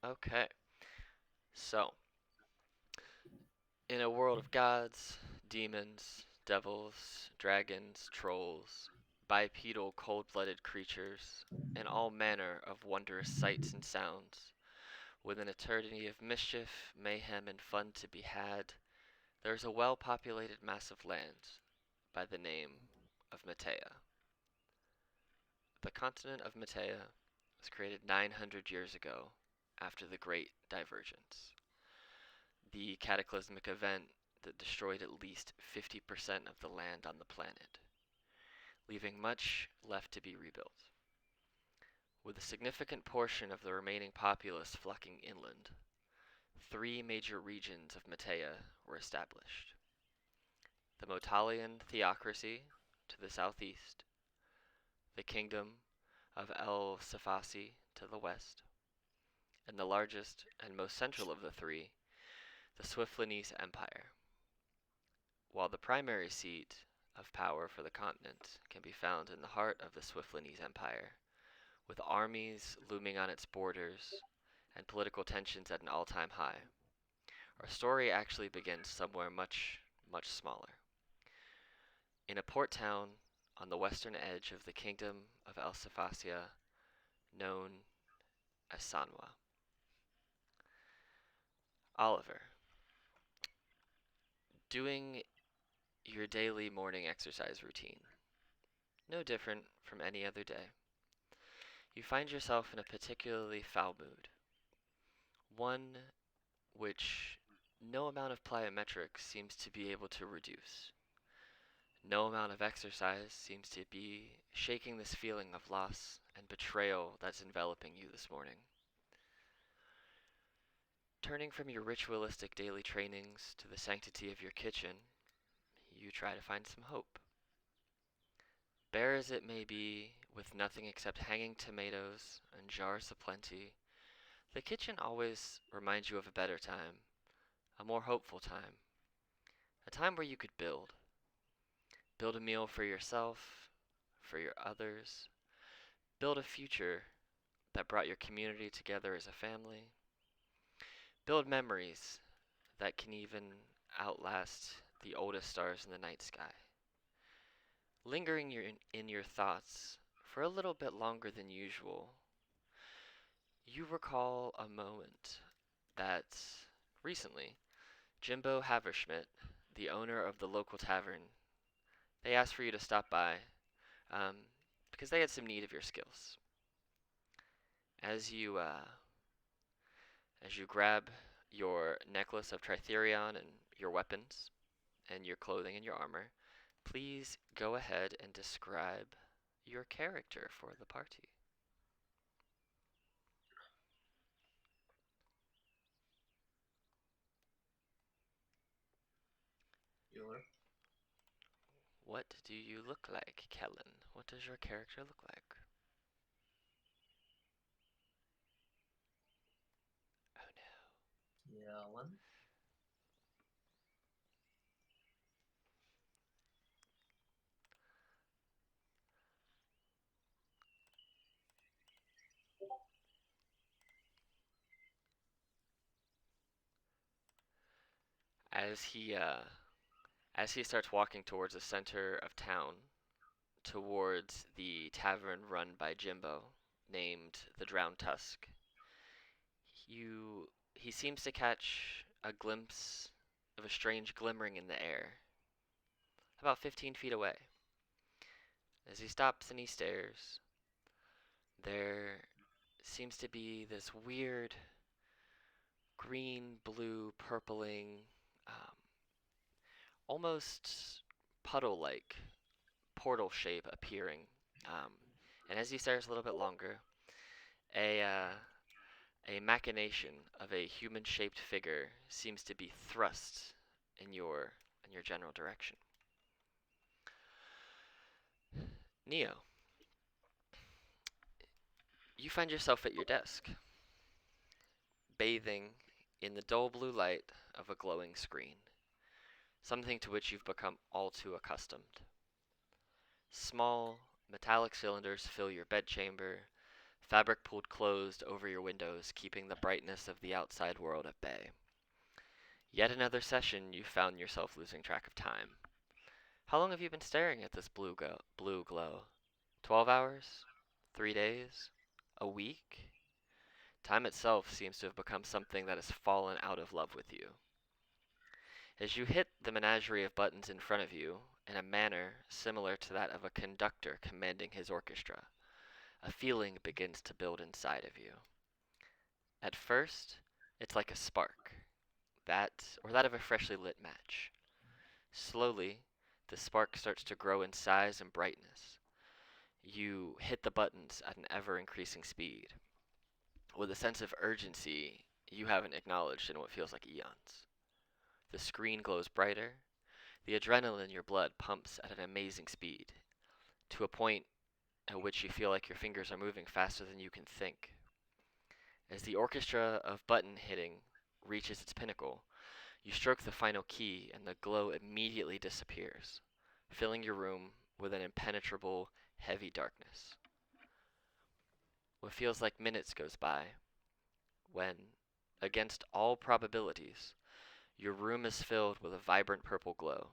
Okay, so in a world of gods, demons, devils, dragons, trolls, bipedal cold-blooded creatures, and all manner of wondrous sights and sounds, with an eternity of mischief, mayhem, and fun to be had, there is a well-populated mass of land by the name of Metea. The continent of Metea was created 900 years ago after the Great Divergence, the cataclysmic event that destroyed at least 50% of the land on the planet, leaving much left to be rebuilt. With a significant portion of the remaining populace flocking inland, three major regions of Metea were established: the Motalian theocracy to the southeast, the kingdom of El Safasi to the west, and the largest and most central of the three, the Swiflinese Empire. While the primary seat of power for the continent can be found in the heart of the Swiflinese Empire, with armies looming on its borders and political tensions at an all-time high, our story actually begins somewhere much, much smaller. In a port town on the western edge of the kingdom of El Safasia, known as Sanwa. Oliver, doing your daily morning exercise routine, no different from any other day. You find yourself in a particularly foul mood, one which no amount of plyometrics seems to be able to reduce. No amount of exercise seems to be shaking this feeling of loss and betrayal that's enveloping you this morning. Turning from your ritualistic daily trainings to the sanctity of your kitchen, you try to find some hope. Bare as it may be, with nothing except hanging tomatoes and jars aplenty, the kitchen always reminds you of a better time, a more hopeful time, a time where you could build. Build a meal for yourself, for your others. Build a future that brought your community together as a family. Build memories that can even outlast the oldest stars in the night sky. Lingering in your thoughts for a little bit longer than usual, you recall a moment that recently Jimbo Haverschmidt, the owner of the local tavern, they asked for you to stop by um, because they had some need of your skills. As you uh, as you grab your necklace of Tritherion and your weapons and your clothing and your armor, please go ahead and describe your character for the party. Bueller. What do you look like, Kellen? What does your character look like? Oh no. Yeah, one. As he uh, as he starts walking towards the center of town, towards the tavern run by Jimbo, named the Drowned Tusk, he seems to catch a glimpse of a strange glimmering in the air, about 15 feet away. As he stops and he stares, there seems to be this weird green, blue, purpling, um, almost puddle-like portal shape appearing. Um, and as he stares a little bit longer, a a machination of a human-shaped figure seems to be thrust in your general direction. Neo, you find yourself at your desk, bathing in the dull blue light of a glowing screen, something to which you've become all too accustomed. Small, metallic cylinders fill your bedchamber, fabric pulled closed over your windows, keeping the brightness of the outside world at bay. Yet another session, you found yourself losing track of time. How long have you been staring at this blue glow? 12 hours? 3 days? A week? Time itself seems to have become something that has fallen out of love with you. As you hit the menagerie of buttons in front of you, in a manner similar to that of a conductor commanding his orchestra, a feeling begins to build inside of you. At first, it's like a spark, that of a freshly lit match. Slowly, the spark starts to grow in size and brightness. You hit the buttons at an ever increasing speed, with a sense of urgency you haven't acknowledged in what feels like eons. The screen glows brighter, the adrenaline in your blood pumps at an amazing speed, to a point at which you feel like your fingers are moving faster than you can think. As the orchestra of button hitting reaches its pinnacle, you stroke the final key and the glow immediately disappears, filling your room with an impenetrable, heavy darkness. What feels like minutes goes by when, against all probabilities, your room is filled with a vibrant purple glow,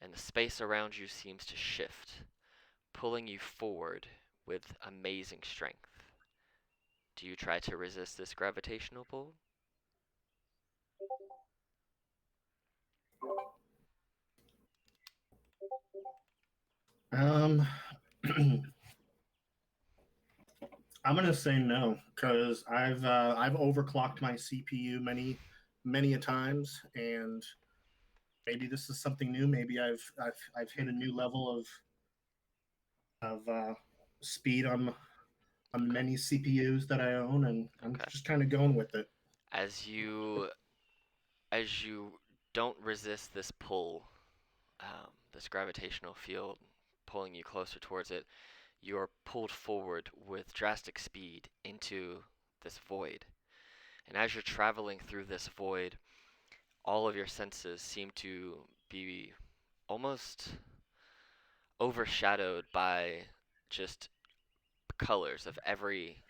and the space around you seems to shift, pulling you forward with amazing strength. Do you try to resist this gravitational pull? Um, I'm gonna say no because I've overclocked my CPU many a times, and maybe this is something new. Maybe I've hit a new level of speed on the Okay, many CPUs that I own, and I'm okay. just kind of going with it. As you as you don't resist this pull, this gravitational field pulling you closer towards it, you are pulled forward with drastic speed into this void. And as you're traveling through this void, all of your senses seem to be almost overshadowed by just colors of every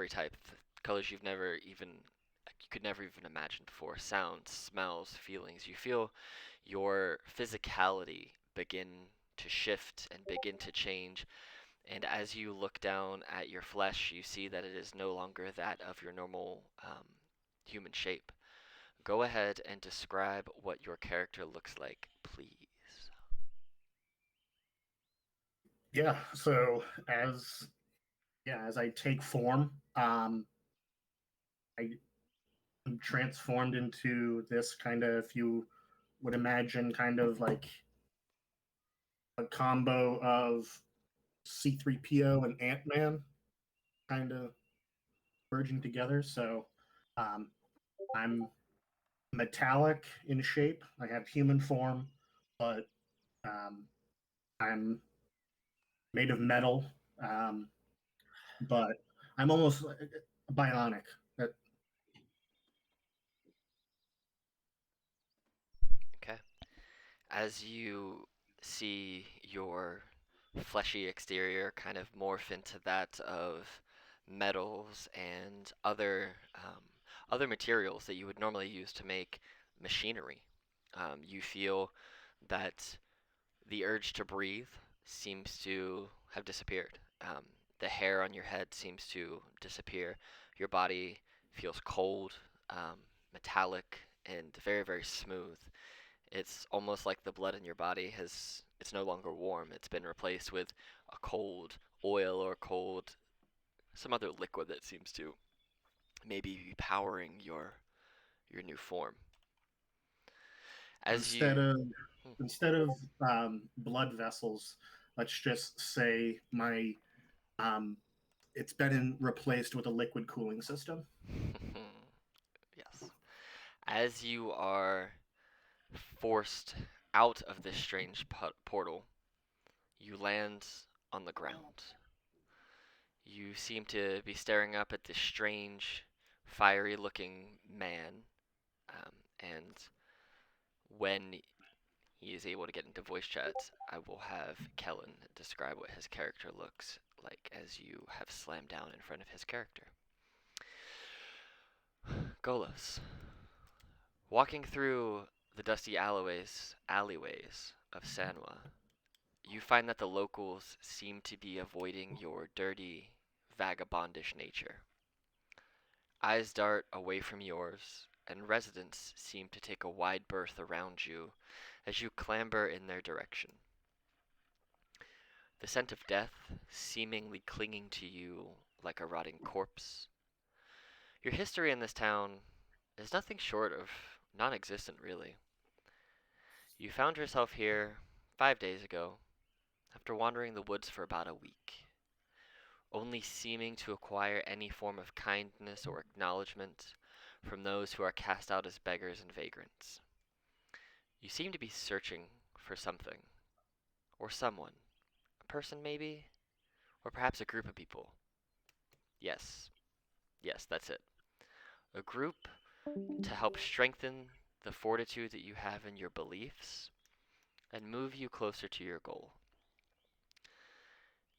type, colors you could never even imagine before. Sounds, smells, feelings. You feel your physicality begin to shift and begin to change. And as you look down at your flesh, you see that it is no longer that of your normal human shape. Go ahead and describe what your character looks like, please. Yeah. So as I take form, I am transformed into this kind of, if you would imagine, kind of like a combo of C3PO and Ant Man, kind of merging together. So um, I'm metallic in shape. I have human form, but um, I'm made of metal. Um, but I'm almost bionic. That Okay. As you see your fleshy exterior kind of morph into that of metals and other materials that you would normally use to make machinery, you feel that the urge to breathe seems to have disappeared. The hair on your head seems to disappear. Your body feels cold, metallic, and very, very smooth. It's almost like the blood in your body it's no longer warm. It's been replaced with a cold oil or cold, some other liquid that seems to maybe be powering your new form. As instead you, of hmm, instead of blood vessels, let's just say my it's been replaced with a liquid cooling system. yes, as you are forced out of this strange portal, you land on the ground. You seem to be staring up at this strange, fiery looking man, and when he is able to get into voice chat, I will have Kellen describe what his character looks like as you have slammed down in front of his character. Golos, walking through the dusty alleyways of Sanwa, you find that the locals seem to be avoiding your dirty, vagabondish nature. Eyes dart away from yours, and residents seem to take a wide berth around you as you clamber in their direction. The scent of death seemingly clinging to you like a rotting corpse. Your history in this town is nothing short of non existent, really. You found yourself here 5 days ago, after wandering the woods for about a week, only seeming to acquire any form of kindness or acknowledgement from those who are cast out as beggars and vagrants. You seem to be searching for something, or someone, a person maybe, or perhaps a group of people. Yes, yes, that's it. A group to help strengthen the fortitude that you have in your beliefs and move you closer to your goal.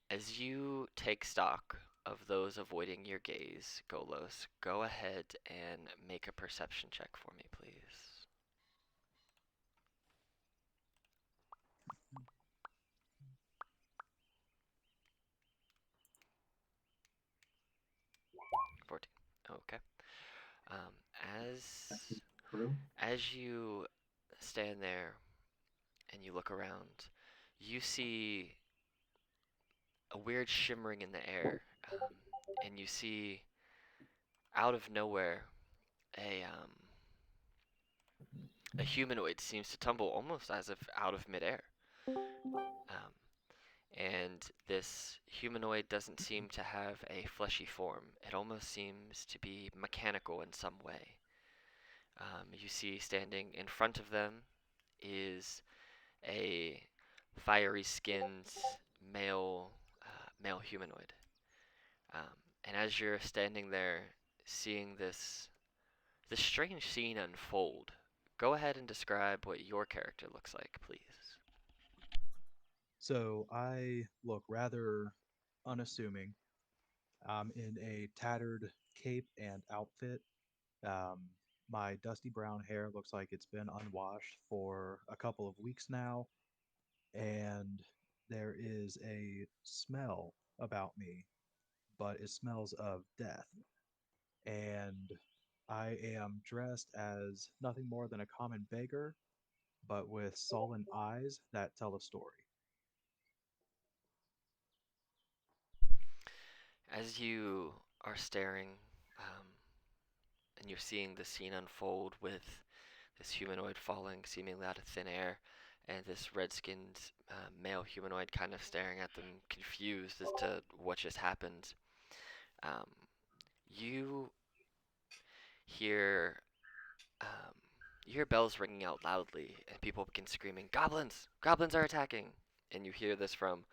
As you take stock of those avoiding your gaze, Golos, go ahead and make a perception check for me, please. 14. Okay. Um, as True. as you stand there and you look around, you see a weird shimmering in the air, and you see out of nowhere a a humanoid seems to tumble almost as if out of midair. Um, and this humanoid doesn't seem to have a fleshy form. It almost seems to be mechanical in some way. You see standing in front of them is a fiery skinned male male humanoid. And as you're standing there seeing this strange scene unfold, go ahead and describe what your character looks like, please. So I look rather unassuming. I'm in a tattered cape and outfit. Um, my dusty brown hair looks like it's been unwashed for a couple of weeks now, and there is a smell about me, but it smells of death. And I am dressed as nothing more than a common beggar, but with sullen eyes that tell a story. As you are staring and you're seeing the scene unfold with this humanoid falling seemingly out of thin air, and this red skinned male humanoid kind of staring at them, confused as to what just happened, um, you hear um, you hear bells ringing out loudly, and people begin screaming, "Goblins! Goblins are attacking!" And you hear this from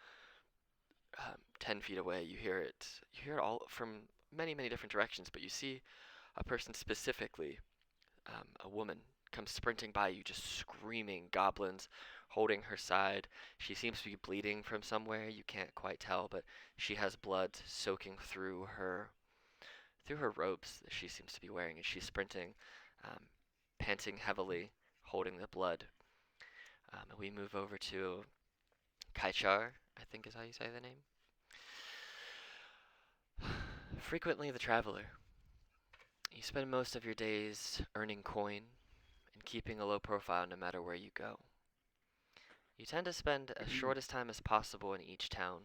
10 feet away. You hear it all from many, many different directions, but you see a person specifically, a woman, comes sprinting by you, just screaming, "Goblins!" Holding her side. She seems to be bleeding from somewhere. You can't quite tell, but she has blood soaking through her robes that she seems to be wearing, and she's sprinting, um, panting heavily, holding the blood. And we move over to Kaichar, I think is how you say the name. Frequently the traveler. You spend most of your days earning coin and keeping a low profile no matter where you go. You tend to spend as short as time as possible in each town,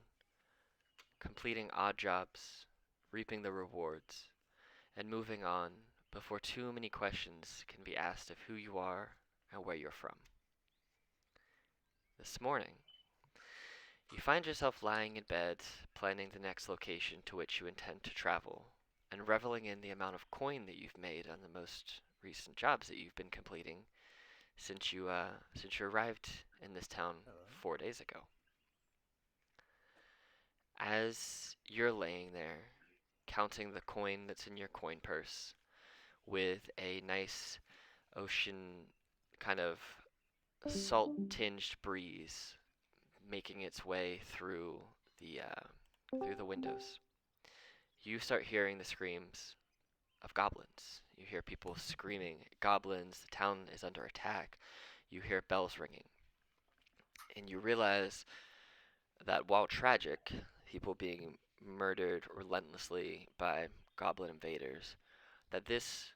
completing odd jobs, reaping the rewards, and moving on before too many questions can be asked of who you are and where you're from. This morning, you find yourself lying in bed, planning the next location to which you intend to travel, and reveling in the amount of coin that you've made on the most recent jobs that you've been completing since you arrived in this town Hello. 4 days ago. As you're laying there, counting the coin that's in your coin purse, with a nice ocean kind of salt tinged breeze making its way through the through the windows, you start hearing the screams of goblins. You hear people screaming, goblins, the town is under attack. You hear bells ringing. And you realize that while tragic, people being murdered relentlessly by goblin invaders, that this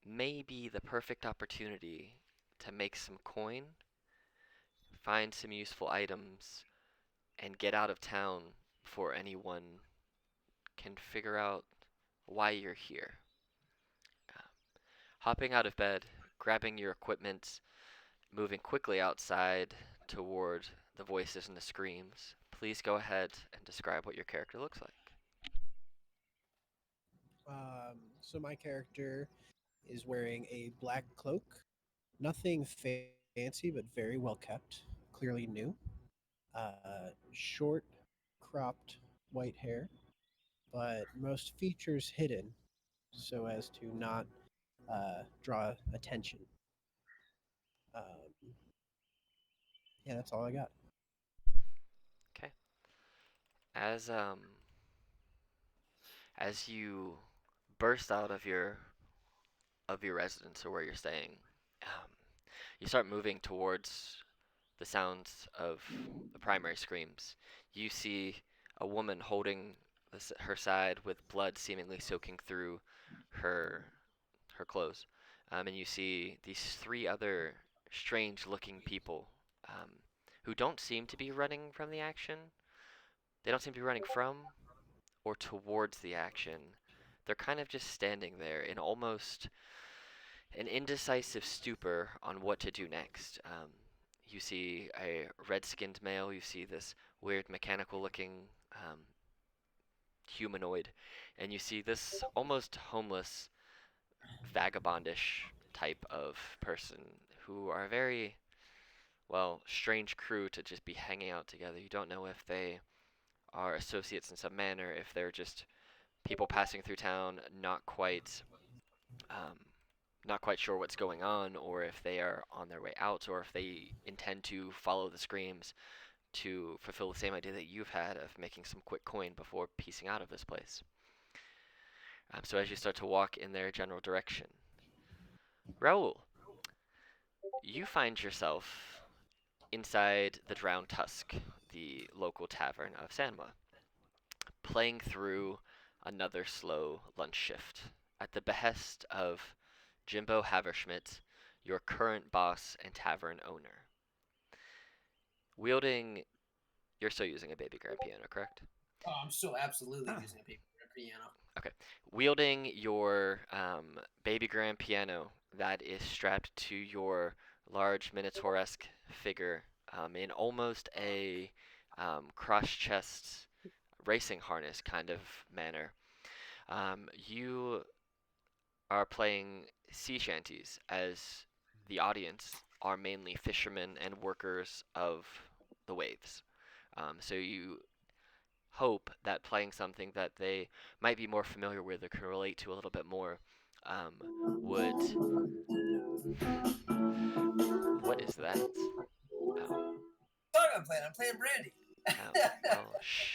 may be the perfect opportunity to make some coin, find some useful items, and get out of town before anyone can figure out why you're here. Uh, Hopping out of bed, grabbing your equipment, moving quickly outside toward the voices and the screams, please go ahead and describe what your character looks like. So my character is wearing a black cloak. Nothing fancy, but very well kept. Clearly new. Short, cropped white hair, but most features hidden so as to not draw attention. Um, yeah, that's all I got. Okay. As um as you burst out of your residence or where you're staying, um, you start moving towards the sounds of the primary screams. You see a woman holding her side with blood seemingly soaking through her her clothes, and you see these three other strange-looking people um, who don't seem to be running from the action. They don't seem to be running from or towards the action. They're kind of just standing there in almost an indecisive stupor on what to do next. You see a red-skinned male. You see this weird mechanical-looking um, humanoid, and you see this almost homeless, vagabondish type of person who are a very, well, strange crew to just be hanging out together. You don't know if they are associates in some manner, if they're just people passing through town, um, not quite sure what's going on, or if they are on their way out, or if they intend to follow the screams to fulfill the same idea that you've had of making some quick coin before piecing out of this place. So as you start to walk in their general direction, Raoul, you find yourself inside the Drowned Tusk, the local tavern of Sanma, playing through another slow lunch shift at the behest of Jimbo Haverschmidt, your current boss and tavern owner. Wielding, you're still using a baby grand piano, correct? Oh, I'm still absolutely using a paper piano. Okay. Wielding your baby grand piano that is strapped to your large minotaur-esque figure in almost a cross-chest racing harness kind of manner. You are playing sea shanties as the audience are mainly fishermen and workers of the waves. So you hope that playing something that they might be more familiar with or can relate to a little bit more um, would. What is that? Oh, Song I'm playing Brandy. well, shh.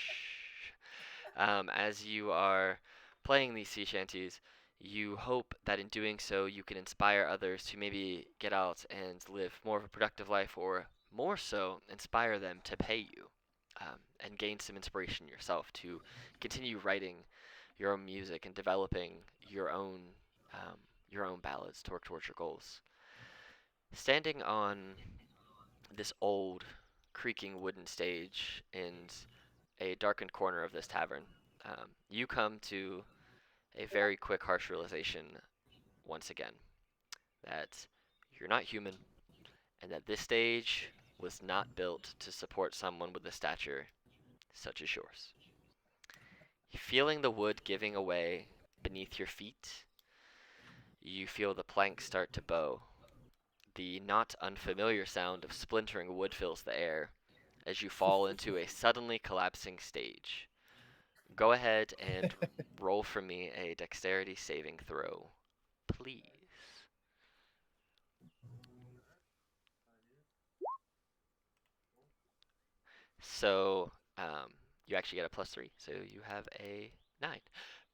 As you are playing these sea shanties, you hope that in doing so you can inspire others to maybe get out and live more of a productive life, or more so, inspire them to pay you and gain some inspiration yourself to continue writing your own music and developing um, your own ballads to work towards your goals. Standing on this old, creaking wooden stage in a darkened corner of this tavern, you come to a very quick, harsh realization once again that you're not human and that this stage was not built to support someone with a stature such as yours. Feeling the wood giving away beneath your feet, you feel the planks start to bow. The not unfamiliar sound of splintering wood fills the air as you fall into a suddenly collapsing stage. Go ahead and roll for me a dexterity saving throw, please. So, You actually get a +3, so you have a 9.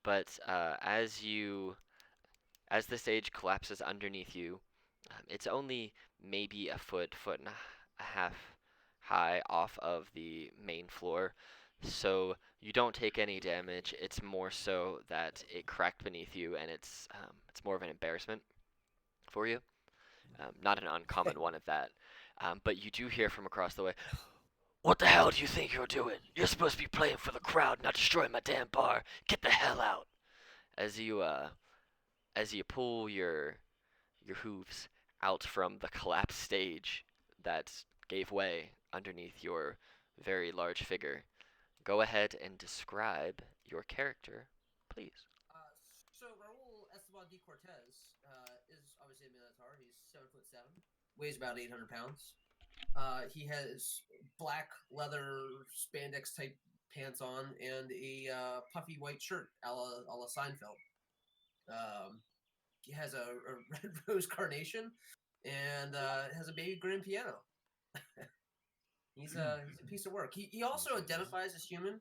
But as the stage collapses underneath you, it's only maybe a foot and a half high off of the main floor, so you don't take any damage. It's more so that it cracked beneath you, and it's more of an embarrassment for you. Not an uncommon one at that. But you do hear from across the way, "What the hell do you think you're doing? You're supposed to be playing for the crowd, not destroying my damn bar. Get the hell out!" As you pull your hooves out from the collapsed stage that gave way underneath your very large figure, go ahead and describe your character, please. So Raul Esteban de Cortez is obviously a Minotaur. He's 7'7", weighs about 800 pounds. He has black leather spandex type pants on and a puffy white shirt a la Seinfeld. He has a red rose carnation and has a baby grand piano. He's a piece of work. He also identifies as human.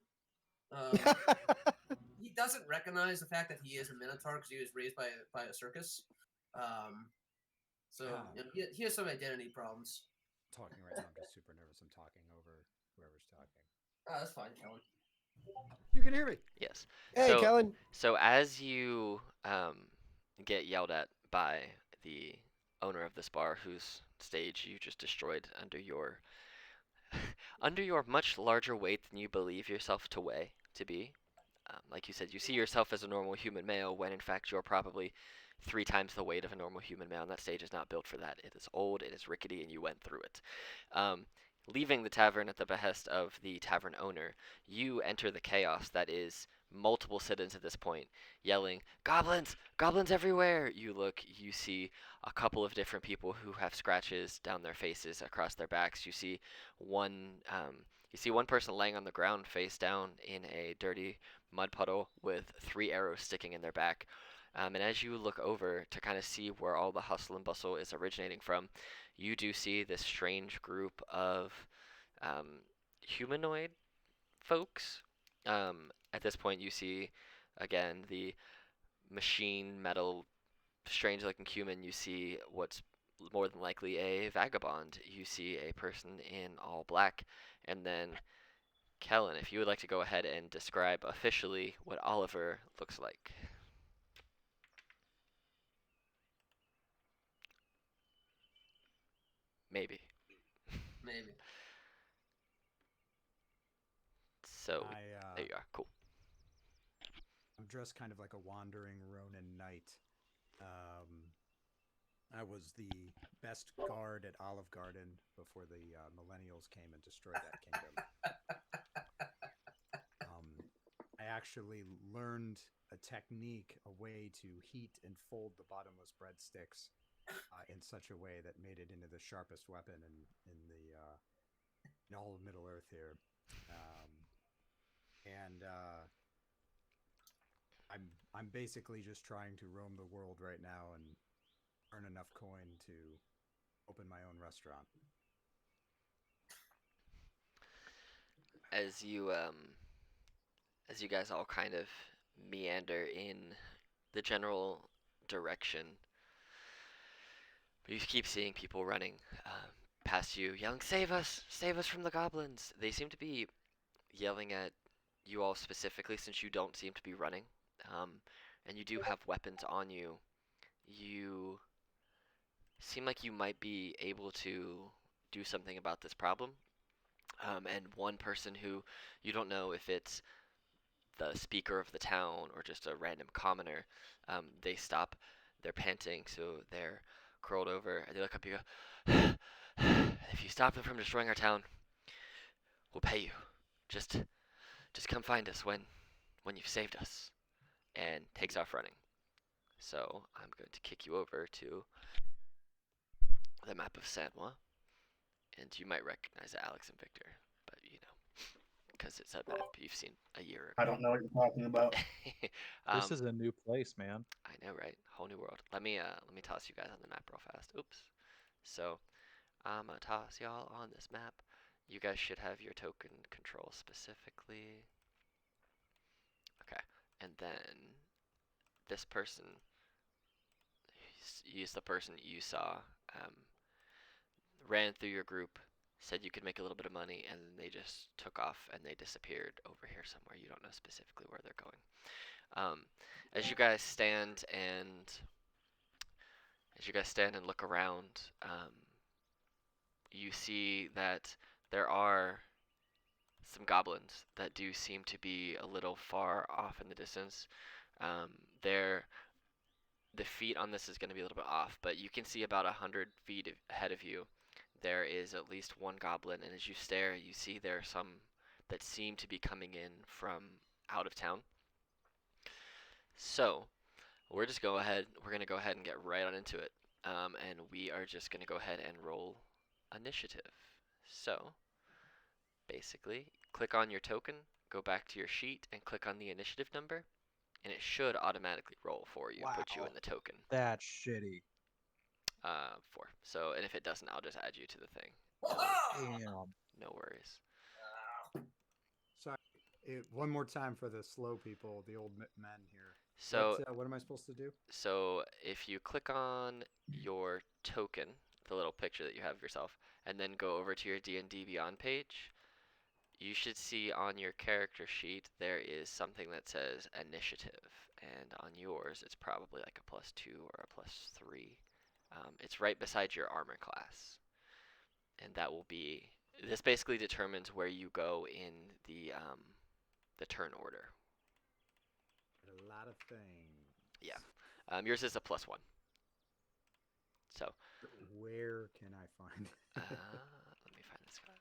He doesn't recognize the fact that he is a Minotaur because he was raised by a circus. So you know, he has some identity problems. Talking right now, I'm just super nervous. I'm talking over whoever's talking. That's fine, Kellen. You can hear me. Yes. Hey, so, Kellen. So as you get yelled at by the owner of this bar, whose stage you just destroyed under your much larger weight than you believe yourself to be. Like you said, you see yourself as a normal human male when in fact you're probably 3 times the weight of a normal human male, and that stage is not built for that. It is old, it is rickety, and you went through it. Leaving the tavern at the behest of the tavern owner, you enter the chaos that is multiple sit-ins at this point, yelling, "Goblins! Goblins everywhere!" You look, you see a couple of different people who have scratches down their faces, across their backs. You see one person laying on the ground face down in a dirty mud puddle with 3 arrows sticking in their back. And as you look over to kind of see where all the hustle and bustle is originating from, you do see this strange group of humanoid folks. At this point, you see again the machine metal, strange looking human. You see what's more than likely a vagabond. You see a person in all black, and then Kellen, if you would like to go ahead and describe officially what Oliver looks like. Maybe. Maybe. So, there you are. Cool. I'm dressed kind of like a wandering Ronin knight. I was the best guard at Olive Garden before the millennials came and destroyed that kingdom. I actually learned a technique, a way to heat and fold the bottomless breadsticks in such a way that made it into the sharpest weapon in all of Middle Earth here. I'm basically just trying to roam the world right now and earn enough coin to open my own restaurant. As you guys all kind of meander in the general direction, but you keep seeing people running past you, yelling, "Save us! Save us from the goblins!" They seem to be yelling at you all specifically, since you don't seem to be running, and you do have weapons on you. You seem like you might be able to do something about this problem. And one person who you don't know if it's the speaker of the town or just a random commoner, they stop. They're panting, so they're curled over. And they look up. You go, "If you stop them from destroying our town, we'll pay you. Just come find us when you've saved us." And takes off running. So I'm going to kick you over to the map of Sanwa, and you might recognize Alex and Victor, but because it's a map you've seen a year ago. I don't know what you're talking about. This is a new place, man. I know, right? Whole new world. Let me toss you guys on the map real fast. Oops. So I'm gonna toss y'all on this map. You guys should have your token control specifically. Okay, and then this person is the person you saw, um, ran through your group, said you could make a little bit of money, and then they just took off and they disappeared over here somewhere. You don't know specifically where they're going. As you guys stand and look around, you see that there are some goblins that do seem to be a little far off in the distance. The feet on this is going to be a little bit off, but you can see about 100 feet ahead of you. There is at least one goblin, and as you stare, you see there are some that seem to be coming in from out of town. So we're going to go ahead and get right on into it, and we are just going to go ahead and roll initiative. So basically, click on your token, go back to your sheet, and click on the initiative number, and it should automatically roll for you, put you in Wow. the token. That's shitty. 4. So, and if it doesn't, I'll just add you to the thing. Damn. No worries. Sorry. One more time for the slow people, the old men here. So, what am I supposed to do? so if you click on your token, the little picture that you have of yourself, and then go over to your D&D Beyond page, you should see on your character sheet there is something that says initiative, and on yours it's probably like a +2 or a +3. It's right beside your armor class, and that will be. This basically determines where you go in the turn order. A lot of things. Yeah. Yours is a +1. So. Where can I find? Let me find this guy.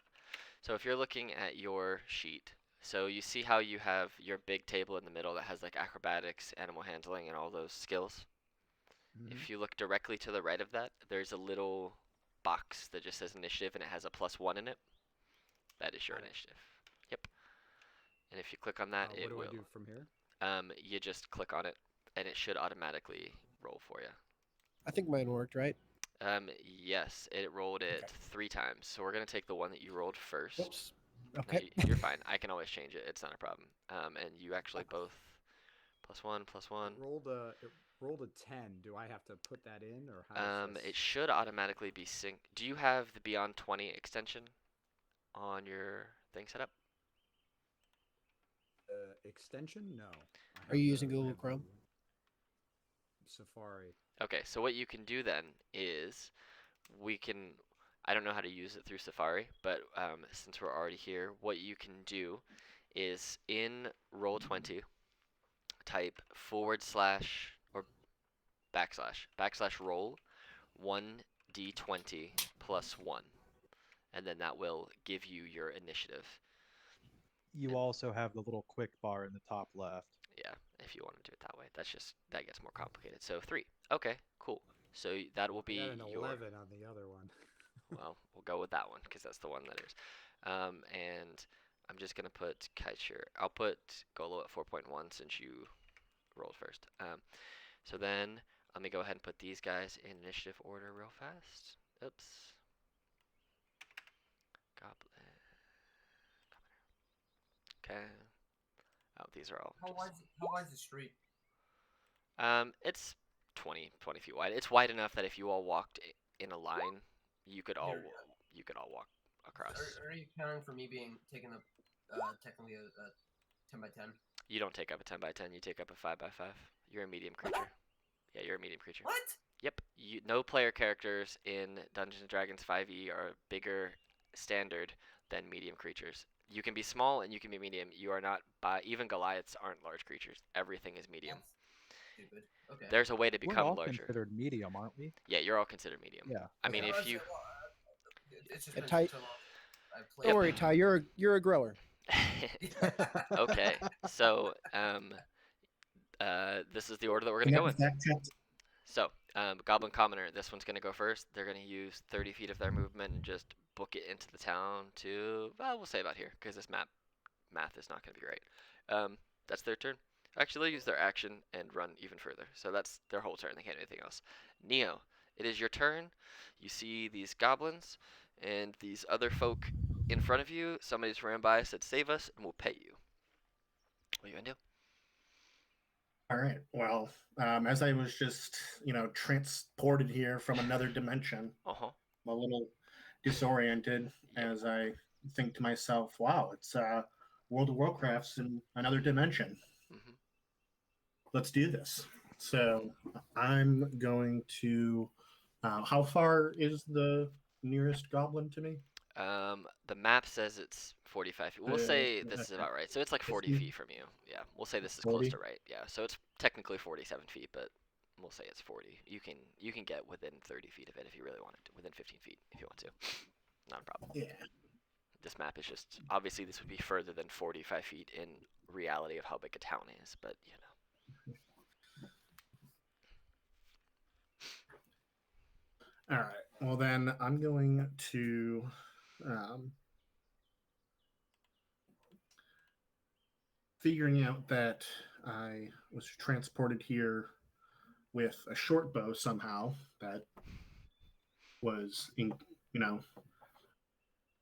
So if you're looking at your sheet, so you see how you have your big table in the middle that has like acrobatics, animal handling, and all those skills. If you look directly to the right of that, there's a little box that just says initiative and it has a +1 in it. That is your initiative. Yep. And if you click on that, it What do will. I do from here? You just click on it, and it should automatically roll for you. I think mine worked, right? Yes, it rolled it 3 times. So we're gonna take the one that you rolled first. Whoops. No, Okay. you're fine. I can always change it. It's not a problem. And you actually both +1, +1. It rolled a 10. Do I have to put that in, or how? It should automatically be synced. Do you have the Beyond 20 extension on your thing set up? Extension? No. Are you using Google Chrome? Safari. Okay, so what you can do then is I don't know how to use it through Safari, but since we're already here, what you can do is in Roll20, type / or /roll 1d20 +1, and then that will give you your initiative. You also have the little quick bar in the top left. Yeah, if you want to do it that way. That gets more complicated. So 3. Okay, cool. So that will be I got an your 11 on the other one. Well, we'll go with that one because that's the one that is. And I'm just gonna put Kaiser. I'll put Golo at 4.1 since you rolled first. So then let me go ahead and put these guys in initiative order real fast. Oops. Goblin. Okay. Oh, these are all. How wide's the street? It's 20 feet wide. It's wide enough that if you all walked in a line, you could all walk across. Are you counting for me taking up technically a 10 by 10? You don't take up a 10 by 10. You take up a 5 by 5. You're a medium creature. Yeah, you're a medium creature. What? Yep. No player characters in Dungeons and Dragons 5e are bigger standard than medium creatures. You can be small and you can be medium. You are not. Even Goliaths aren't large creatures. Everything is medium. That's stupid. Okay. There's a way to We're become all larger. considered medium, aren't we? Yeah, you're all considered medium. Yeah. I mean, if you. It's just Yeah, been Ty- so long. I've played. Don't worry, Ty. You're a grower. Okay, so this is the order that we're gonna go in. So, Goblin Commoner, this one's gonna go first. They're gonna use 30 feet of their movement and just book it into the town to, well, we'll say about here, because this math is not gonna be right. That's their turn. Actually, they'll use their action and run even further. So that's their whole turn. They can't do anything else. Neo, it is your turn. You see these goblins and these other folk in front of you, somebody's ran by, said, "Save us, and we'll pay you." What are you gonna do? All right. Well, as I was just, transported here from another dimension, Uh huh. I'm a little disoriented Yep. as I think to myself, wow, it's World of Warcraft's in another dimension. Mhm. Let's do this. So I'm going to. How far is the nearest goblin to me? The map says it's 45 feet. We'll say this is Okay, about right. So it's like 40 50, feet from you. Yeah, we'll say this is close 40. to right. Yeah, so it's technically 47 feet, but we'll say it's 40. You can get within 30 feet of it if you really wanted to. Within 15 feet if you want to. Not a problem. Yeah. This map is just obviously this would be further than 45 feet in reality of how big a town is, but you know. All right. Well, then I'm going to. Um, Figuring out that I was transported here with a short bow somehow that was in, you know,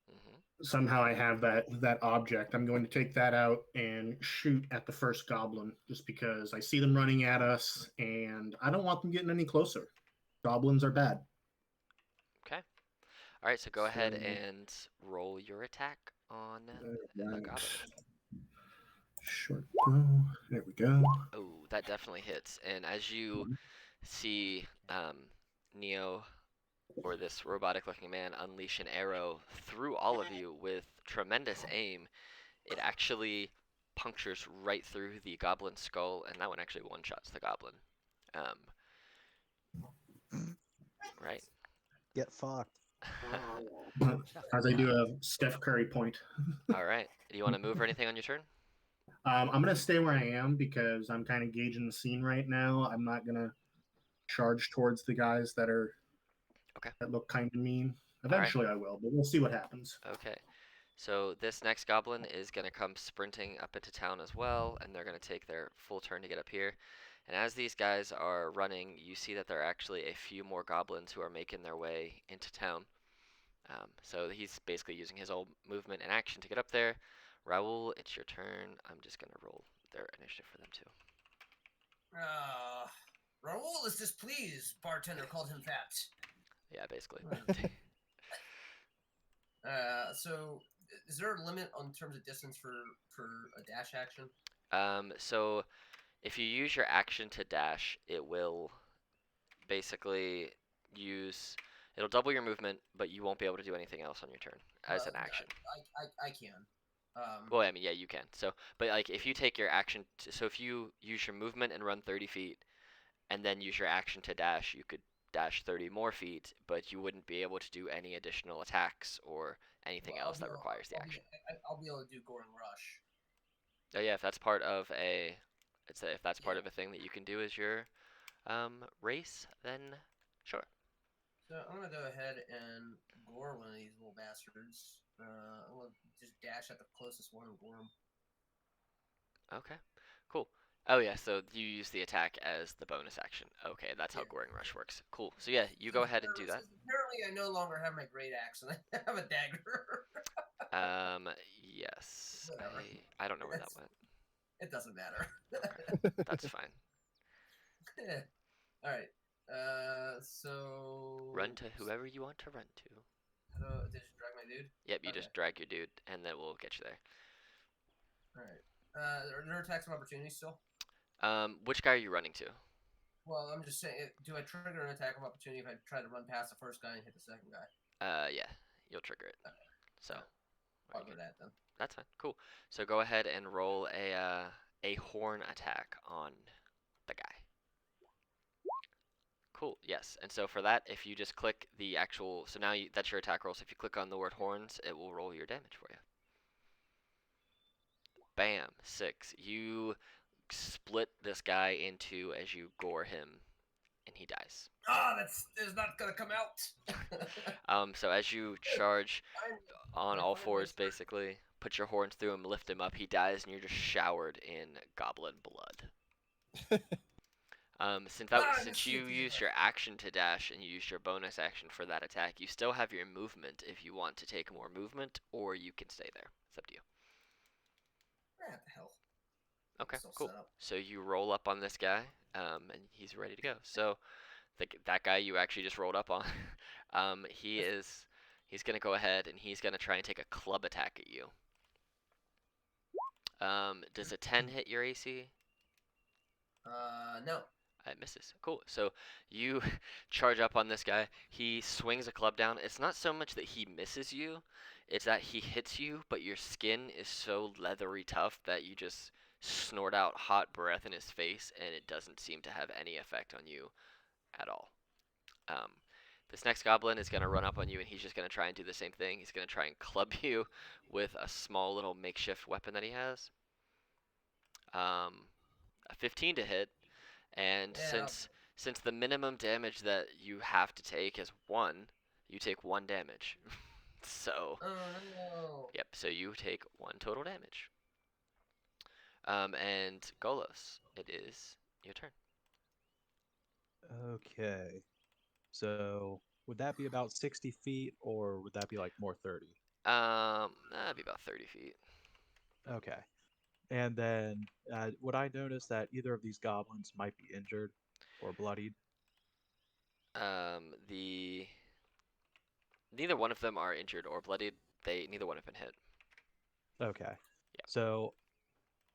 Mhm. somehow I have that object. I'm going to take that out and shoot at the first goblin just because I see them running at us and I don't want them getting any closer. Goblins are bad. Okay. All right, so go So, ahead and roll your attack on the right. goblin. Short bow. There we go. Oh, that definitely hits. And as you see Neo or this robotic looking man unleash an arrow through all of you with tremendous aim, it actually punctures right through the goblin's skull, and that one actually one shots the goblin. Um, right. Get fucked. As I do a Steph Curry point. All right. Do you want to move or anything on your turn? I'm gonna stay where I am because I'm kind of gauging the scene right now. I'm not gonna charge towards the guys Okay. that look kind of mean. All right. Eventually, I will, but we'll see what happens. Okay. So this next goblin is going to come sprinting up into town as well, and they're going to take their full turn to get up here. And as these guys are running, you see that there are actually a few more goblins who are making their way into town. So he's basically using his old movement and action to get up there. Raul, it's your turn. I'm just going to roll their initiative for them too. Raul is displeased. Bartender called him fat. Yeah, basically. So is there a limit on terms of distance for a dash action? So if you use your action to dash, it will basically it'll double your movement, but you won't be able to do anything else on your turn as an action. I can. Well, I mean, yeah, you can. So, but like if you take your action, so if you use your movement and run 30 feet, and then use your action to dash, you could dash 30 more feet, but you wouldn't be able to do any additional attacks or anything else that requires the action. I'll be able to do Goring Rush. Oh yeah, if that's part of if that's part of a thing that you can do as your race, then sure. So I'm gonna go ahead and gore one of these little bastards. I'm gonna just dash at the closest one and gore him. Okay, cool. Oh yeah, so you use the attack as the bonus action. Okay, that's how Yeah. Goring Rush works. Cool. So yeah, you go ahead and do that. Apparently, I no longer have my great axe and I have a dagger. Yes. Whatever. I don't know where that went. It doesn't matter. That's fine. All right. So Run to whoever you want to run to. Did you drag my dude? Yep, you Okay. just drag your dude, and then we'll get you there. All right. Are there attacks of opportunity still? Which guy are you running to? Well, I'm just saying, do I trigger an attack of opportunity if I try to run past the first guy and hit the second guy? Yeah, you'll trigger it. Okay. So, I'll do that then. that's fine. Cool. So go ahead and roll a horn attack on the guy. Cool. Yes. And so for that, if you just click the actual, so now that's your attack roll. So if you click on the word horns, it will roll your damage for you. Bam. 6. You split this guy into as you gore him, and he dies. That's not gonna come out. So as you charge on all fours, basically, put your horns through him, lift him up, he dies, and you're just showered in goblin blood. Since you used your action to dash and you used your bonus action for that attack, you still have your movement if you want to take more movement, or you can stay there. It's up to you. What the hell? Okay, Still cool. set up. So you roll up on this guy, and he's ready to go. So that guy you actually just rolled up on, he's gonna go ahead and he's gonna try and take a club attack at you. Does a 10 hit your AC? No. It misses. Cool. So you charge up on this guy. He swings a club down. It's not so much that he misses you, it's that he hits you, but your skin is so leathery tough that you just snort out hot breath in his face, and it doesn't seem to have any effect on you at all. Um, this next goblin is going to run up on you, and he's just going to try and do the same thing. He's going to try and club you with a small little makeshift weapon that he has. A 15 to hit. And Yeah. since the minimum damage that you have to take is 1, you take 1 damage. So, Oh no. yep, so you take 1 total damage. And Golos, it is your turn. Okay. So would that be about 60 feet, or would that be like more 30? That'd be about 30 feet. Okay. And then would I notice that either of these goblins might be injured or bloodied? The neither one of them are injured or bloodied. Neither one have been hit. Okay. Yeah. So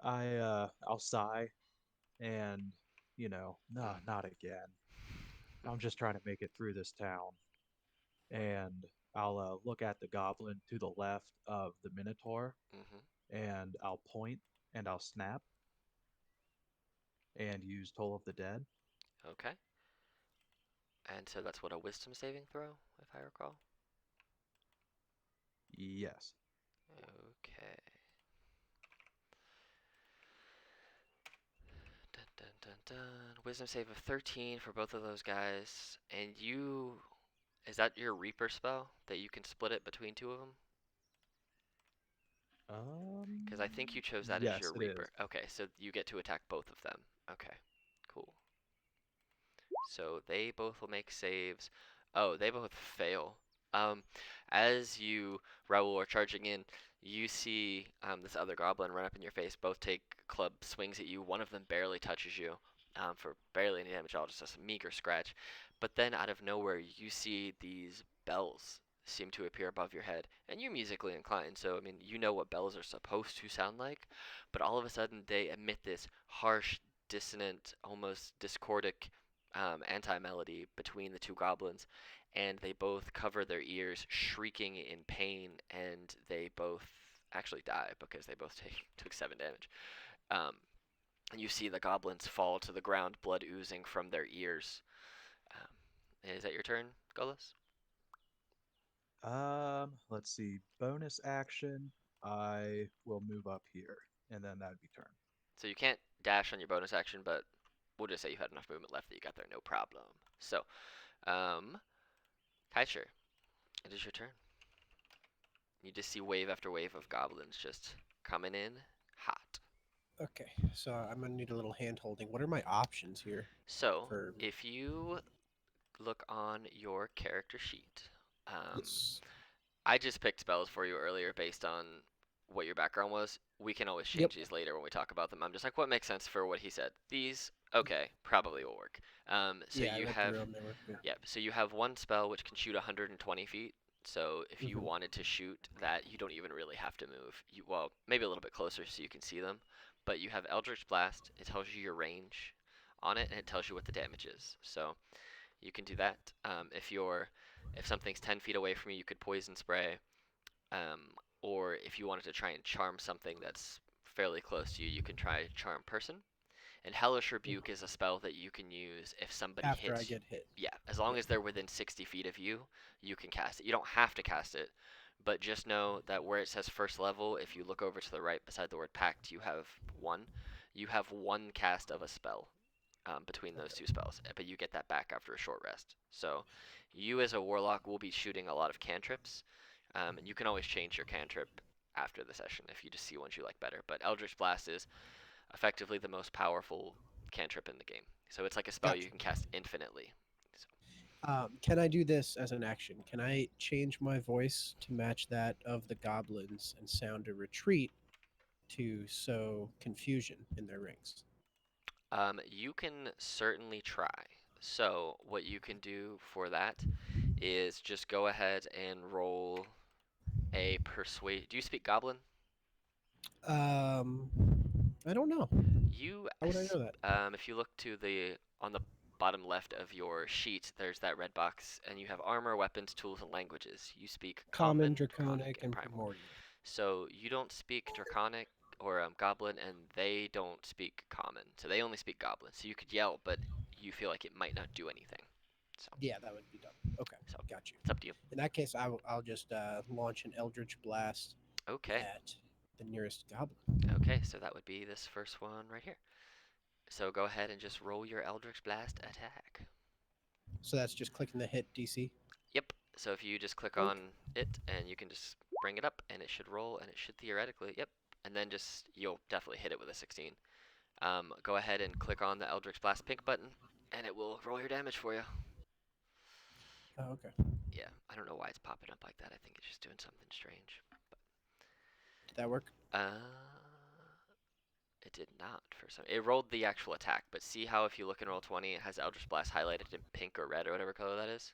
I'll sigh and nah, not again. I'm just trying to make it through this town. And I'll look at the goblin to the left of the Minotaur, Mhm. and I'll point and I'll snap and use Toll of the Dead. Okay. And so that's what, a wisdom saving throw, if I recall. Yes. Okay. Dun, dun, dun, dun. Wisdom save of 13 for both of those guys. And is that your Reaper spell that you can split it between 2 of them? Because I think you chose that as Yes, your it is. Reaper. Okay, so you get to attack both of them. Okay, cool. So they both will make saves. Oh, they both fail. Um, as you, Raoul, are charging in, you see this other goblin run up in your face. Both take club swings at you. One of them barely touches you for barely any damage at all, just a meager scratch. But then out of nowhere, you see these bells seem to appear above your head. And you're musically inclined, so I mean, you know what bells are supposed to sound like. But all of a sudden, they emit this harsh, dissonant, almost discordic anti-melody between the 2 goblins, and they both cover their ears, shrieking in pain, and they both actually die because they both took 7 damage. Um, and you see the goblins fall to the ground, blood oozing from their ears. Is that your turn, Golos? Let's see. Bonus action. I will move up here, and then that'd be turn. So you can't dash on your bonus action, but we'll just say you had enough movement left that you got there, no problem. So, Kaiser, it is your turn. You just see wave after wave of goblins just coming in hot. Okay, so I'm gonna need a little hand holding. What are my options here? So, For if you look on your character sheet, yes. I just picked spells for you earlier based on what your background was. We can always change these later when we talk about them. I'm just like, what makes sense for what he said? These, okay, probably will work. So Yeah, I you read have, through them. They were, yeah. yeah, so you have one spell which can shoot 120 feet. So if you Mhm. wanted to shoot that, you don't even really have to move. Well, maybe a little bit closer so you can see them. But you have Eldritch Blast. It tells you your range on it, and it tells you what the damage is. So you can do that. If something's 10 feet away from you, you could poison spray. Or if you wanted to try and charm something that's fairly close to you, you can try charm person. And Hellish Rebuke is a spell that you can use if somebody After I hits. get hit. Yeah, as long Yeah. as they're within 60 feet of you, you can cast it. You don't have to cast it, but just know that where it says first level, if you look over to the right beside the word pact, you have 1. You have 1 cast of a spell between those 2 spells, but you get that back after a short rest. So you as a warlock will be shooting a lot of cantrips, and you can always change your cantrip after the session if you just see ones you like better. But Eldritch Blast is effectively the most powerful cantrip in the game So it's like a spell you Gotcha. can cast infinitely. So, Can I do this as an action? Can I change my voice to match that of the goblins and sound a retreat to sow confusion in their ranks? you can certainly try. So what you can do for that is just go ahead and roll a persuade. Do you speak Goblin? Um, I don't know. You, How would I know that? if you look to the on the bottom left of your sheet, there's that red box, and you have armor, weapons, tools, and languages. You speak Common, Common, Draconic, draconic, and and Primal. primordial. So you don't speak Draconic or Goblin, and they don't speak Common. So they only speak Goblin. So you could yell, but you feel like it might not do anything. So, Yeah, that would be dumb. Okay, so got you. it's up to you. In that case, I'll just launch an Eldritch Blast Okay. at the nearest goblin. Okay, so that would be this first one right here. So go ahead and just roll your Eldritch Blast attack. So that's just clicking the hit DC. Yep. So if you just click Okay. on it and you can just bring it up and it should roll and it should theoretically, yep. And then just, you'll definitely hit it with a 16. Go ahead and click on the Eldritch Blast pink button and it will roll your damage for you. Oh, okay. Yeah, I don't know why it's popping up like that. I think it's just doing something strange. Did that work? It did not for some. It rolled the actual attack, but see how if you look in roll 20, it has Eldritch Blast highlighted in pink or red or whatever color that is.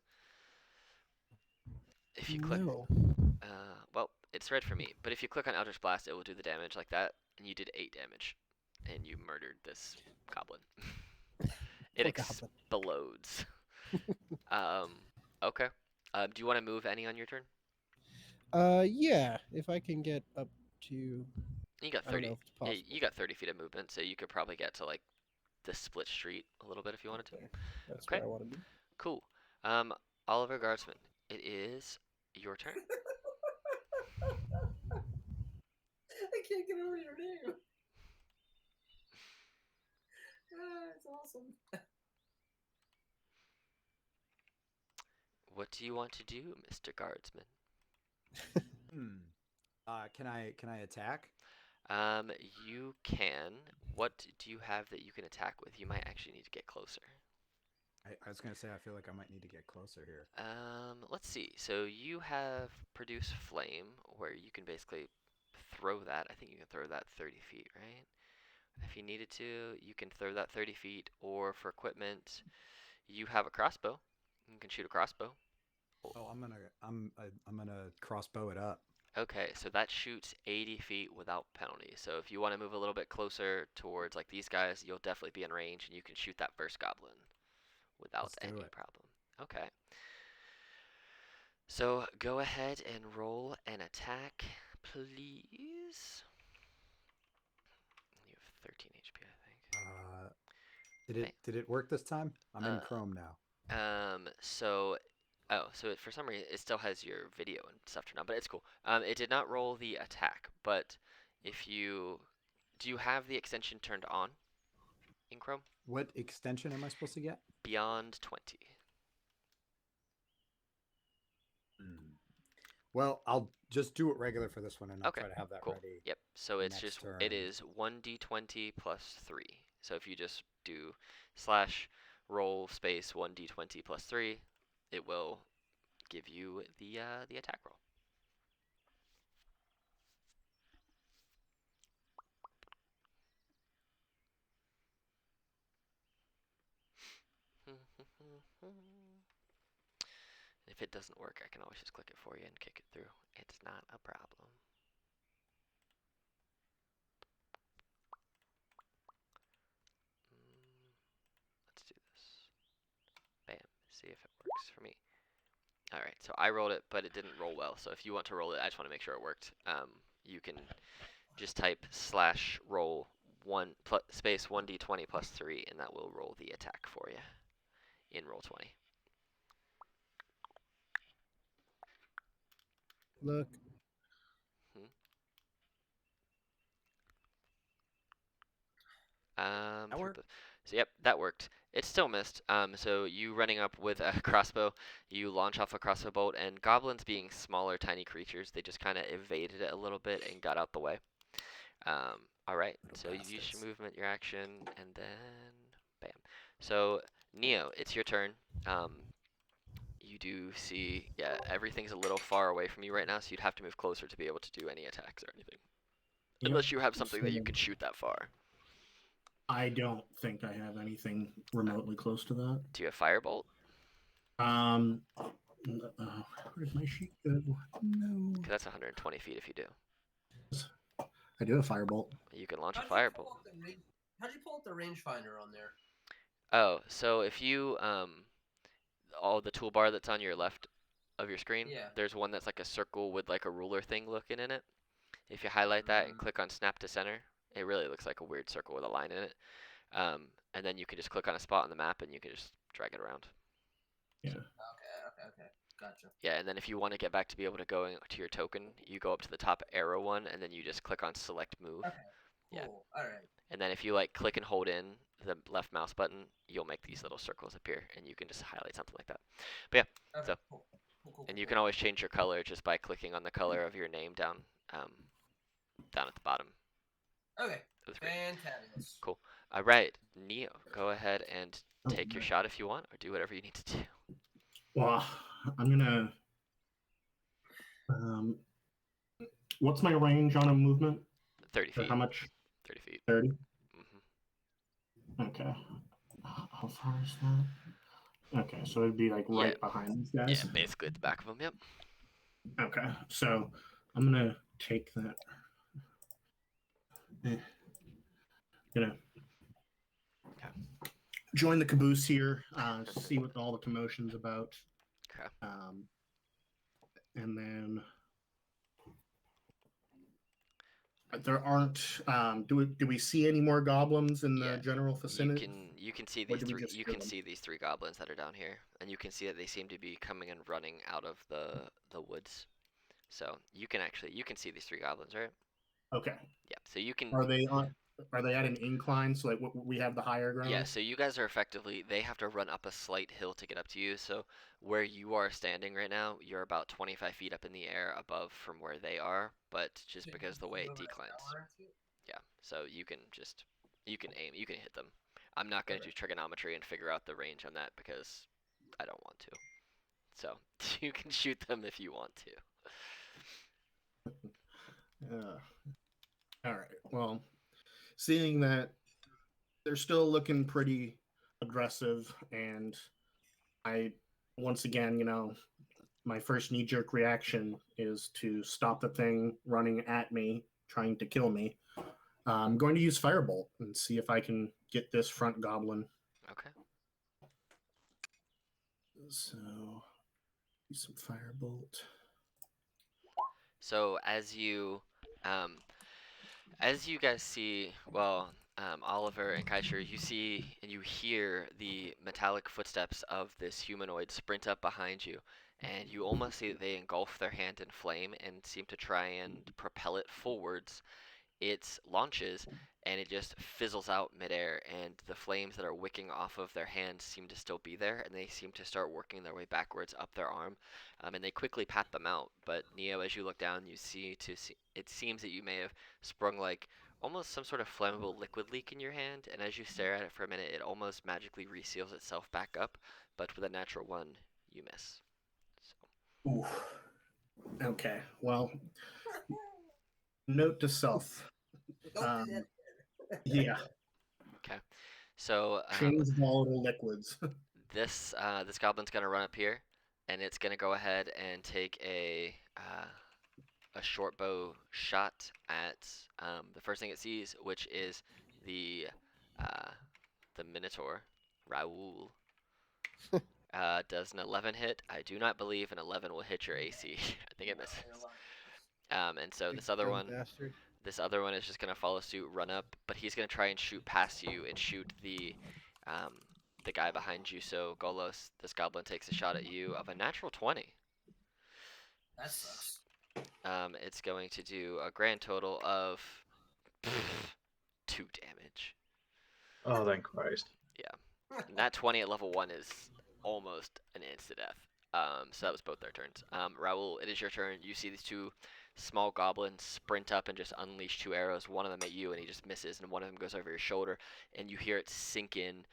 If you click, No. well, it's red for me, but if you click on Eldritch Blast, it will do the damage like that, and you did 8 damage, and you murdered this goblin. It Poor goblin. explodes. um, okay. Do you want to move any on your turn? Yeah. If I can get up to, You got I don't 30. know if it's Yeah, possible. you got 30 feet of movement, so you could probably get to like the split street a little bit if you wanted to. Okay, that's Okay. where I want to be. Cool. Um, Oliver Guardsman, it is your turn. I can't get over your name. It's awesome. What do you want to do, Mr. Guardsman? Can I attack? You can. What do you have that you can attack with? You might actually need to get closer. I was gonna say I feel like I might need to get closer here. Let's see. So you have produce flame, where you can basically throw that. I think you can throw that 30 feet, right? If you needed to, you can throw that 30 feet, or for equipment, you have a crossbow. You can shoot a crossbow. Oh, I'm gonna crossbow it up. Okay, so that shoots 80 feet without penalty. So if you want to move a little bit closer towards like these guys, you'll definitely be in range, and you can shoot that first goblin without Let's do any it. problem. Okay. So go ahead and roll an attack, please. You have 13 HP, I think. Did it work this time? I'm in Uh, Chrome now. So for some reason it still has your video and stuff turned on, but it's cool. It did not roll the attack, but if you do you have the extension turned on in Chrome? What extension am I supposed to get? Beyond 20. Well, I'll just do it regular for this one, and I'll Okay, try to have that cool. ready. Yep. So it's next just turn. it is 1d20 plus 3. So if you just do slash roll space 1d20 plus 3, it will give you the attack roll. If it doesn't work, I can always just click it for you and kick it through. It's not a problem. Let's do this. Bam. See if it works for me. Alright, so I rolled it, but it didn't roll well. So if you want to roll it, I just want to make sure it worked. You can just type slash roll space 1d20 plus 3, and that will roll the attack for you in roll 20. Look. That worked? So yep, that worked. It still missed. So you running up with a crossbow, you launch off a crossbow bolt, and goblins being smaller, tiny creatures, they just kind of evaded it a little bit and got out the way. All right, Little so you use bastards. your movement, your action, and then bam. So, Neo, it's your turn. You do see, yeah, everything's a little far away from you right now, so you'd have to move closer to be able to do any attacks or anything. Yep. Unless you have something that you So- could shoot that far. I don't think I have anything remotely close to that. Do you have Firebolt? Where's my sheet go? No. Because that's 120 feet if you do. I do have firebolt. You can launch a How'd you pull Firebolt. up the how'd you pull up the rangefinder on there? Oh, so if you, all the toolbar that's on your left of your screen, Yeah. there's one that's like a circle with like a ruler thing looking in it. If you highlight that and click on Snap to Center, it really looks like a weird circle with a line in it. And then you can just click on a spot on the map and you can just drag it around. Okay. Gotcha. Yeah, and then if you want to get back to be able to go to your token, you go up to the top arrow one and then you just click on Select Move. Okay. Cool. Yeah. All right. And then if you like click and hold in the left mouse button, you'll make these little circles appear and you can just highlight something like that. Okay. So- Cool. And you can always change your color just by clicking on the color of your name down down at the bottom Okay. of the screen. Fantabulous. Cool. All right, Neo, go ahead and take your shot if you want, or do whatever you need to do. Well, I'm gonna. What's my range on a movement? 30 Or feet. how much? 30 feet. 30. Hmm. Okay. How far is that? Okay, so it'd be like right behind these guys. Yeah, basically at the back of them. Yep. Okay, so I'm gonna take that. Gonna Okay. join the caboose here. See what all the commotion's about. Okay. And then there aren't. Do we see any more goblins in the Yeah, general vicinity? You can see Or these do we three. just You kill can them? see these three goblins that are down here, and you can see that they seem to be coming and running out of the woods. So you can see these three goblins, right? Okay. Yeah. So you can. Are they on? Are they at an incline? So like we have the higher ground. Yeah, so you guys are effectively, they have to run up a slight hill to get up to you. So where you are standing right now, you're about 25 feet up in the air above from where they are, but just because the way it declines. Yeah, so you can aim, you can hit them. I'm not going to do trigonometry and figure out the range on that because I don't want to. So you can shoot them if you want to. All right. Well, seeing that they're still looking pretty aggressive, and I, once again, my first knee-jerk reaction is to stop the thing running at me, trying to kill me. I'm going to use Firebolt and see if I can get this front goblin. Okay. So, use some Firebolt. So as you guys see, well, Oliver and Kaiser, you see and you hear the metallic footsteps of this humanoid sprint up behind you, and you almost see that they engulf their hand in flame and seem to try and propel it forwards. It launches and it just fizzles out midair, and the flames that are wicking off of their hands seem to still be there, and they seem to start working their way backwards up their arm, and they quickly pat them out. But Neo, as you look down, you see it seems that you may have sprung like almost some sort of flammable liquid leak in your hand, and as you stare at it for a minute, it almost magically reseals itself back up, but with a natural one, you miss. So. Ooh. Okay. Well, note to self. Yeah. Okay. So Change volatile liquids. this goblin's gonna run up here, and it's gonna go ahead and take a short bow shot at the first thing it sees, which is the Minotaur, Raoul. Does an 11 hit? I do not believe an 11 will hit your AC. I think it misses. And so this other one. Bastard. This other one is just gonna follow suit, run up, but he's gonna try and shoot past you and shoot the guy behind you. So Golos, this goblin takes a shot at you of a natural 20. That sucks. It's going to do a grand total of 2 damage. Oh, thank Christ. And that 20 at level 1 is almost an insta death. So that was both their turns. Raoul, it is your turn. You see these two small goblins sprint up and just unleash 2 arrows, one of them at you, and he just misses, and one of them goes over your shoulder, and you hear it sink in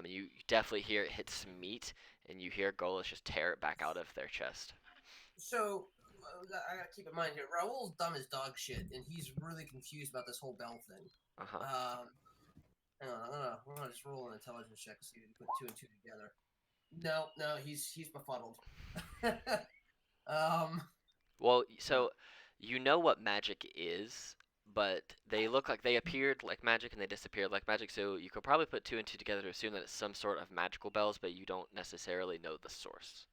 You definitely hear it hit some meat, and you hear Golas just tear it back out of their chest. So I gotta keep in mind here, Raul's dumb as dog shit, and he's really confused about this whole bell thing. Hang on, I'm gonna just roll an intelligence check to see if you put 2 and 2 together. No, he's befuddled. Well, so you know what magic is, but they look like they appeared like magic and they disappeared like magic. So you could probably put 2 and 2 together to assume that it's some sort of magical bells, but you don't necessarily know the source.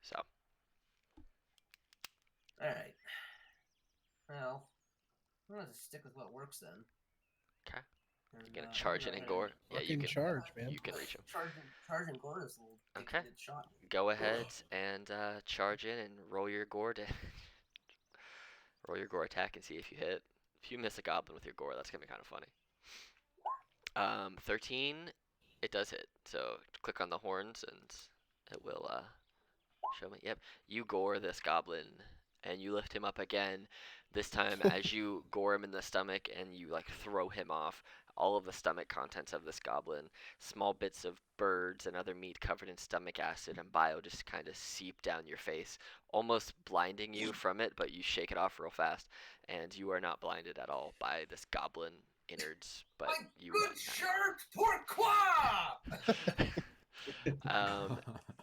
So. All right. Well, I'm gonna stick with what works then. Okay. And, You're gonna charge it in gore. Yeah, you Fucking can. charge, man. You can reach him. Charging gore is a little Okay. big shot. Go ahead and charge in and roll your gore damage. Roll your gore attack and see if you hit. If you miss a goblin with your gore, that's gonna be kind of funny. 13, it does hit. So click on the horns and it will show me. Yep, you gore this goblin and you lift him up again. This time, as you gore him in the stomach and you like throw him off, all of the stomach contents of this goblin, small bits of birds and other meat covered in stomach acid and bile just kind of seep down your face, almost blinding you from it, but you shake it off real fast, and you are not blinded at all by this goblin innards, but My you good shirt, pourquoi?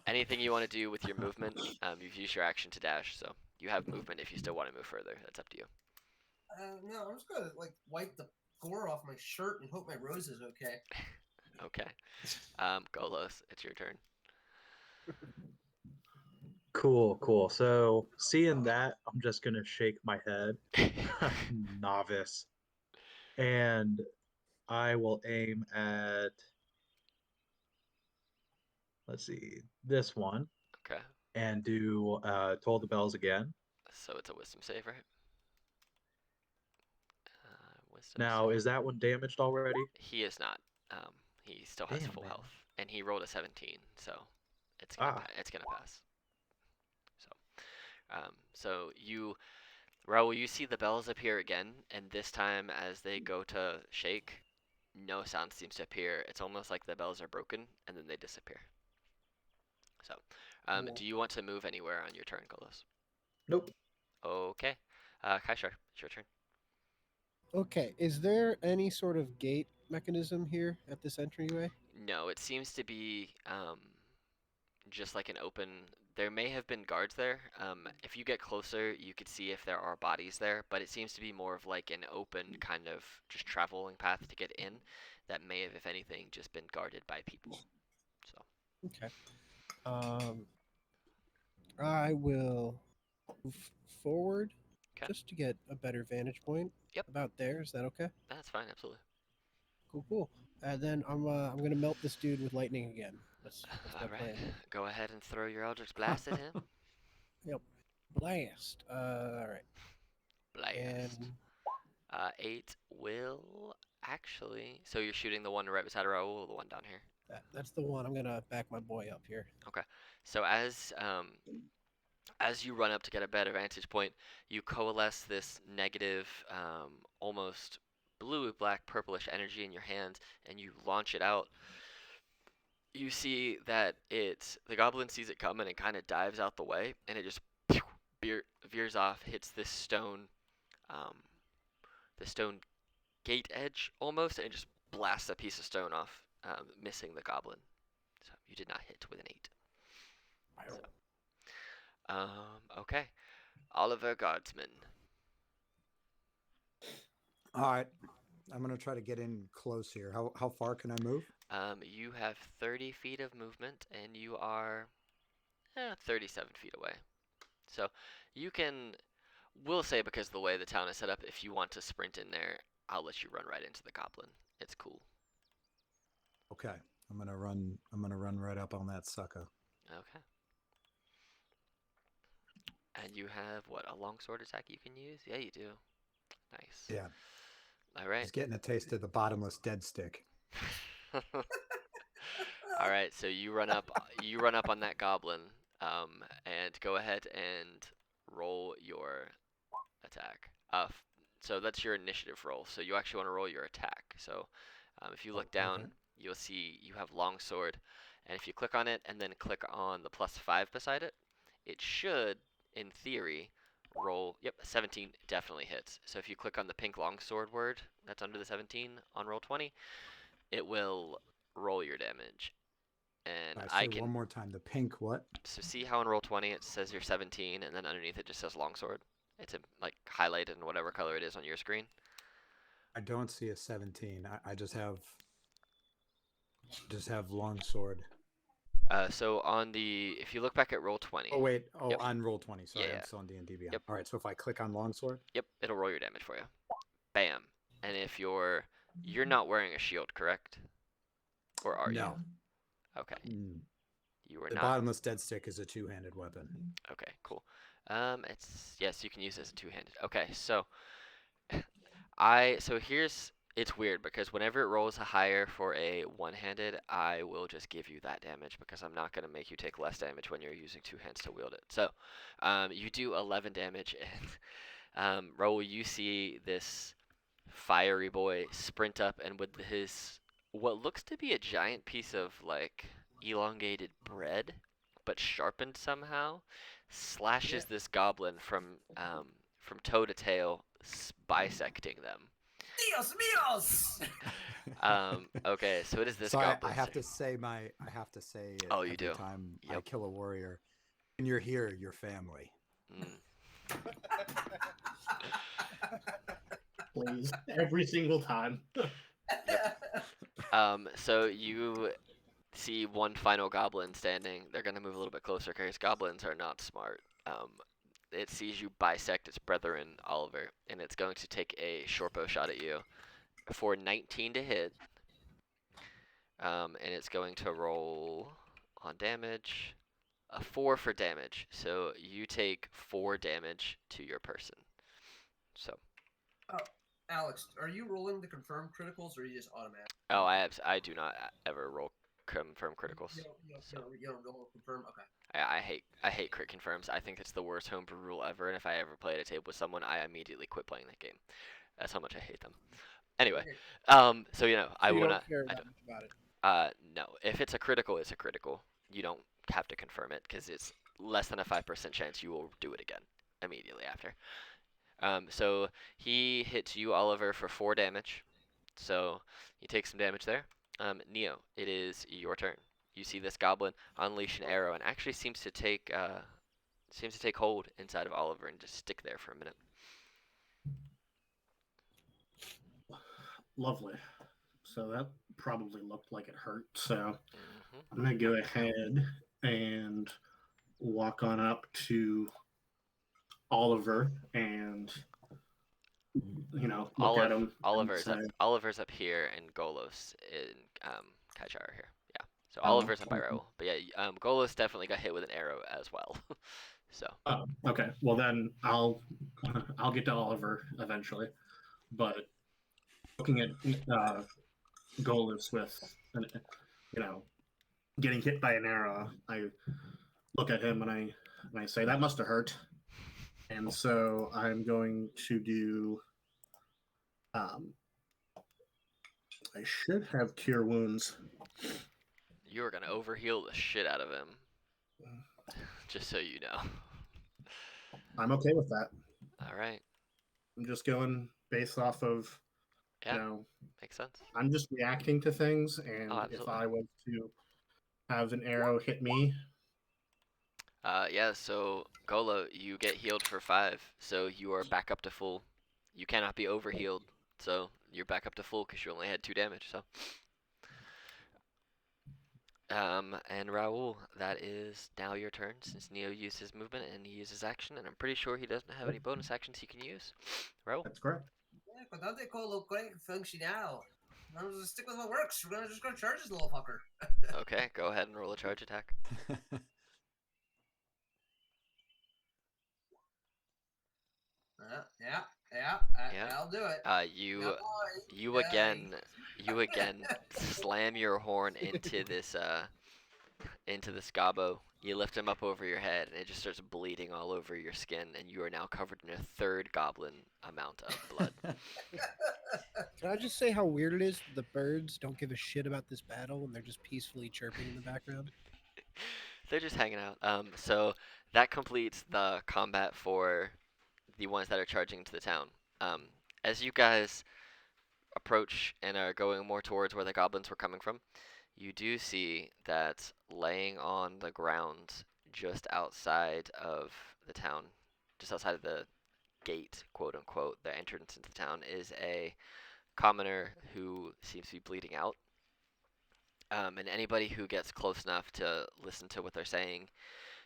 Anything you want to do with your movement, you've used your action to dash, so you have movement if you still want to move further. That's up to you. No, I'm just gonna like wipe the gore off my shirt and hope my rose is okay. Okay. Golos, it's your turn. Cool. So seeing that, I'm just gonna shake my head, novice, and I will aim at, let's see, this one, Okay. and do Toll the Bells again. So it's a wisdom save, right? Wisdom Now, save. is that one damaged already? He is not. He still has Damn, full man. health, and he rolled a 17, so it's gonna it's gonna pass. So Raul, you see the bells appear again, and this time as they go to shake, no sound seems to appear. It's almost like the bells are broken, and then they disappear. So, do you want to move anywhere on your turn, Golos? Nope. Okay. Kaishar, it's your turn. Okay, is there any sort of gate mechanism here at this entryway? No, it seems to be just like an open. There may have been guards there. If you get closer, you could see if there are bodies there, but it seems to be more of like an open kind of just traveling path to get in that may have, if anything, just been guarded by people. So. Okay. I will move forward just to get a better vantage point. Yep. About there. Is that okay? That's fine, absolutely. Cool. And then I'm gonna melt this dude with lightning again. That's my All right. plan. Go ahead and throw your Eldritch Blast at him. Yep. Blast. All right. Blast. And 8 will actually. So you're shooting the one right beside Raul, or the one down here? that's the one. I'm gonna back my boy up here. Okay. So as you run up to get a better vantage point, you coalesce this negative, almost blue, black, purplish energy in your hand, and you launch it out. You see that the goblin sees it coming and kind of dives out the way, and it just veers off, hits this stone gate edge almost, and it just blasts a piece of stone off, missing the goblin. So you did not hit with an 8. So, okay. Oliver Guardsmen. All right. I'm going to try to get in close here. How far can I move? You have 30 feet of movement, and you are 37 feet away. So you can, we'll say because of the way the town is set up, if you want to sprint in there, I'll let you run right into the goblin. It's cool. Okay. I'm going to run right up on that sucker. Okay. And you have, what, a longsword attack you can use? Yeah, you do. Nice. Yeah. All right. He's getting a taste of the bottomless dead stick. All right, so you run up on that goblin, and go ahead and roll your attack. So that's your initiative roll. So you actually want to roll your attack. So if you look down, okay. you'll see you have longsword, and if you click on it and then click on the +5 beside it, it should, in theory, roll. Yep, 17 definitely hits. So if you click on the pink longsword word that's under the 17 on roll 20, it will roll your damage. And I I say can. one more time. The pink what? So see how in roll 20 it says you're 17, and then underneath it just says longsword. It's like highlighted in whatever color it is on your screen. I don't see a 17. I just have longsword. So on the, if you look back at roll 20. Oh wait. Oh, Yep. on roll 20. Sorry, Yeah. I'm still on D&D Beyond. Yep. All right. So if I click on longsword. Yep, it'll roll your damage for you. Bam. And if you're not wearing a shield, correct? Or are you? No. Okay. You are The not. bottomless dead stick is a two-handed weapon. Okay, cool. It's, yes, you can use it as a two-handed. Okay, so it's weird because whenever it rolls higher for a one-handed, I will just give you that damage because I'm not going to make you take less damage when you're using two hands to wield it. So, you do 11 damage, and Raul, you see this fiery boy sprint up, and with his what looks to be a giant piece of like elongated bread, but sharpened somehow, slashes this goblin from toe to tail, bisecting them. Dios míos! Okay, so it is this So goblin. I have to say it Oh, you every do. time I Yep. kill a warrior. When you're here, your family. Please, every single time. So you see one final goblin standing. They're gonna move a little bit closer because goblins are not smart. It sees you bisect its brethren, Oliver, and it's going to take a shortbow shot at you for 19 to hit. And it's going to roll on damage a 4 for damage. So you take 4 damage to your person. So. Oh, Alex, are you rolling the confirmed criticals, or are you just automatic? Oh, I do not ever roll confirm criticals. You don't roll confirm. Okay. I hate crit confirms. I think it's the worst homebrew rule ever, and if I ever play at a table with someone, I immediately quit playing that game. That's how much I hate them. Anyway, so I you will don't not. care I that much about it. No. If it's a critical, it's a critical. You don't have to confirm it because it's less than a 5% chance you will do it again immediately after. So he hits you, Oliver, for 4 damage. So you take some damage there. Neo, it is your turn. You see this goblin unleash an arrow and actually seems to take hold inside of Oliver and just stick there for a minute. Lovely. So that probably looked like it hurt. So I'm gonna go ahead and walk on up to Oliver and look at him. Oliver's up here, and Golos and Kaijar are here. Yeah. So Oh, Oliver's up by okay. Raoul. But yeah, Golos definitely got hit with an arrow as well. So. Oh, okay. Well then I'll get to Oliver eventually. But looking at Golis with getting hit by an arrow, I look at him and I say that must have hurt. And so I'm going to do. I should have cure wounds. You are gonna overheal the shit out of him. Just so you know. I'm okay with that. All right. I'm just going based off of, makes sense. I'm just reacting to things, and if I was to have an arrow hit me. Yeah, so Golo, you get healed for 5, so you are back up to full. You cannot be overhealed, so you're back up to full because you only had 2 damage, so. And Raul, that is now your turn since Neo used his movement and he uses action, and I'm pretty sure he doesn't have any bonus actions he can use. Raul? That's correct. Yeah, cuidado con lo funcional. I'm gonna stick with what works. We're just gonna charge this little fucker. Okay, go ahead and roll a charge attack. I'll do it. You again slam your horn into this into this gobbo. You lift him up over your head, and it just starts bleeding all over your skin, and you are now covered in a third goblin amount of blood. Can I just say how weird it is? The birds don't give a shit about this battle, and they're just peacefully chirping in the background. They're just hanging out. So that completes the combat for the ones that are charging into the town. Um, as you guys approach and are going more towards where the goblins were coming from, you do see that laying on the ground just outside of the town, just outside of the gate, quote unquote, the entrance into the town, is a commoner who seems to be bleeding out. And anybody who gets close enough to listen to what they're saying,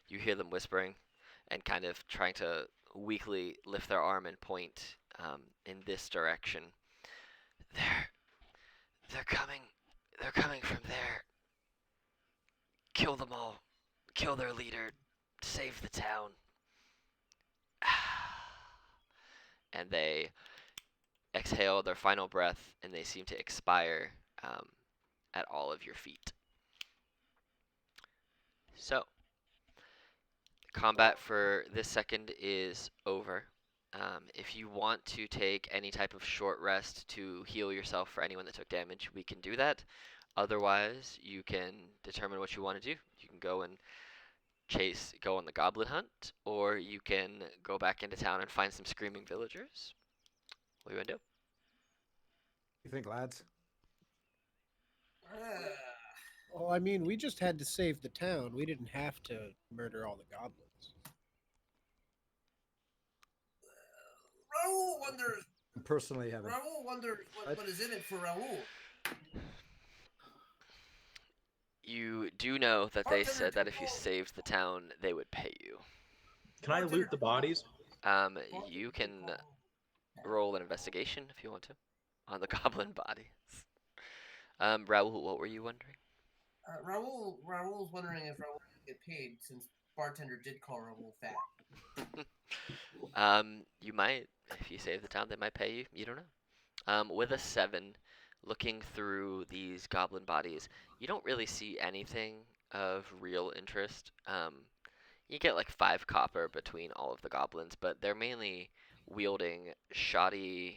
you hear them whispering and kind of trying to weakly lift their arm and point in this direction. They're they're coming. They're coming from there. Kill them all. Kill their leader. Save the town. And they exhale their final breath, and they seem to expire at all of your feet. So, combat for this second is over. If you want to take any type of short rest to heal yourself for anyone that took damage, we can do that. Otherwise, you can determine what you want to do. You can go and go on the goblin hunt, or you can go back into town and find some screaming villagers. What do you want to do? You think, lads? Well, I mean, we just had to save the town. We didn't have to murder all the goblins. Raoul wonders. Personally, haven't. Raoul wonders what is in it for Raoul. You do know that they Bartender said that if you control. saved the town, they would pay you. Can I loot the bodies? You can roll an investigation if you want to on the goblin bodies. Raoul, what were you wondering? Raoul's wondering if Raoul can get paid since bartender did call Raoul fat. You might, if you save the town, they might pay you. You don't know. With a 7, looking through these goblin bodies, you don't really see anything of real interest. You get like 5 copper between all of the goblins, but they're mainly wielding shoddy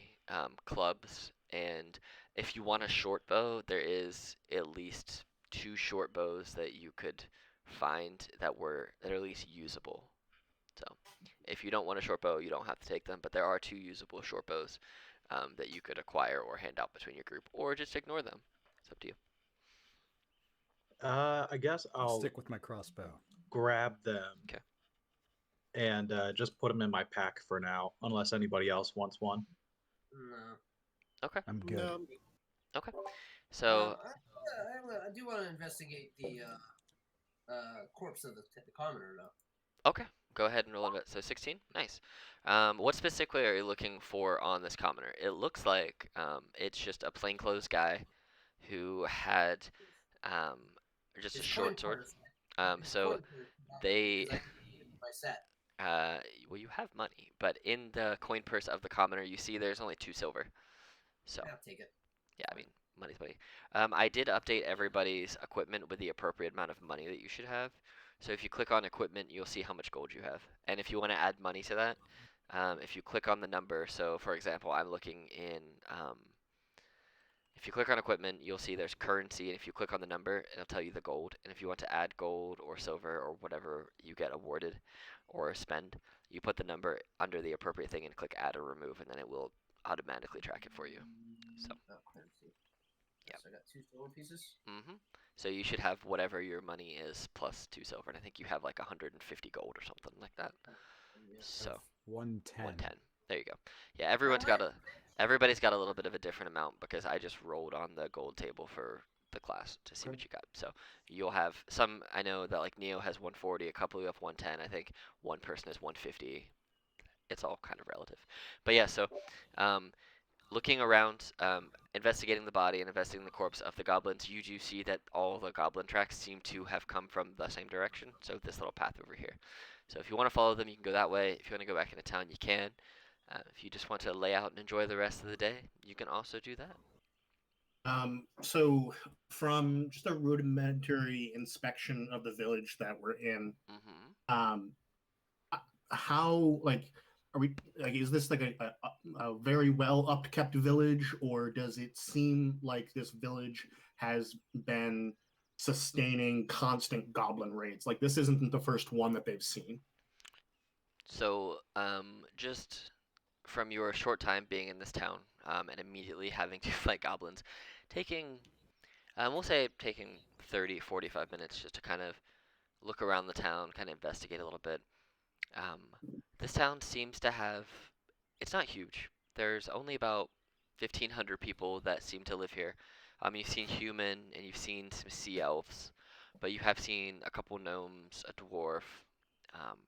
clubs. And if you want a short bow, there is at least 2 short bows that you could find that are at least usable. So, if you don't want a short bow, you don't have to take them, but there are 2 usable short bows that you could acquire or hand out between your group, or just ignore them. It's up to you. I guess I'll stick with my crossbow. grab them. Okay. And just put them in my pack for now, unless anybody else wants one. No. Okay. I'm good. No, Okay. So, I do want to investigate the corpse of the commoner, though. okay. Go ahead and roll a bit. So 16, nice. What specifically are you looking for on this commoner? It looks like it's just a plainclothes guy who had just a His short coin sword. purse. His So coin purse, they, because I can my set. well, you have money, but in the coin purse of the commoner, you see there's only 2 silver. So I'll take it. yeah, I mean, money's money. I did update everybody's equipment with the appropriate amount of money that you should have. So if you click on equipment, you'll see how much gold you have. And if you want to add money to that, if you click on the number, so for example, I'm looking in, if you click on equipment, you'll see there's currency, and if you click on the number, it'll tell you the gold. And if you want to add gold or silver or whatever you get awarded or spend, you put the number under the appropriate thing and click add or remove, and then it will automatically track it for you. So. Yeah. So I got 2 silver pieces. So you should have whatever your money is plus 2 silver, and I think you have like 150 gold or something like that. So 110. 110. There you go. Yeah, everybody's got a little bit of a different amount because I just rolled on the gold table for the class to see what you got. So you'll have some. I know that like Neo has 140, a couple of you have 110. I think one person has 150. It's all kind of relative, but yeah. So. Looking around, investigating the body and investigating the corpse of the goblins, you do see that all the goblin tracks seem to have come from the same direction. So this little path over here. So if you want to follow them, you can go that way. If you want to go back into town, you can. If you just want to lay out and enjoy the rest of the day, you can also do that. So from just a rudimentary inspection of the village that we're in, Mm-hmm. um, how like are we like is this like a very well upkept village, or does it seem like this village has been sustaining constant goblin raids? Like this isn't the first one that they've seen. So, just from your short time being in this town, and immediately having to fight goblins, taking, we'll say taking 30, 45 minutes just to kind of look around the town, kind of investigate a little bit. Um, this town seems to have, it's not huge. There's only about 1,500 people that seem to live here. You've seen human and you've seen some sea elves, but you have seen a couple gnomes, a dwarf,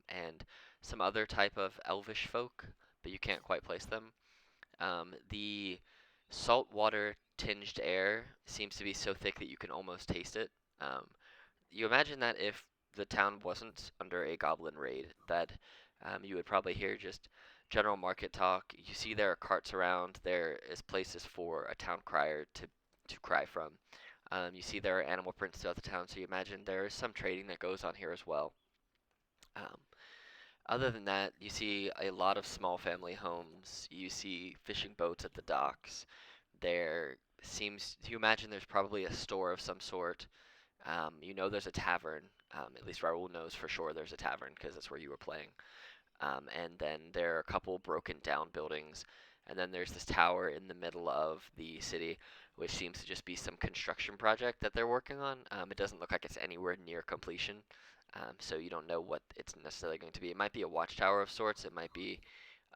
and some other type of elvish folk, but you can't quite place them. The saltwater tinged air seems to be so thick that you can almost taste it. Um, you imagine that if the town wasn't under a goblin raid, that you would probably hear just general market talk. You see there are carts around. There is places for a town crier to cry from. You see there are animal prints throughout the town, so you imagine there is some trading that goes on here as well. Um, Other than that, you see a lot of small family homes. You see fishing boats at the docks. There seems, you imagine there's probably a store of some sort. You know there's a tavern. At least Raoul knows for sure there's a tavern because that's where you were playing. And then there are a couple broken down buildings. And then there's this tower in the middle of the city, which seems to just be some construction project that they're working on. It doesn't look like it's anywhere near completion. So you don't know what it's necessarily going to be. It might be a watchtower of sorts. It might be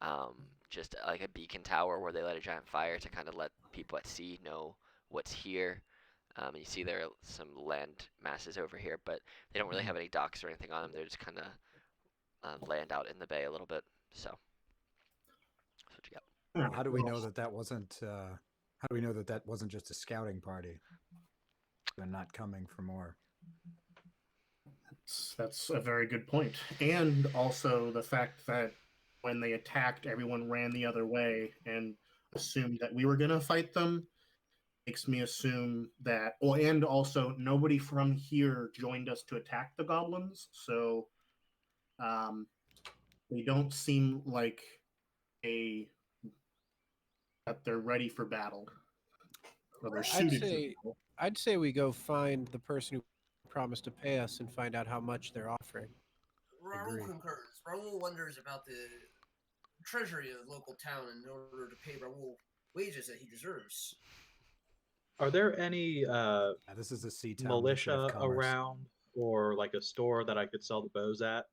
um, just like a beacon tower where they light a giant fire to kind of let people at sea know what's here. And you see there are some land masses over here, but they don't really have any docks or anything on them. They're just kind of land out in the bay a little bit. So that's what you got. Well, how do we know that that wasn't? How do we know that that wasn't just a scouting party? They're not coming for more. That's a very good point. And also the fact that when they attacked, everyone ran the other way and assumed that we were going to fight them makes me assume that, well, and also nobody from here joined us to attack the goblins. So um, they don't seem like a that they're ready for battle or they're I'd suited for say battle. I'd say we go find the person who promised to pay us and find out how much they're offering. Raoul Agree. concurs. Raoul wonders about the treasury of the local town in order to pay Raoul wages that he deserves. Are there any This is a sea town devoid of militia commerce. around or like a store that I could sell the bows at?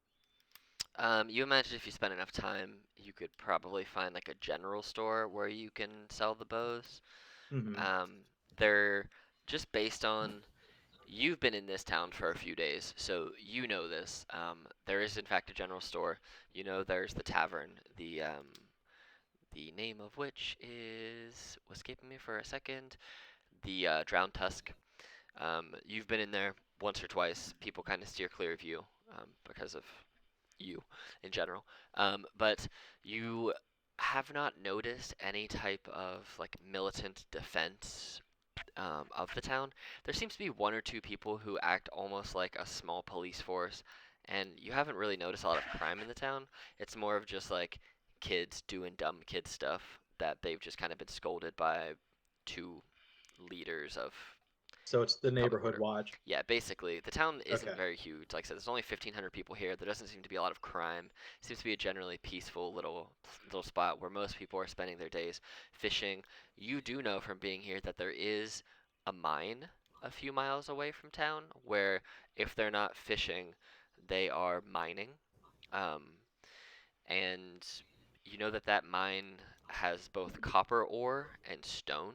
You imagine if you spend enough time, you could probably find like a general store where you can sell the bows. Hmm. Um, they're just based on you've been in this town for a few days, so you know this. There is in fact a general store. You know there's the tavern, the name of which is was escaping me for a second. The Drowned Tusk. You've been in there once or twice. People kind of steer clear of you because of you in general. But you have not noticed any type of like militant defense of the town. There seems to be one or two people who act almost like a small police force, and you haven't really noticed a lot of crime in the town. It's more of just like kids doing dumb kid stuff that they've just kind of been scolded by two leaders of So it's the public neighborhood order. watch. Yeah, basically, the town isn't Okay. very huge. Like I said, there's only 1,500 people here. There doesn't seem to be a lot of crime. It seems to be a generally peaceful little spot where most people are spending their days fishing. You do know from being here that there is a mine a few miles away from town where if they're not fishing, they are mining. Um, and you know that that mine has both copper ore and stone.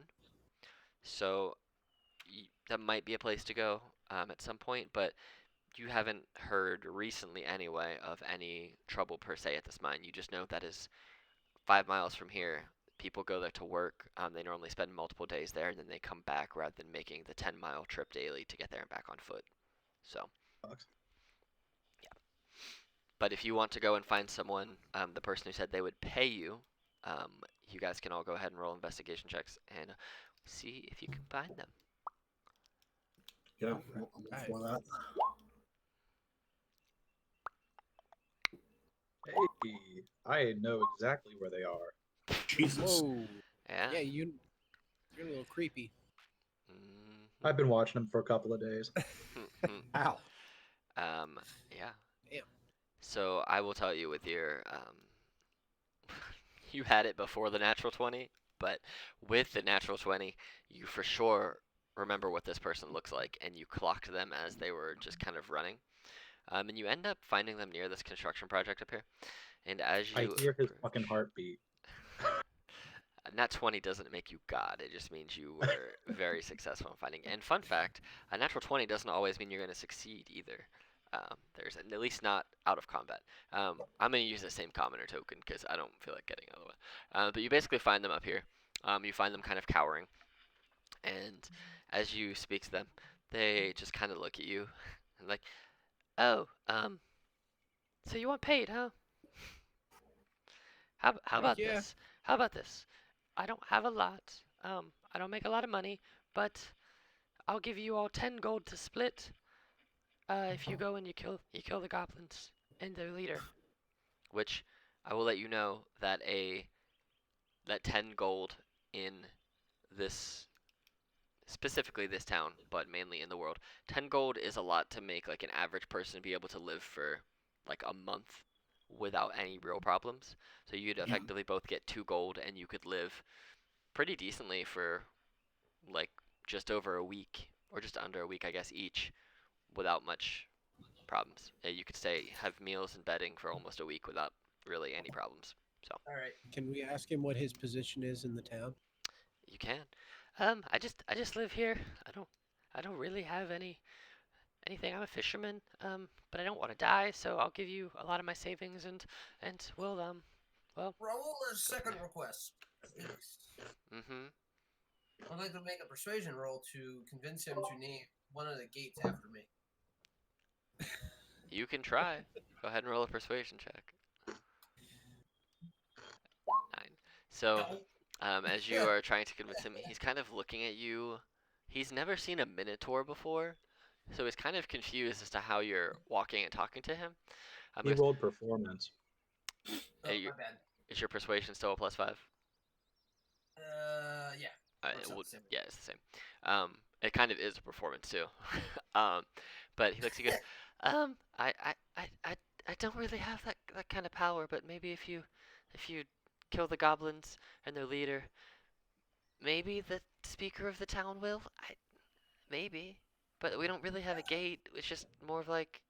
So that might be a place to go at some point, but you haven't heard recently anyway of any trouble per se at this mine. You just know that is 5 miles from here. People go there to work. They normally spend multiple days there, and then they come back rather than making the 10-mile trip daily to get there and back on foot. So, yeah. But if you want to go and find someone, the person who said they would pay you, you guys can all go ahead and roll investigation checks. And see if you can find them. Yeah, Right. for that. Hey, I know exactly where they are. Jesus. Whoa. Yeah. Yeah, you're a little creepy. I've been watching them for a couple of days. Ow. Yeah. Damn. So I will tell you with your you had it before the natural 20, but with the natural 20, you for sure remember what this person looks like, and you clocked them as they were just kind of running. And you end up finding them near this construction project up here. And as I you hear his fucking heartbeat. a nat 20 doesn't make you God. It just means you were very successful in finding. And fun fact, a natural 20 doesn't always mean you're going to succeed either. There's at least not out of combat. I'm going to use the same commoner token because I don't feel like getting out of the way. But you basically find them up here. You find them kind of cowering. And as you speak to them, they just kind of look at you and like, oh, so you want paid, huh? How about Yeah. this? How about this? I don't have a lot. I don't make a lot of money, but I'll give you all 10 gold to split. If you go and you kill the goblins and their leader. Which I will let you know that that 10 gold in this specifically this town, but mainly in the world. 10 gold is a lot to make like an average person be able to live for like a month without any real problems. So you'd effectively both get 2 gold and you could live pretty decently for like just over a week or just under a week, I guess, each without much problems. You could stay, have meals and bedding for almost a week without really any problems. So All right. Can we ask him what his position is in the town? you can. I just live here. I don't really have anything. I'm a fisherman. But I don't want to die, so I'll give you a lot of my savings and well, Raul's go from second there. request. Is Mhm. I'd like to make a persuasion roll to convince him to name one of the gates after me. You can try. Go ahead and roll a persuasion check. 9. So, No. as you are trying to convince him, he's kind of looking at you. He's never seen a minotaur before, so he's kind of confused as to how you're walking and talking to him. He rolled performance. Oh, your, my bad. is your persuasion still a +5? Yeah. It Works out would, the same. yeah, it's the same. It kind of is a performance too. But he looks, he goes, I don't really have that kind of power, but maybe if you kill the goblins and their leader, maybe the speaker of the town will. Maybe, but we don't really have a gate. It's just more of like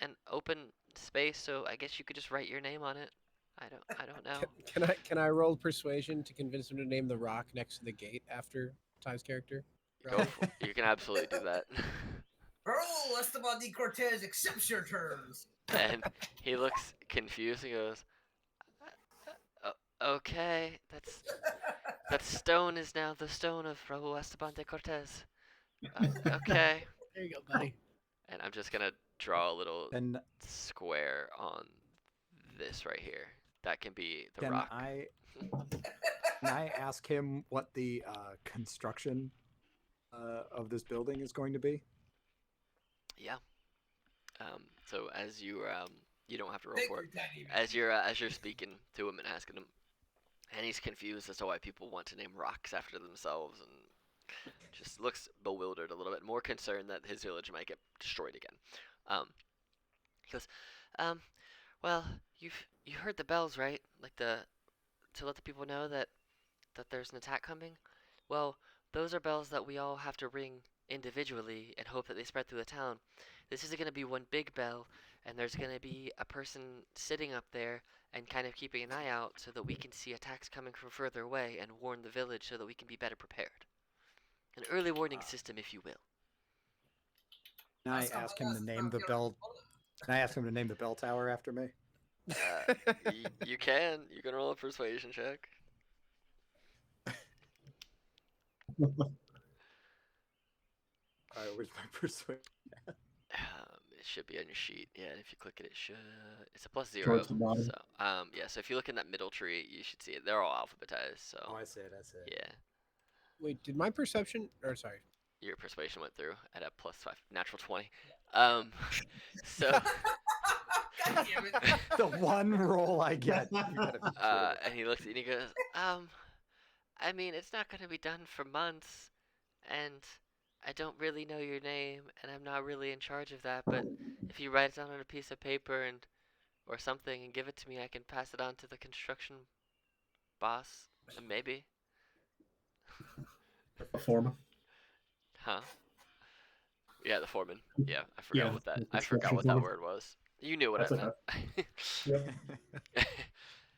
an open space. So I guess you could just write your name on it. I don't know. Can I roll persuasion to convince him to name the rock next to the gate after Ty's character? Go for, you can absolutely do that. Raul Esteban de Cortez accepts your terms. And he looks confused. He goes, "Okay, that stone is now the stone of Raul Esteban de Cortez. Okay." There you go, buddy. And I'm just gonna draw a little And square on this right here. That can be the can rock. can I ask him what the construction of this building is going to be? Yeah. So as you don't have to roll Thank for you, it. Daddy. As you're speaking to him and asking him, and he's confused as to why people want to name rocks after themselves, and just looks bewildered a little bit, more concerned that his village might get destroyed again. He goes, well, you heard the bells, right? Like to let the people know that there's an attack coming. Well, those are bells that we all have to ring individually and hope that they spread through the town. This isn't going to be one big bell, and there's going to be a person sitting up there and kind of keeping an eye out so that we can see attacks coming from further away and warn the village so that we can be better prepared. An early warning system, if you will. Can I ask him to name the bell? Can I ask him to name the bell tower after me? You can. You can roll a persuasion check. Where's my persuasion? It should be on your sheet. Yeah, and if you click it, it should. It's a +0. Towards the bottom. So, yeah. So if you look in that middle tree, you should see it. They're all alphabetized. So. Oh, I see it. I see it. Yeah. Wait, did my perception? Or sorry. Your persuasion went through at a +5, natural 20. Um, so, God damn it. The one roll I get. You gotta be kidding. and he looks at you and he goes, I mean, it's not gonna be done for months, and I don't really know your name, and I'm not really in charge of that, but if you write it down on a piece of paper or something and give it to me, I can pass it on to the construction boss, and maybe. The foreman. Huh? Yeah, the foreman. Yeah, I Yeah, forgot what that. the I forgot construction what that foreman. word was. You knew what That's I okay. meant. Yep.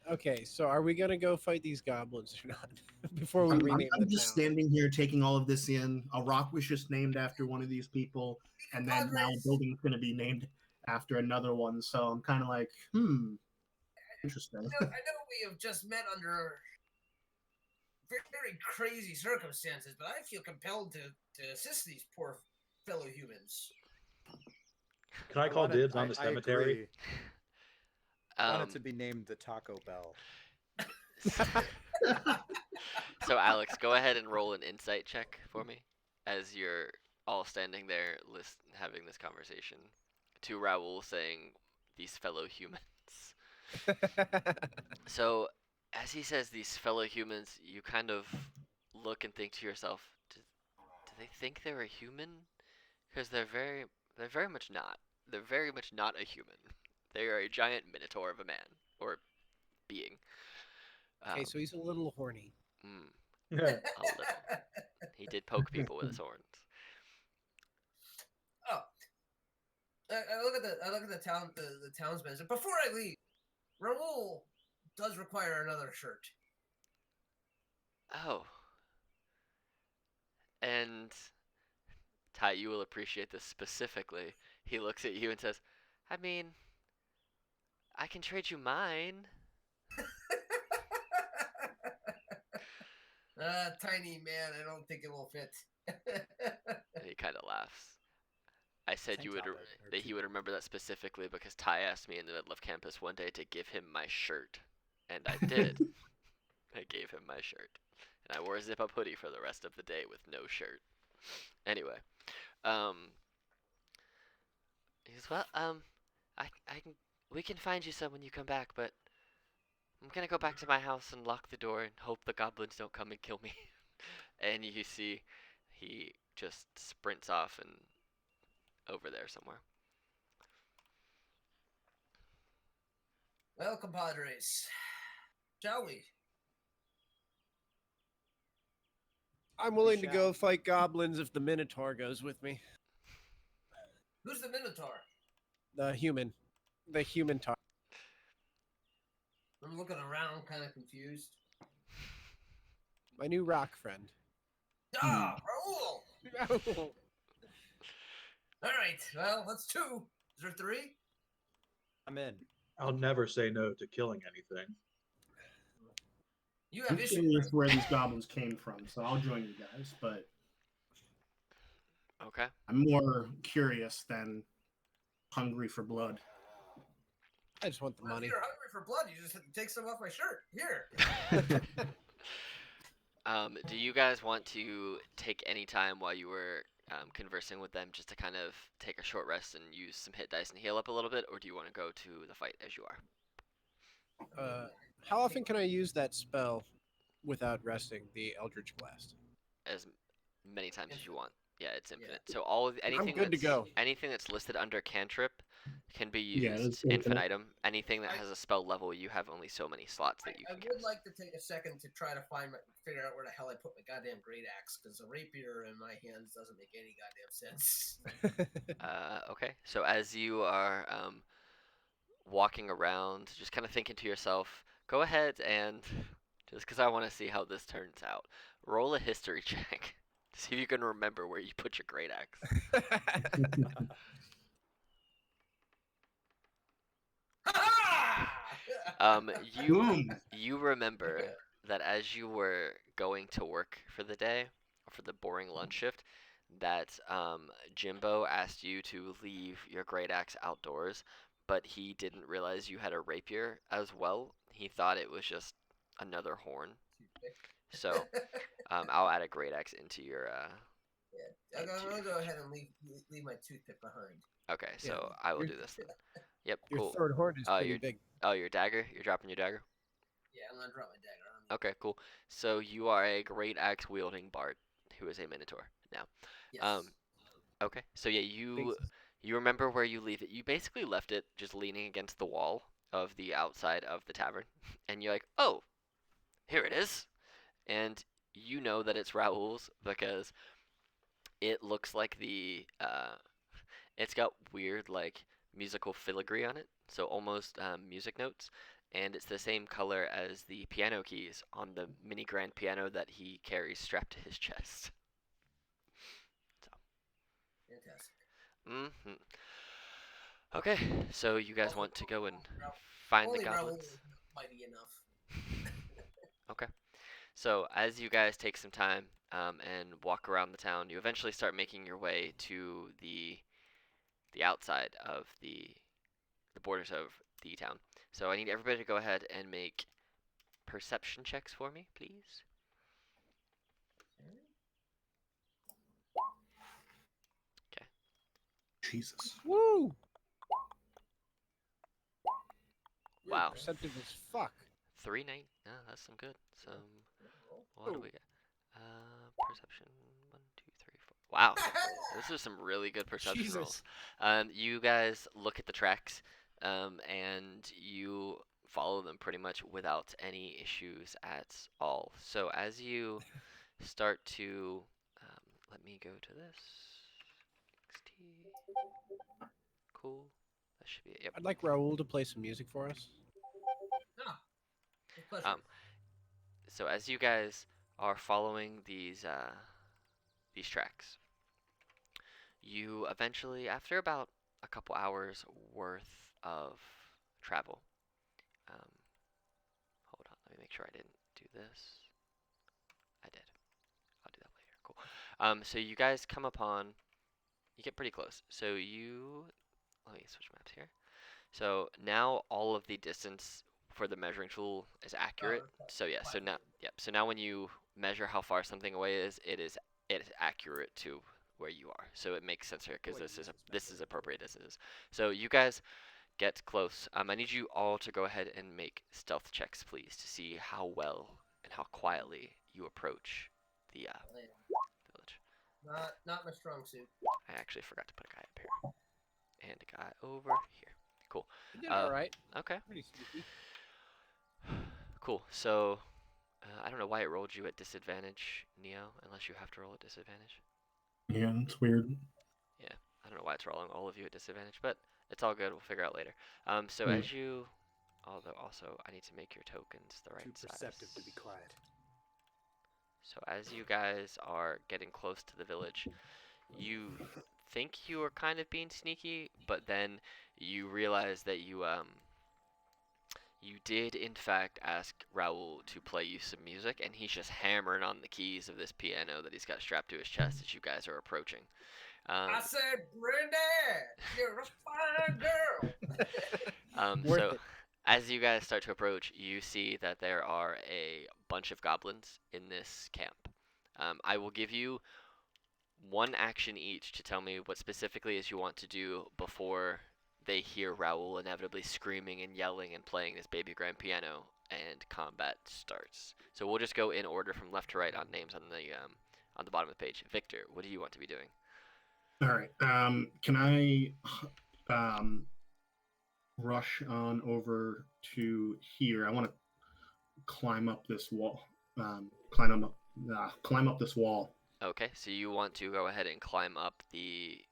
Okay, so are we gonna go fight these goblins or not before we I'm rename the just town? standing here taking all of this in. A rock was just named after one of these people, and then now a Compadres, building's going to be named after another one. So I'm kind of like, interesting. I know we have just met under very, very crazy circumstances, but I feel compelled to assist these poor fellow humans. Can I call dibs on the I cemetery? agree. I want um, it to be named the Taco Bell. so Alex, go ahead and roll an insight check for me, as you're all standing there, having this conversation. To Raoul saying, "These fellow humans." So, as he says, "These fellow humans," you kind of look and think to yourself, "Do they think they're a human? Because they're very much not. They're very much not a human. They are a giant minotaur of a man or being." Okay, so he's a little horny. A little. He did poke people with his horns. Oh, I look at the townsmen. And before I leave, Raoul does require another shirt. Oh. And Ty, you will appreciate this specifically. He looks at you and says, "I mean, I can trade you mine." Tiny man, I don't think it will fit. And he kind of laughs. I said Tank you would top that he would remember that specifically because Ty asked me in the middle of campus one day to give him my shirt, and I did. I gave him my shirt, and I wore a zip-up hoodie for the rest of the day with no shirt. Anyway, um, he goes, "Well, I can, we can find you some when you come back, but I'm gonna go back to my house and lock the door and hope the goblins don't come and kill me." And you see, he just sprints off and over there somewhere. Well, compadres, shall we? I'm willing to shall. go fight goblins if the Minotaur goes with me. Who's the Minotaur? The human tar. I'm looking around, kind of confused. My new rock friend. Ah, Raoul! All right, well, that's 2. Is there 3? I'm in. I'll never say no to killing anything. You I'm have issues. curious where these goblins came from, so I'll join you guys. But Okay. I'm more curious than hungry for blood. I just want the Well, money. if you're hungry for blood, you just have to take some off my shirt. Here. Do you guys want to take any time while you were conversing with them just to kind of take a short rest and use some hit dice and heal up a little bit, or do you want to go to the fight as you are? How often can I use that spell without resting? The Eldritch Blast. As many times as you want. Yeah, it's infinite. Yeah. So anything good to go. Anything that's listed under cantrip can be Yeah, used it's infinite. infinitum. Anything that has a spell level, you have only so many slots that you I can would cast. like to take a second to try to figure out where the hell I put my goddamn great axe, because a rapier in my hands doesn't make any goddamn sense. Okay. So as you are walking around, just kind of thinking to yourself, go ahead and just because I want to see how this turns out, roll a history check. See if you can remember where you put your great axe. You remember that as you were going to work for the day, or for the boring lunch shift, that Jimbo asked you to leave your great axe outdoors, but he didn't realize you had a rapier as well. He thought it was just another horn. So I'll add a great axe into your. Yeah, I'm gonna go ahead and leave my toothpick behind. Okay, Yeah, so I will your- do this then. Yep, Your cool. third horn is pretty Your big. your dagger. You're dropping your dagger. Yeah, I'm gonna drop my dagger on me. Okay, cool. So you are a great axe wielding bard who is a minotaur now. Yes. Okay, so yeah, you remember where you leave it. You basically left it just leaning against the wall of the outside of the tavern, and you're like, oh, here it is, and you know that it's Raoul's because it looks like it's got weird like musical filigree on it, so almost music notes, and it's the same color as the piano keys on the mini grand piano that he carries strapped to his chest. Fantastic. hmm Okay, so you guys Also, want to go and Raoul- find the only Raoul goblins? is mighty enough. Okay. So as you guys take some time and walk around the town, you eventually start making your way to the outside of the borders of the town. So I need everybody to go ahead and make perception checks for me, please. Jesus. Woo! Wow. Perceptive as fuck. 3-9. No, that's some good. What do we get? Perception. 1, 2, 3, 4. Wow. Those are some really good perception Jesus. rolls. You guys look at the tracks, and you follow them pretty much without any issues at all. So as you start to, let me go to this. XT. Cool. That should be it. Yep. I'd like Raoul to play some music for us. With pleasure. So as you guys are following these tracks, you eventually, after about a couple hours worth of travel, hold on, let me make sure I didn't do this. I did. I'll do that later. Cool. So you guys come upon, you get pretty close. So let me switch maps here. So now all of the distance for the measuring tool is accurate. So yeah, so now so now when you measure how far something away is, it is accurate to where you are. So it makes sense here because this is appropriate distances. So you guys get close. I need you all to go ahead and make stealth checks, please, to see how well and how quietly you approach the village. Not my strong suit. I actually forgot to put a guy up here and a guy over here. Cool. You did all right. Okay. Pretty sneaky. Cool. So I don't know why it rolled you at disadvantage, Neo, unless you have to roll at disadvantage. Yeah, it's weird. Yeah, I don't know why it's rolling all of you at disadvantage, but it's all good. We'll figure out later. So Mm. as you, although also I need to make your tokens the right Too size. perceptive to be quiet. So as you guys are getting close to the village, you think you are kind of being sneaky, but then you realize that you did in fact ask Raoul to play you some music, and he's just hammering on the keys of this piano that he's got strapped to his chest as you guys are approaching. I said, Brenda, you're a fine girl. Worth So it. as you guys start to approach, you see that there are a bunch of goblins in this camp. I will give you one action each to tell me what specifically is you want to do before they hear Raoul inevitably screaming and yelling and playing this baby grand piano and combat starts. So we'll just go in order from left to right on names on the bottom of the page. Victor, what do you want to be doing? All right. Can I rush on over to here? I want to climb up this wall. Climb up this wall. Okay, so you want to go ahead and climb up the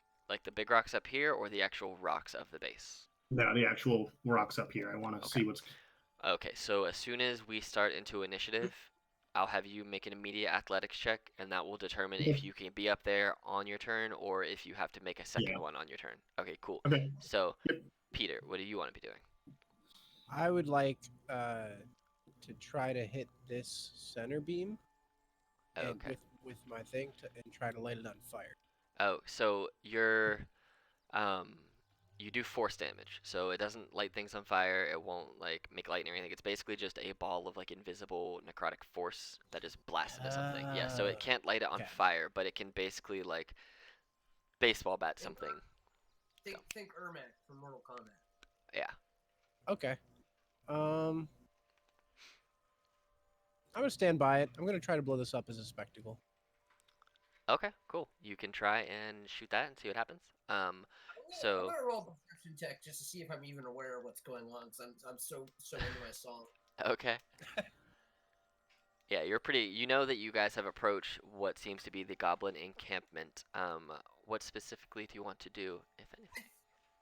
big rocks up here or the actual rocks of the base? No, the actual rocks up here. I want to Okay. see what's. Okay, so as soon as we start into initiative, I'll have you make an immediate athletics check, and that will determine if you can be up there on your turn or if you have to make a second one on your turn. Okay, cool. Okay. So, Yep. Peter, what do you want to be doing? I would like to try to hit this center beam and Okay. with my thing and try to light it on fire. Oh, so you're you do force damage, so it doesn't light things on fire. It won't like make lightning or anything. It's basically just a ball of like invisible necrotic force that just blasts into something. Yeah, so it can't light it on okay. fire, but it can basically like baseball bat something. Think Ermac from Mortal Kombat. Yeah. Okay. I'm gonna stand by it. I'm gonna try to blow this up as a spectacle. Okay, cool. You can try and shoot that and see what happens. I'm So gonna roll a perception check just to see if I'm even aware of what's going on, because I'm so into my song. okay. Yeah, you're pretty. You know that you guys have approached what seems to be the goblin encampment. What specifically do you want to do, if anything?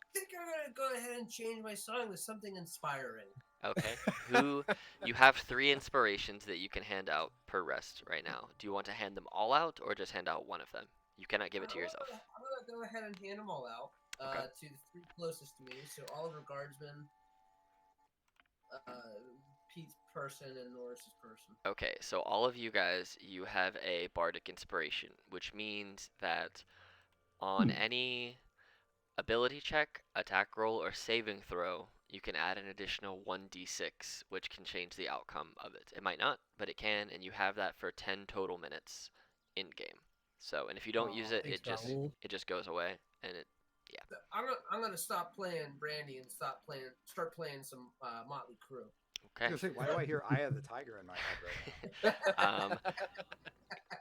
I think I'm gonna go ahead and change my song to something inspiring. Okay. Who? You have 3 inspirations that you can hand out per rest right now. Do you want to hand them all out or just hand out one of them? You cannot give it to yourself. I'm gonna go ahead and hand them all out Okay. to the 3 closest to me. So Oliver Guardsmen, Pete's person, and Norris's person. Okay, so all of you guys, you have a bardic inspiration, which means that on any ability check, attack roll, or saving throw, you can add an additional 1d6, which can change the outcome of it. It might not, but it can, and you have that for 10 total minutes in game. So, and if you don't use it, Thanks, it Raoul. just goes away, and it. I'm gonna stop playing Brandy and start playing some Motley Crue. I Okay. was gonna say, why do I hear Eye of the Tiger in my head right now?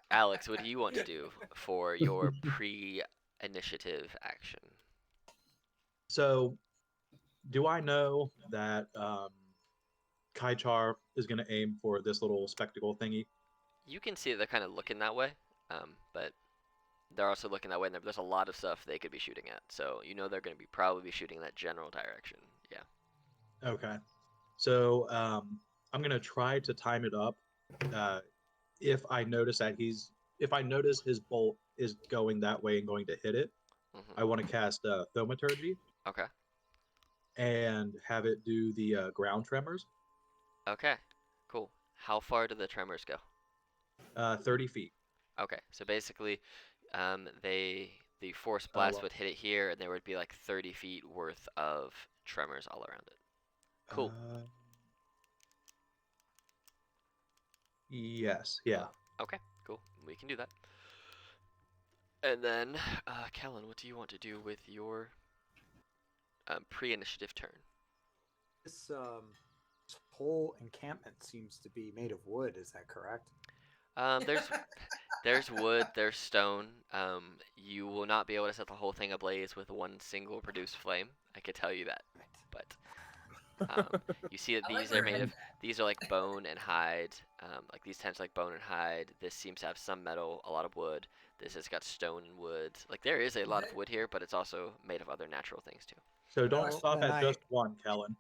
Alex, what do you want to do for your pre-initiative action? So, do I know that Kaichar is going to aim for this little spectacle thingy? You can see that they're kind of looking that way, but they're also looking that way, and there's a lot of stuff they could be shooting at. So you know they're going to be probably be shooting in that general direction. Yeah. Okay. So I'm going to try to time it up. If I notice his bolt is going that way and going to hit it, I want to cast Thaumaturgy. Okay. And have it do the ground tremors. Okay. Cool. How far do the tremors go? 30 feet. Okay. So basically, the force blast well. would hit it here, and there would be like 30 feet worth of tremors all around it. Cool. Yes. Yeah. Okay. Cool. We can do that. And then, Kellen, what do you want to do with your pre-initiative turn? This whole encampment seems to be made of wood. Is that correct? There's wood, there's stone. You will not be able to set the whole thing ablaze with one single produced flame. I could tell you that. But you see that these are made of. These are like bone and hide. Like these tents like bone and hide. This seems to have some metal, a lot of wood. This has got stone and wood. Like there is a lot of wood here, but it's also made of other natural things too. So don't Well, stop then at just one, Kellen.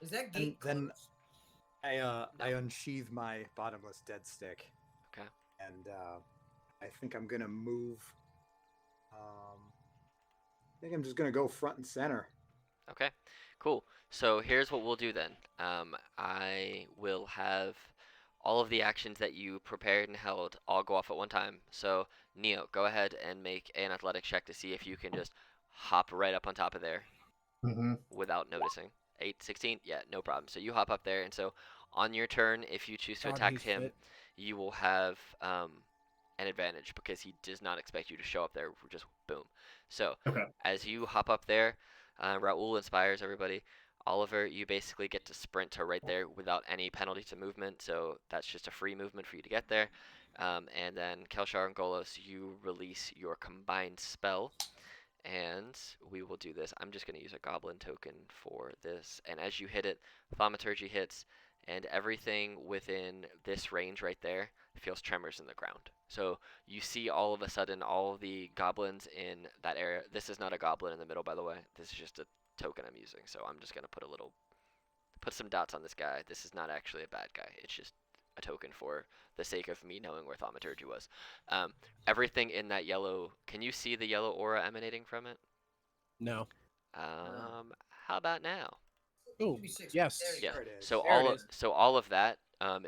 Is that gate then closed? I unsheathe my bottomless dead stick. Okay. And I think I'm gonna move. I think I'm just gonna go front and center. Okay, cool. So here's what we'll do then. I will have all of the actions that you prepared and held all go off at one time. So Neo, go ahead and make an athletics check to see if you can just hop right up on top of there without noticing. 16? Yeah, no problem. So you hop up there, and so on your turn, if you choose to God, attack he's him, fit. you will have an advantage because he does not expect you to show up there. Just boom. So Okay. as you hop up there, Raoul inspires everybody. Oliver, you basically get to sprint to right there without any penalty to movement, so that's just a free movement for you to get there. And then Kelshar and Golos, you release your combined spell, and we will do this. I'm just going to use a goblin token for this, and as you hit it, Thaumaturgy hits, and everything within this range right there feels tremors in the ground. So you see all of a sudden all of the goblins in that area. This is not a goblin in the middle, by the way. This is just a token I'm using. So I'm just going to put some dots on this guy. This is not actually a bad guy. It's just a token for the sake of me knowing where Thaumaturgy was. Everything in that yellow, can you see the yellow aura emanating from it? No. How about now? Oh, yes. Yeah. There it is. So There it is. all of that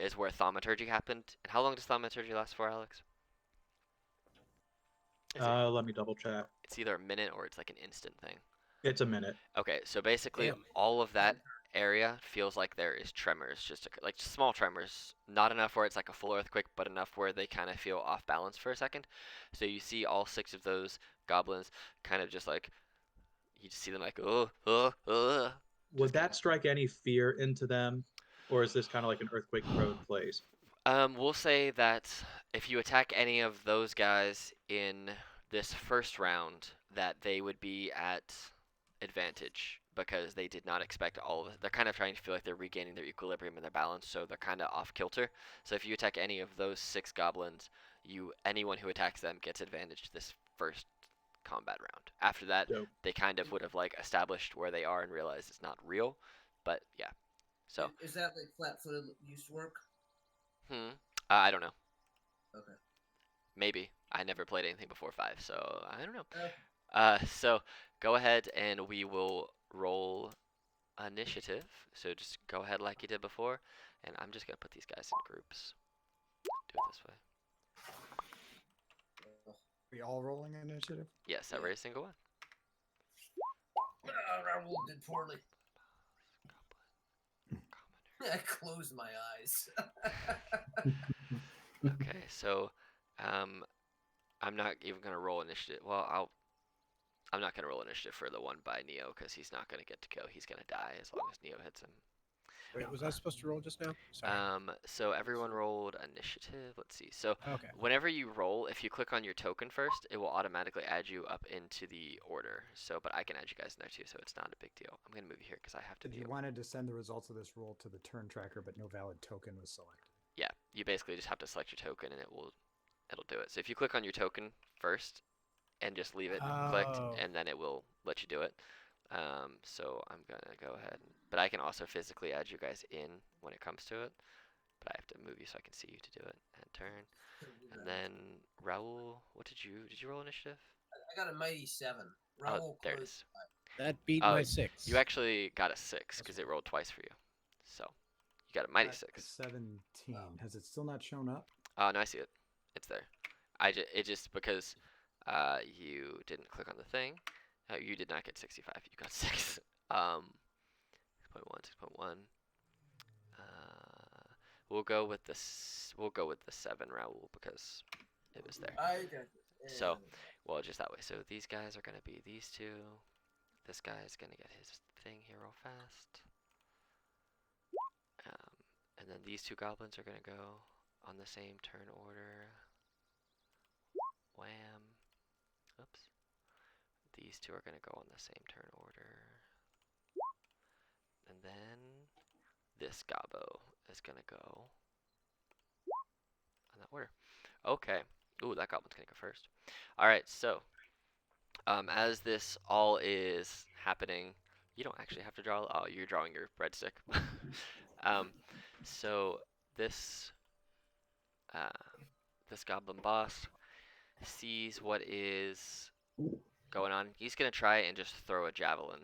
is where Thaumaturgy happened. And how long does Thaumaturgy last for, Alex? Is it, Let me double check. it's either a minute or it's like an instant thing. It's a minute. Okay, so basically Damn. all of that area feels like there is tremors, just like small tremors, not enough where it's like a full earthquake, but enough where they kind of feel off balance for a second. So you see all 6 of those goblins kind of just like you just see them like Would that strike any fear into them, or is this kind of like an earthquake-prone place? We'll say that if you attack any of those guys in this first round, that they would be at advantage because they did not expect all of it. They're kind of trying to feel like they're regaining their equilibrium and their balance, so they're kind of off kilter. So if you attack any of those 6 goblins, anyone who attacks them gets advantage this first combat round. After that, Dope. they kind of would have like established where they are and realized it's not real. But yeah, so Is that like flat-footed used to work? I don't know. Okay. Maybe. I never played anything before 5, so I don't know. Okay. So go ahead and we will roll initiative. So just go ahead like you did before, and I'm just gonna put these guys in groups. Do it this way. We all rolling initiative? Yes, every single one. Raoul did poorly. I closed my eyes. Okay, so I'm not even gonna roll initiative. Well, I'm not gonna roll initiative for the one by Neo because he's not gonna get to go. He's gonna die as long as Neo hits him. Wait, was I supposed to roll just now? Sorry. So everyone rolled initiative. Let's see. So Okay. whenever you roll, if you click on your token first, it will automatically add you up into the order. So, but I can add you guys in there too, so it's not a big deal. I'm gonna move you here because I have to. You wanted to send the results of this roll to the turn tracker, but no valid token was selected. Yeah, you basically just have to select your token and it'll do it. So if you click on your token first and just leave it clicked, Oh. and then it will let you do it. So I'm gonna go ahead, but I can also physically add you guys in when it comes to it. But I have to move you so I can see you to do it and turn. And then Raoul, what did you roll initiative? I got a mighty 7. Raoul there it closed. is. That beat Oh, my 6. You actually got a 6 because it rolled twice for you. So you got a mighty 6. 17. Has it still not shown up? Oh, no, I see it. It's there. It just because you didn't click on the thing. You did not get 65. You got 6. 6.1, 6.1. We'll go with the 7 Raoul because it was there. I got it. So, well, just that way. So these guys are gonna be these 2. This guy is gonna get his thing here real fast. And then these 2 goblins are gonna go on the same turn order. Wham. Oops. These 2 are gonna go on the same turn order. And then this gobbo is gonna go on that order. Okay. Ooh, that goblin's gonna go first. Alright, so as this all is happening, you don't actually have to draw. Oh, you're drawing your breadstick. So this this goblin boss sees what is going on. He's gonna try and just throw a javelin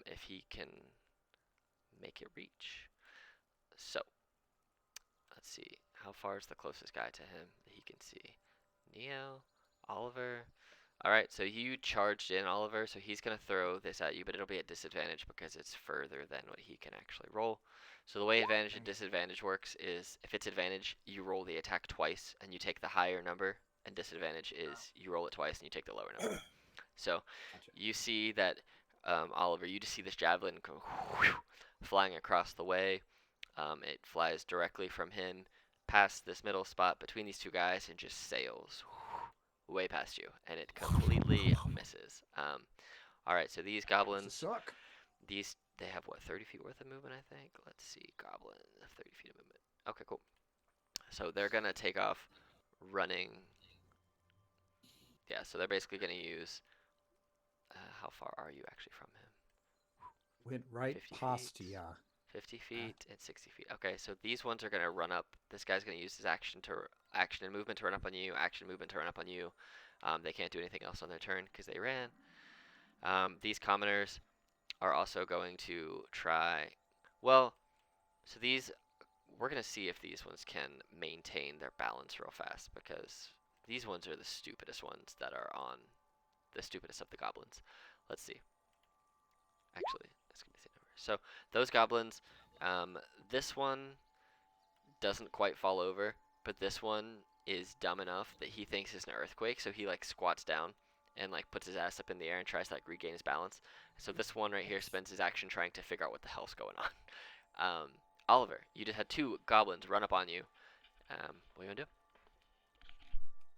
if he can make it reach. So let's see, how far is the closest guy to him that he can see? Neo, Oliver. Alright, so you charged in, Oliver, so he's going to throw this at you, but it'll be at disadvantage because it's further than what he can actually roll. So the way advantage and disadvantage works is, if it's advantage, you roll the attack twice, and you take the higher number, and disadvantage is you roll it twice and you take the lower number. So you see that, Oliver, you just see this javelin go flying across the way. It flies directly from him, past this middle spot between these 2 guys, and just sails way past you, and it completely misses. Alright, so these goblins Suck. They have what, 30 feet worth of movement, I think? Let's see, goblin, 30 feet of movement. Okay, cool. So they're gonna take off running. Yeah, so they're basically gonna use how far are you actually from him? Went right 50 past feet. ya. 50 feet and 60 feet. Okay, so these ones are gonna run up. This guy's gonna use his action and movement to run up on you. Action and movement to run up on you. They can't do anything else on their turn because they ran. These commoners are also going to try. Well, so these, we're gonna see if these ones can maintain their balance real fast because these ones are the stupidest ones that are on the stupidest of the goblins. Let's see. actually, that's gonna be the same number. So those goblins, this one doesn't quite fall over, but this one is dumb enough that he thinks it's an earthquake, so he like squats down and like puts his ass up in the air and tries to like regain his balance. So this one right here spends his action trying to figure out what the hell's going on. Oliver, you just had 2 goblins run up on you. What are you gonna do?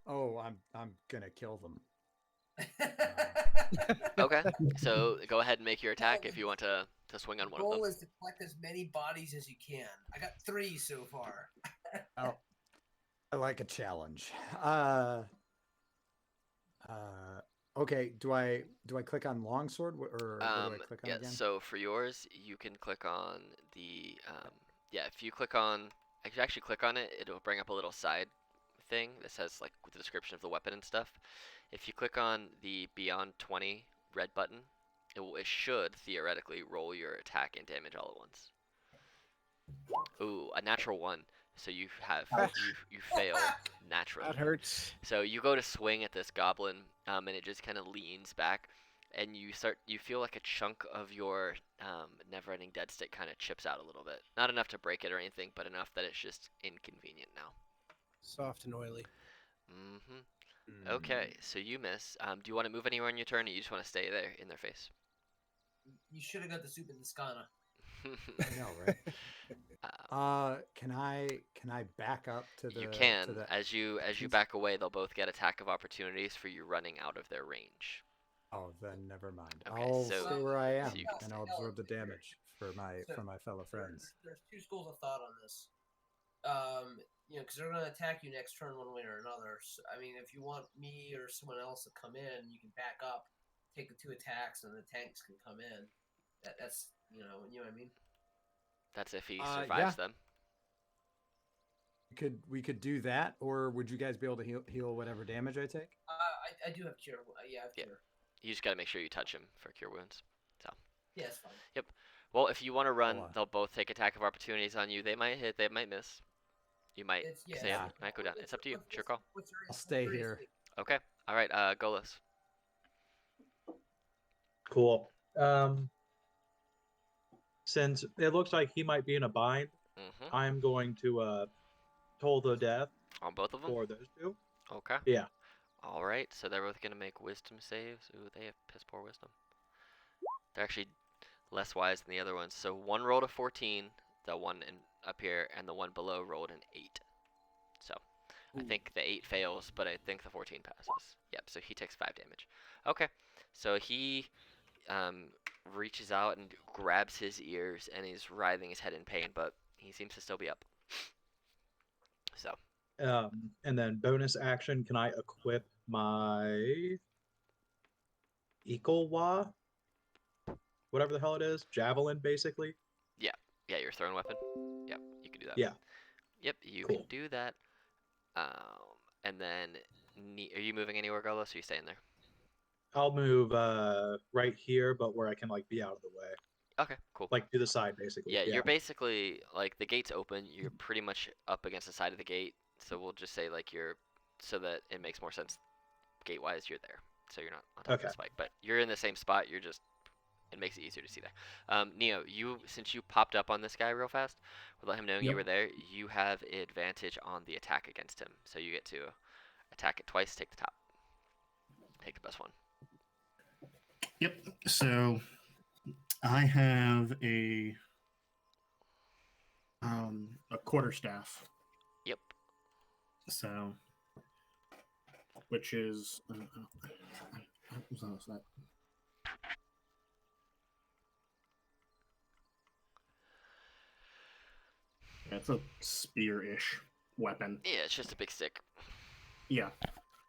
Oh, I'm gonna kill them. Okay, so go ahead and make your attack if you want to swing on The one of them. goal is to collect as many bodies as you can. I got 3 so far. Oh, I like a challenge. Okay. Do I click on longsword or what do I click on Yeah, again? so for yours, you can click on the, yeah, if you click on, if you actually click on it, it'll bring up a little side thing that says, like, with the description of the weapon and stuff. If you click on the Beyond 20 red button, it should, theoretically, roll your attack and damage all at once. Ooh, a natural 1. So you have, you fail naturally. That hurts. So you go to swing at this goblin, and it just kind of leans back, and you feel like a chunk of your never-ending dead stick kind of chips out a little bit. Not enough to break it or anything, but enough that it's just inconvenient now. Soft and oily. Mm-hmm. Okay, so you miss. Do you want to move anywhere on your turn, or you just want to stay there in their face? You should have got the soup in the Scana. I know, right? Can I back up to the? You can. To the... As you back away, they'll both get attack of opportunities for you running out of their range. Oh, then never mind. Okay, I'll so- stay where I am, so you can and I'll absorb the damage for my fellow friends. There's 2 schools of thought on this. Because they're going to attack you next turn one way or another. So, I mean, if you want me or someone else to come in, you can back up, take the 2 attacks, and the tanks can come in. That's you know what I mean. That's if he Yeah. survives them. We could do that, or would you guys be able to heal whatever damage I take? I do have cure. Yeah, I have Yeah. cure. You just gotta make sure you touch him for cure wounds. Yeah, it's fine. Well, if you want to run, on. they'll both take attack of opportunities on you. They might hit, they might miss. You might stay up, it's- might go down. It's up to you. It's your call. I'll stay here. Okay. All right. Golas. Cool. Since it looks like he might be in a bind, Mm-hmm. I'm going to toll the death On both of them. for those 2. Okay. Yeah. All right. So they're both gonna make wisdom saves. Ooh, they have piss poor wisdom. They're actually less wise than the other ones. So one rolled a 14, the one up here, and the one below rolled an 8. So I think the 8 fails, but I think the 14 passes. Yep. So he takes 5 damage. Okay. So he reaches out and grabs his ears, and he's writhing his head in pain, but he seems to still be up. So. And then bonus action, can I equip my Equalwa? Whatever the hell it is, javelin, basically. Yeah, your thrown weapon. Yep, you can do that. Yeah. Yep, you Cool. can do that. And then, are you moving anywhere, Golos? Or are you staying there? I'll move right here, but where I can like be out of the way, Okay, cool. like to the side, basically. Yeah, you're basically like the gate's open. You're pretty much up against the side of the gate. So we'll just say like so that it makes more sense gate-wise. You're there, so you're not on top of the spike, but you're in the same spot. It makes it easier to see there. Neo, since you popped up on this guy real fast, without him knowing you Yep. were there, you have advantage on the attack against him. So you get to attack it twice, take the top. Take the best one. Yep. So I have a quarterstaff. Yep. So, which is what was that? Yeah, it's a spear-ish weapon. Yeah, it's just a big stick. Yeah.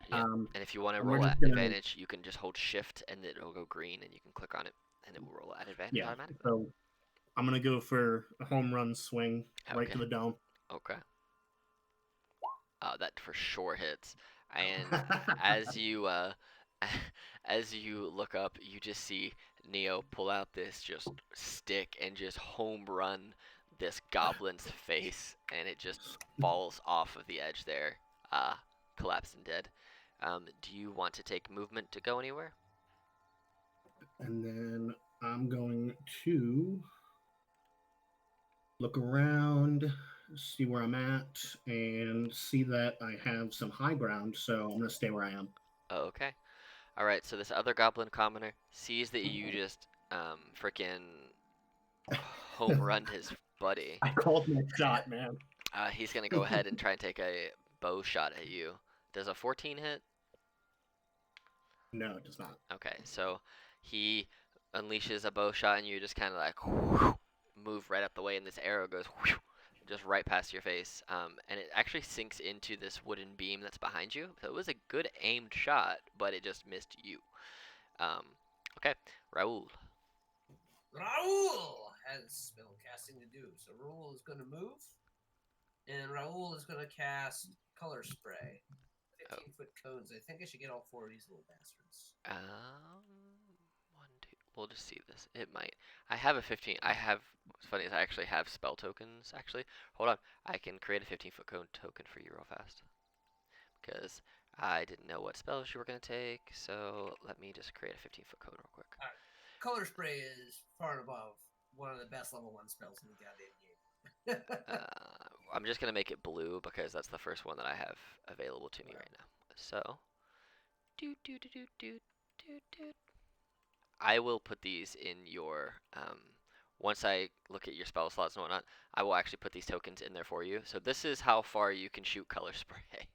Yeah. And if you want to and we're roll just at gonna- advantage, you can just hold shift and it'll go green and you can click on it and it will roll at advantage Yeah. automatically. So I'm gonna go for a home run swing right Okay. to the dome. Okay. That for sure hits. And as you as you look up, you just see Neo pull out this just stick and just home run this goblin's face, and it just falls off of the edge there, collapsed and dead. Do you want to take movement to go anywhere? And then I'm going to look around, see where I'm at, and see that I have some high ground, so I'm going to stay where I am. Okay. All right. So this other goblin commoner sees that you just freaking home runned his buddy. I called my shot, man. He's gonna go ahead and try and take a bow shot at you. Does a 14 hit? No, it does not. Okay, so he unleashes a bow shot and you just kind of like whoosh, move right up the way, and this arrow goes whoosh, just right past your face, and it actually sinks into this wooden beam that's behind you. So it was a good aimed shot, but it just missed you. Okay, Raul. Raul has spell casting to do, so Raul is going to move, and Raul is going to cast Color Spray. 15-foot cones. I think I should get all 4 of these little bastards. One, two. We'll just see this. It might. I have a 15. I have. What's funny is I actually have spell tokens. Actually, hold on. I can create a 15-foot cone token for you real fast because I didn't know what spells you were gonna take. So let me just create a 15-foot cone real quick. Color Spray is far and above one of the best level 1 spells in the goddamn game. I'm just gonna make it blue because that's the first one that I have available to me right now. So, I will put these in your. Once I look at your spell slots and whatnot, I will actually put these tokens in there for you. So this is how far you can shoot color spray.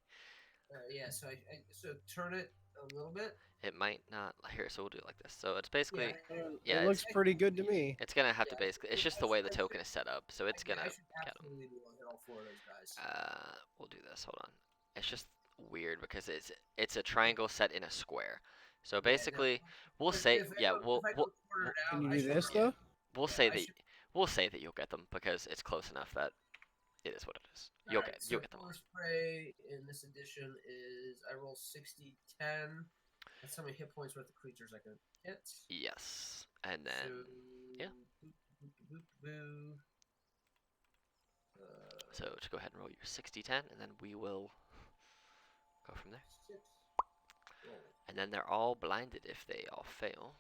Yeah, so so turn it a little bit. It might not here, so we'll do it like this. So it's basically it looks pretty good to me. It's gonna have to basically. It's just the way the token is set up, so it's gonna I should get them. absolutely be able to hit all 4 of those guys. We'll do this. Hold on. It's just weird because it's a triangle set in a square. So basically, we'll say we'll Can you do this though? we'll say that you'll get them because it's close enough that it is what it is. You'll get them all. Color Spray in this edition is I roll 60, 10. That's how many hit points worth of creatures I can hit. Yes, and then yeah. So just go ahead and roll your 60-10, and then we will go from there. And then they're all blinded if they all fail.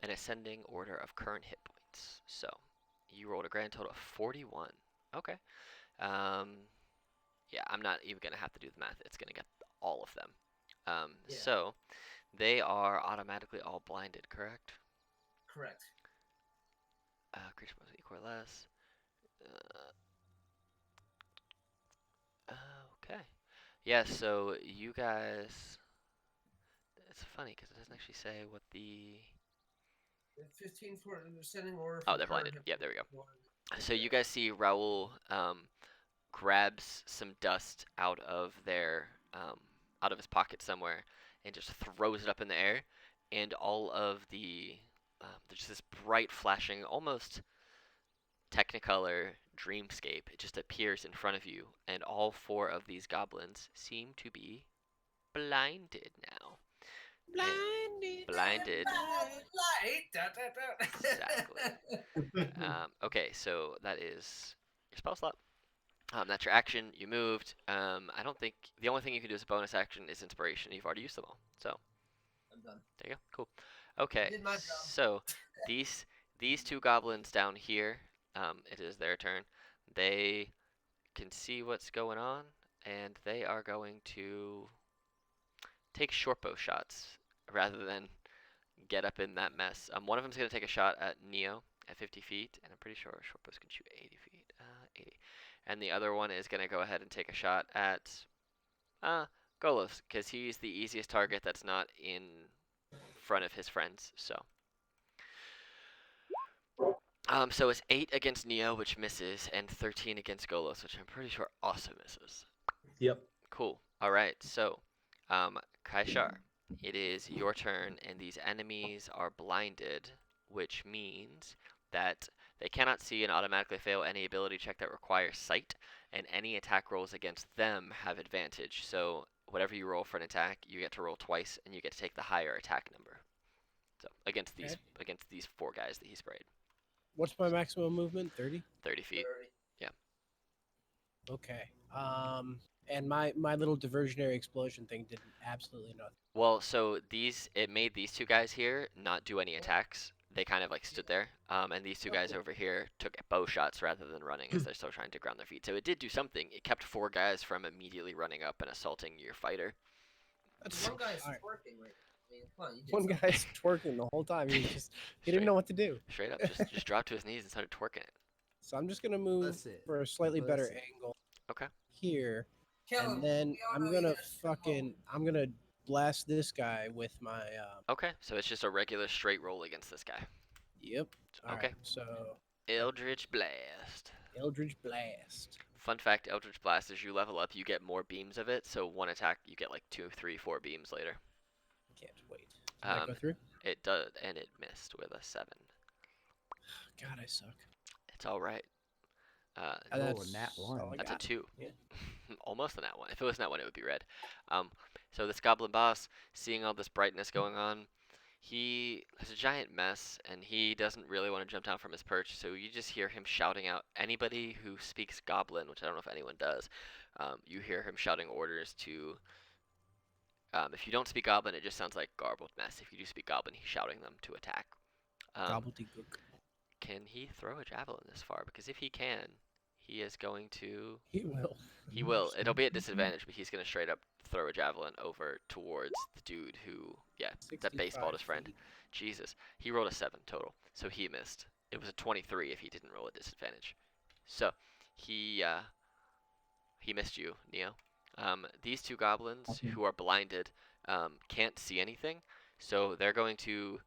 An ascending order of current hit points. So you rolled a grand total of 41. Okay. Yeah, I'm not even gonna have to do the math. It's gonna get all of them. So they are automatically all blinded, correct? Correct. Creature must be equal or less. Okay. Yeah, so you guys. It's funny because it doesn't actually say what the. 15 for ascending order. Oh, they're blinded. Yeah, there we go. So you guys see Raul grabs some dust out of his pocket somewhere and just throws it up in the air, and all of the there's this bright flashing, almost Technicolor dreamscape. It just appears in front of you, and all 4 of these goblins seem to be blinded now. Blinded. Exactly. Okay, so that is your spell slot. That's your action. You moved. I don't think the only thing you can do as a bonus action is inspiration. You've already used them all, so I'm done. there you go. Cool. Okay, Did my job. so these 2 goblins down here, it is their turn. They can see what's going on, and they are going to take short bow shots rather than get up in that mess. One of them's going to take a shot at Neo at 50 feet, and I'm pretty sure short bows can shoot 80 feet. 80. And the other one is going to go ahead and take a shot at Golos, because he's the easiest target that's not in front of his friends. So it's 8 against Neo, which misses, and 13 against Golos, which I'm pretty sure also misses. Yep. Cool. All right. So, Kaishar, it is your turn, and these enemies are blinded, which means that they cannot see and automatically fail any ability check that requires sight, and any attack rolls against them have advantage. So whatever you roll for an attack, you get to roll twice, and you get to take the higher attack number. So against these 4 guys that he sprayed. What's my maximum movement? 30? 30 feet. Yeah. Okay. And my little diversionary explosion thing did absolutely nothing. Well, so it made these two guys here not do any attacks. They kind of like stood there, and these two guys over here took bow shots rather than running as they're still trying to ground their feet. So it did do something. It kept 4 guys from immediately running up and assaulting your fighter. That's One guy's alright. twerking. Like, I mean, come on, you did One something. guy's twerking the whole time. He Straight, didn't know what to do. straight up, just dropped to his knees and started twerking it. So I'm just gonna move Listen, for a slightly better listen. angle. Okay. Here, Kill him. and then We all I'm know you gonna gotta come home. I'm gonna blast this guy with my Okay, so it's just a regular straight roll against this guy. Yep. Okay. Alright, so Eldritch Blast. Eldritch Blast. Fun fact, Eldritch Blast, as you level up, you get more beams of it, so one attack, you get like 2, 3, 4 beams later. Can't wait. Did that go through? It does, and it missed with a 7. God, I suck. It's alright. That's nat one. all I That's a got. 2. Yeah. Almost a nat 1. If it was nat 1, it would be red. So this goblin boss, seeing all this brightness going on, he has a giant mess, and he doesn't really want to jump down from his perch, so you just hear him shouting out, anybody who speaks goblin, which I don't know if anyone does, you hear him shouting orders to, if you don't speak goblin, it just sounds like garbled mess. If you do speak goblin, he's shouting them to attack. Gobbledygook. Can he throw a javelin this far? Because if he can, he is going to... He will. He will. It'll be at disadvantage, but he's going to straight up throw a javelin over towards the dude who, yeah, that baseballed his friend. Feet. Jesus. He rolled a 7 total, so he missed. It was a 23 if he didn't roll at disadvantage. So, he missed you, Neo. These 2 goblins who are blinded can't see anything, so they're going to...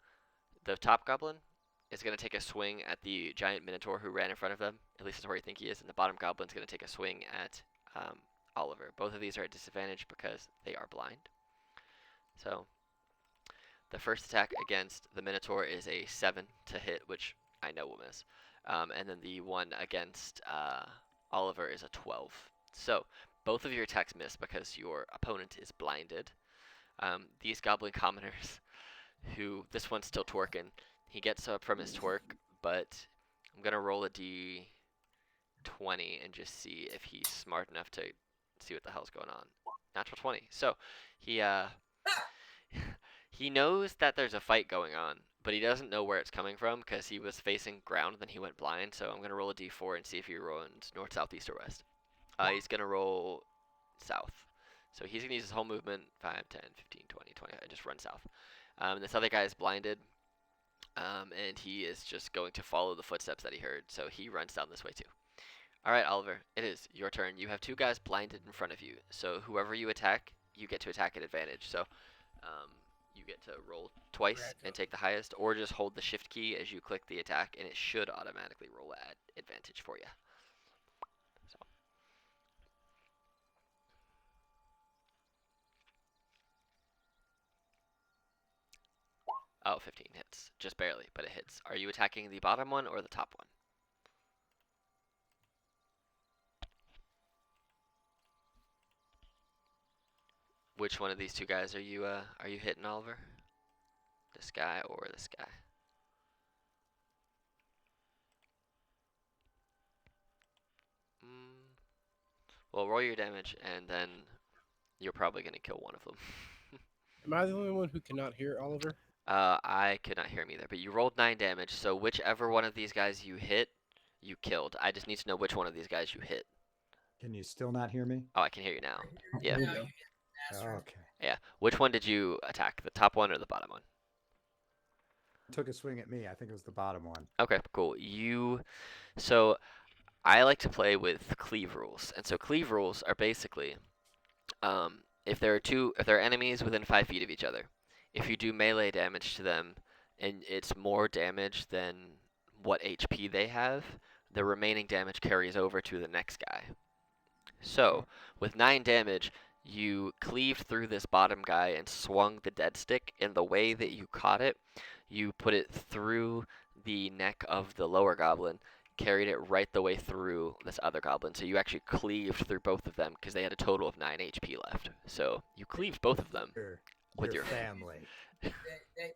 The top goblin is going to take a swing at the giant minotaur who ran in front of them. At least that's where you think he is. And the bottom goblin's going to take a swing at Oliver. Both of these are at disadvantage because they are blind. So the first attack against the minotaur is a 7 to hit, which I know will miss. And then the one against Oliver is a 12. So both of your attacks miss because your opponent is blinded. These goblin commoners, who this one's still twerking, he gets up from his twerk, but I'm going to roll a d20 and just see if he's smart enough to see what the hell's going on. Natural 20. So he he knows that there's a fight going on, but he doesn't know where it's coming from because he was facing ground, then he went blind. So I'm going to roll a d4 and see if he runs north, south, east, or west. He's going to roll south. So he's going to use his whole movement, 5, 10, 15, 20, 20, just run south. This other guy is blinded, and he is just going to follow the footsteps that he heard, so he runs down this way too. Alright, Oliver, it is your turn. You have 2 guys blinded in front of you, so whoever you attack, you get to attack at advantage. So you get to roll twice and take the highest, or just hold the shift key as you click the attack, and it should automatically roll at advantage for you. So. Oh, 15 hits. Just barely, but it hits. Are you attacking the bottom one or the top one? Which one of these 2 guys are you hitting, Oliver? This guy or this guy? Well, roll your damage, and then you're probably going to kill one of them. Am I the only one who cannot hear Oliver? I could not hear him either, but you rolled 9 damage, so whichever one of these guys you hit, you killed. I just need to know which one of these guys you hit. Can you still not hear me? Oh, I can hear you now. Yeah. There we go. Okay. Yeah. Which one did you attack? The top one or the bottom one? Took a swing at me. I think it was the bottom one. Okay, cool. So I like to play with cleave rules, and so cleave rules are basically, if there are enemies within 5 feet of each other, if you do melee damage to them, and it's more damage than what HP they have, the remaining damage carries over to the next guy. So with 9 damage, you cleaved through this bottom guy and swung the dead stick, and the way that you caught it, you put it through the neck of the lower goblin, carried it right the way through this other goblin. So you actually cleaved through both of them because they had a total of 9 HP left. So you cleaved both of them with your family. That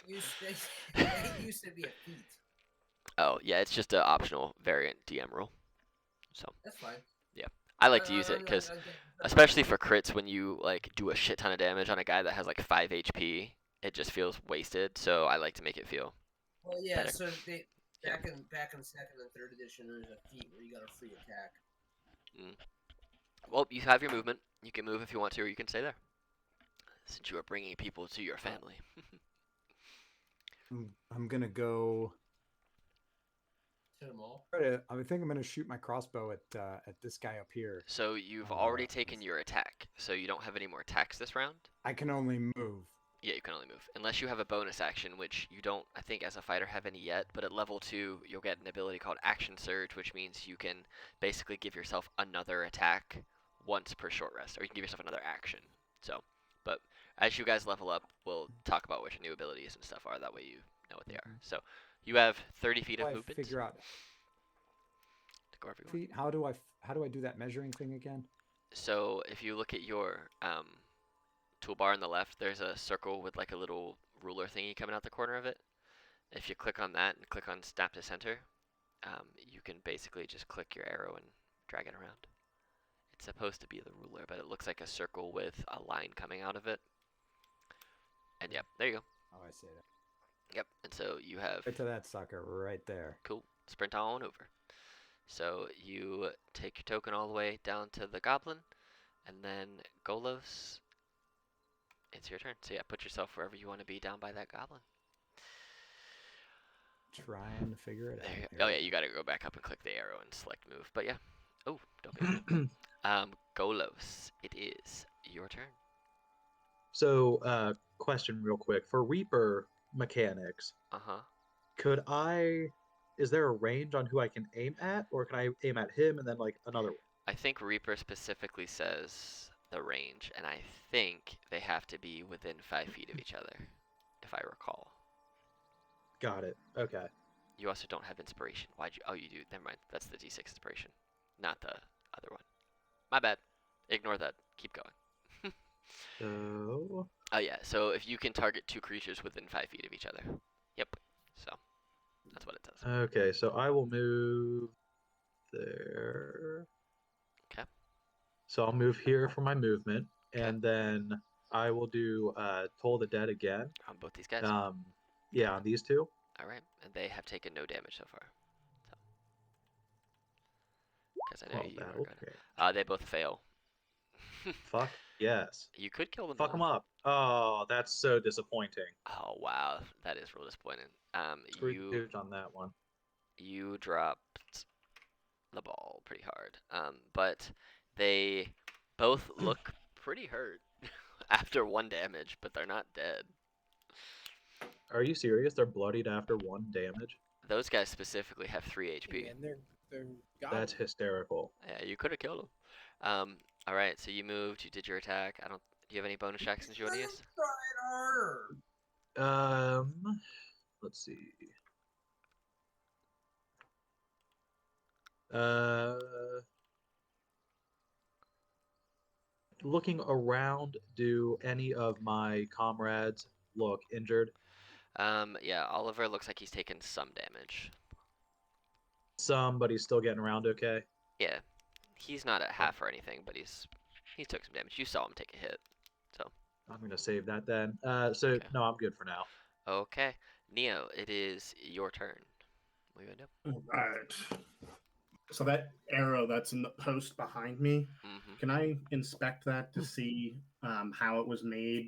used to be a feat. Oh, yeah, it's just an optional variant DM rule. So That's fine. I like to use it because Especially for crits when you like do a shit ton of damage on a guy that has like 5 HP, it just feels wasted. So I like to make it feel Well, yeah. better. So they Yeah. back in second and third edition, there's a feat where you got a free attack. Well, you have your movement. You can move if you want to, or you can stay there. Since you are bringing people to your family. I'm gonna go. To them all. I think I'm gonna shoot my crossbow at this guy up here. So you've on already the- taken your attack, so you don't have any more attacks this round. I can only move. Yeah, you can only move. Unless you have a bonus action, which you don't, I think, as a fighter have any yet. But at level 2, you'll get an ability called Action Surge, which means you can basically give yourself another attack once per short rest, or you can give yourself another action. So, but as you guys level up, we'll talk about which new abilities and stuff are. That way you know what they are. So, you have 30 feet How of do I movement. figure out Go wherever you want. feet? How do I do that measuring thing again? So, if you look at your toolbar on the left, there's a circle with like a little ruler thingy coming out the corner of it. If you click on that and click on snap to center, you can basically just click your arrow and drag it around. It's supposed to be the ruler, but it looks like a circle with a line coming out of it. And yep, there you go. Oh, I see that. Yep, and so you have, Right to that sucker right there. cool, sprint on over. So you take your token all the way down to the goblin, and then Golos, it's your turn. So yeah, put yourself wherever you want to be down by that goblin. Trying to figure it There you out. go. Oh yeah, you gotta go back up and click the arrow and select move. But yeah. Oh, don't be. Golos, it is your turn. So, question real quick. For Reaper mechanics, Uh-huh. is there a range on who I can aim at, or can I aim at him and then like another one? I think Reaper specifically says the range, and I think they have to be within 5 feet of each other, if I recall. Got it. Okay. You also don't have inspiration. Why'd you? Oh, you do. Never mind. That's the D6 inspiration, not the other one. My bad. Ignore that. Keep going. So Oh yeah. So if you can target 2 creatures within 5 feet of each other. Yep. So that's what it says. okay, so I will move there. Okay. So I'll move here for my movement, and then I will do Toll the Dead again. On both these guys. Yeah, on these two. All right, and they have taken no damage so far. So, because I know you are gonna. They both fail. Fuck yes. You could kill them. Fuck them up. Oh, that's so disappointing. Oh wow, that is real disappointing. Screw douche on that one. You dropped the ball pretty hard. But they both look pretty hurt after 1 damage, but they're not dead. Are you serious? They're bloodied after 1 damage? Those guys specifically have 3 HP. And they're That's hysterical. Yeah, you could have killed them. All right, so you moved. You did your attack. Do you have any bonus actions you want to use? Harder. Let's see. Looking around, do any of my comrades look injured? Yeah, Oliver looks like he's taken some damage. Somebody's still getting around okay? Yeah, he's not at half or anything, but he took some damage. You saw him take a hit, so. I'm gonna save that then. Okay. No, I'm good for now. Okay, Neo, it is your turn. What are you gonna do? Alright. So that arrow that's in the post behind me, Mm-hmm. can I inspect that to see how it was made?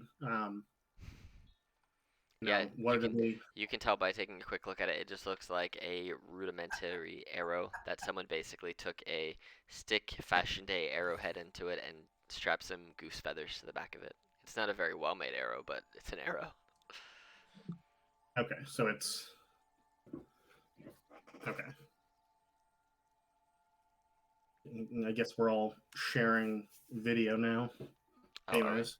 Yeah, What did they? You can tell by taking a quick look at it. It just looks like a rudimentary arrow that someone basically took a stick, fashioned a arrowhead into it, and strapped some goose feathers to the back of it. It's not a very well-made arrow, but it's an arrow. Okay, so it's okay. I guess we're all sharing video now. Oh, alright. Anyways,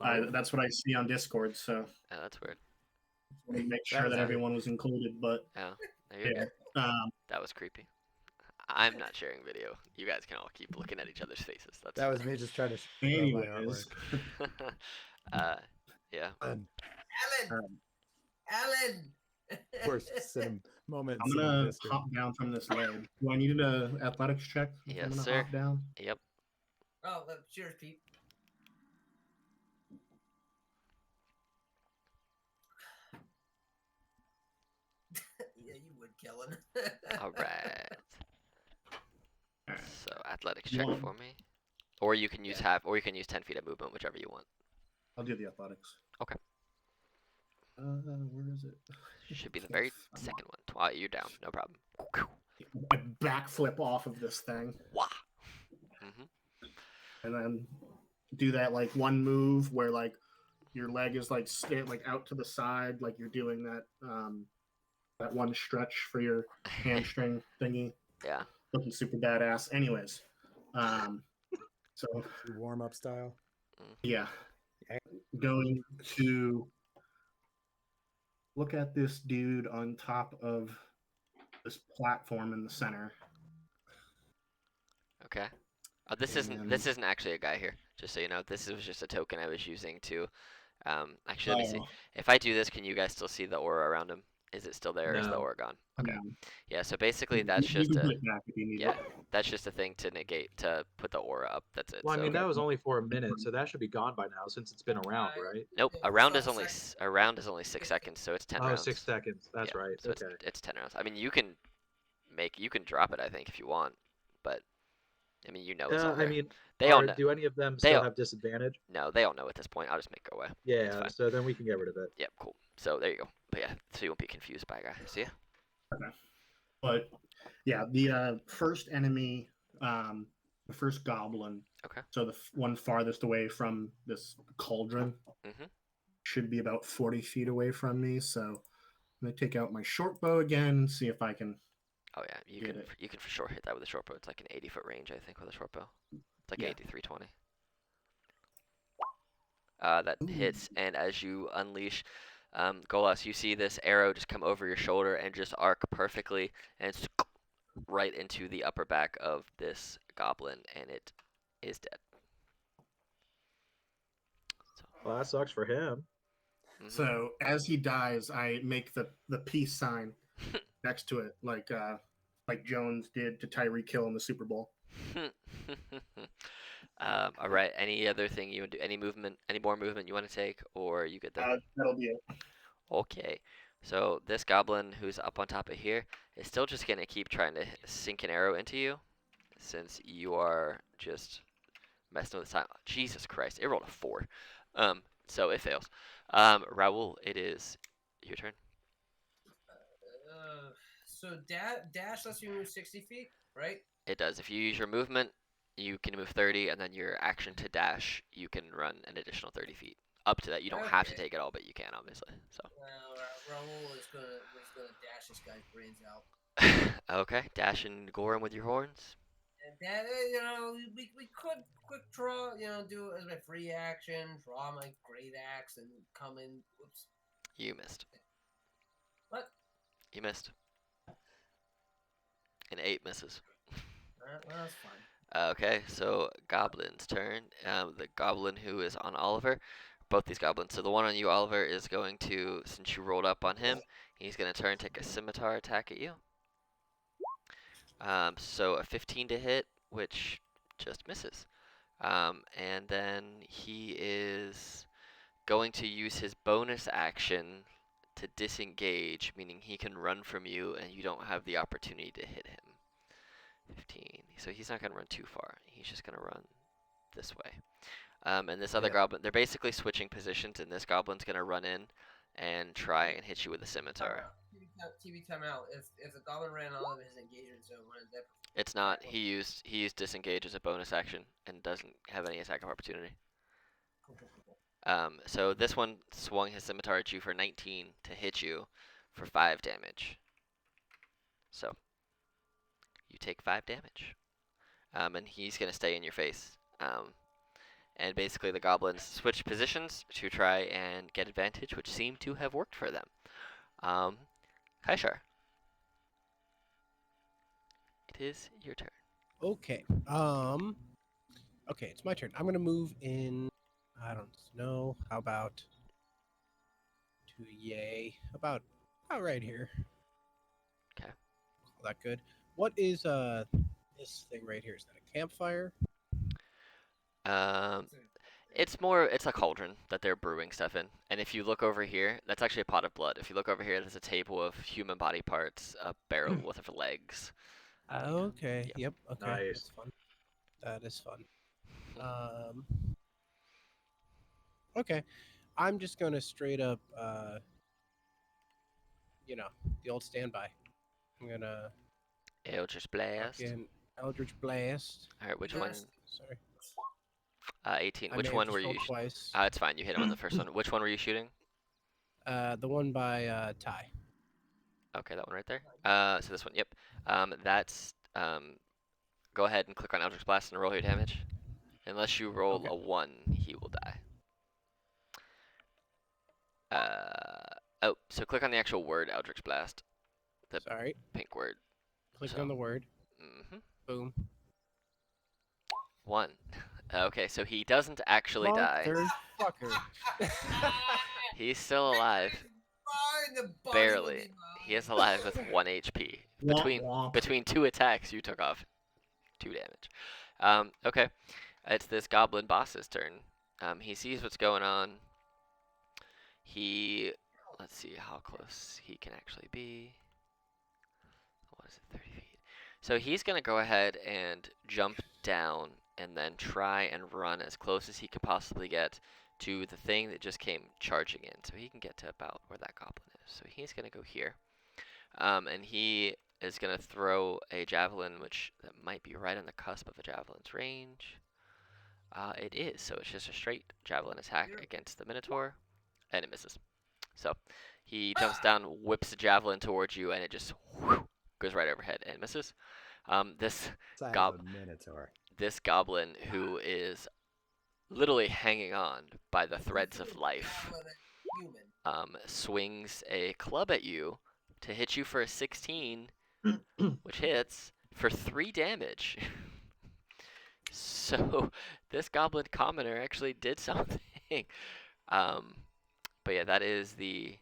Oh, that's what I see on Discord. So oh, that's weird. let me make sure that everyone was included. But Oh, there you yeah, go. That was creepy. I'm not sharing video. You guys can all keep looking at each other's faces. That's That was me just trying to show my anyways, artwork. Yeah. And Alan. of course, moment. I'm gonna hop down from this ledge. Do I need an athletics check? if Yes, I'm gonna sir. hop down. Yep. Oh, cheers, Pete. Yeah, you would, Kellen. All right. Alright. So athletics You check want- for me, or you can use Yeah. or you can use 10 feet of movement, whichever you want. I'll do the athletics. Okay. Where is it? Should be the Can't very find second one. You're down. No problem. it. I backflip off of this thing, Wah. Mhm. and then do that like one move where like your leg is like like out to the side, like you're doing that one stretch for your hamstring thingy. Yeah. Looking super badass. Anyways, so Warm up style. yeah, going to look at this dude on top of this platform in the center. Okay. This isn't actually a guy here. Just so you know, this was just a token I was using to. Actually, let me see. Oh, If I do this, can you guys still see the aura around him? Is it still there? Or is the No. aura gone? Okay. no. Yeah. So basically, You that's just can a put it back if you need yeah. it. That's just a thing to negate to put the aura up. That's it. Well, I So mean, that was only for a minute, so that should be gone by now since it's been around, right? nope. Yeah, A it's round not is a only second. a round is only 6 seconds, so it's 10 Oh, rounds. 6 seconds. That's Yeah, right. So Okay. it's 10 rounds. I mean, you can drop it, I think, if you want, but I mean, it's on I there. mean, They all know. do any of them They still all, have disadvantage? no, they all know at this point. I'll just make it go away. It's Yeah, fine. so then we can get rid of it. Yep, cool. So there you go. But yeah, so you won't be confused by a guy. See ya. But yeah, the first enemy, the first goblin. Okay. So the one farthest away from this cauldron Mhm. should be about 40 feet away from me. So I'm gonna take out my short bow again, see if I can. Oh yeah, you Get can it. you can for sure hit that with a short bow. It's like an 80-foot range, I think, with a short bow. It's like Yeah. 83-20. That hits, and as you unleash, Golas, you see this arrow just come over your shoulder and just arc perfectly, and it's right into the upper back of this goblin, and it is dead. So, Well, that sucks for him. mhm. So as he dies, I make the peace sign next to it, like Jones did to Tyreek Hill in the Super Bowl. All right. Any other thing you want to do? Any movement? Any more movement you want to take, or you get there? That'll be it. Okay. So this goblin who's up on top of here is still just gonna keep trying to sink an arrow into you, since you are just messing with the time. Jesus Christ! It rolled a 4. So it fails. Raul, it is your turn. So dash lets you move 60 feet, right? It does. If you use your movement, you can move 30, and then your action to dash, you can run an additional 30 feet. Up to that, you don't have to Okay. take it all, but you can, obviously. So. Raul is gonna dash this guy's brains out. Okay, dash and gore him with your horns. And that, we could quick draw, do it as my free action, draw my great axe, and come in. Whoops. You missed. What? You missed. An 8 misses. Well, that's fine. Okay, so Goblin's turn. The goblin who is on Oliver. Both these goblins. So the one on you, Oliver, is going to, since you rolled up on him, he's going to turn and take a scimitar attack at you. So a 15 to hit, which just misses. And then he is going to use his bonus action to disengage, meaning he can run from you and you don't have the opportunity to hit him. 15. So he's not going to run too far. He's just going to run this way. And this other goblin, they're basically switching positions, and this goblin's going to run in and try and hit you with a scimitar. TV timeout. If the goblin ran out of his engagement zone, when that It's not. He used disengage as a bonus action and doesn't have any attack of opportunity. So this one swung his scimitar at you for 19 to hit you for 5 damage. So you take 5 damage. And he's going to stay in your face. And basically the goblins switch positions to try and get advantage, which seemed to have worked for them. Kaishar, it is your turn. Okay. Okay, it's my turn. I'm gonna move in. I don't know. How about to yay? About right here. 'Kay. All that good. What is this thing right here? Is that a campfire? Um, it's a cauldron that they're brewing stuff in. And if you look over here, that's actually a pot of blood. If you look over here, there's a table of human body parts, a barrel with of legs. Okay. Yeah. Yep. Okay. Nice. That's fun. That is fun. Um. Okay. I'm just gonna straight up, the old standby. I'm gonna Eldritch Blast. fucking Eldritch Blast. All right, which one? Yes. Sorry. 18. I Which may have one just were you? rolled twice. It's fine. You hit him on the first one. Which one were you shooting? The one by Ty. Okay, that one right there. So this one. Yep. That's Go ahead and click on Eldritch Blast and roll your damage. Unless you roll Okay. a 1, he will die. So click on the actual word Eldritch Blast, the Sorry. pink word. Click So- on the word. hmm Boom. 1. Okay, so he doesn't actually die. Motherfucker. He's still alive, Fine, the body will barely. be He is mine. alive with 1 HP. Womp womp. Between 2 attacks, you took off 2 damage. Okay, it's this goblin boss's turn. He sees what's going on. Let's see how close he can actually be. What is it, 30 feet? So he's going to go ahead and jump down and then try and run as close as he can possibly get to the thing that just came charging in. So he can get to about where that goblin is. So he's going to go here. And he is going to throw a javelin, which that might be right on the cusp of a javelin's range. It is, so it's just a straight javelin attack against the Minotaur, and it misses. So he jumps down, whips a javelin towards you, and it just goes right overhead and misses. This Size Gob- of a minotaur. this goblin, who is literally hanging on by the threads of life, Human. swings a club at you to hit you for a 16, which hits for 3 damage. So this goblin commoner actually did something. But yeah, that is the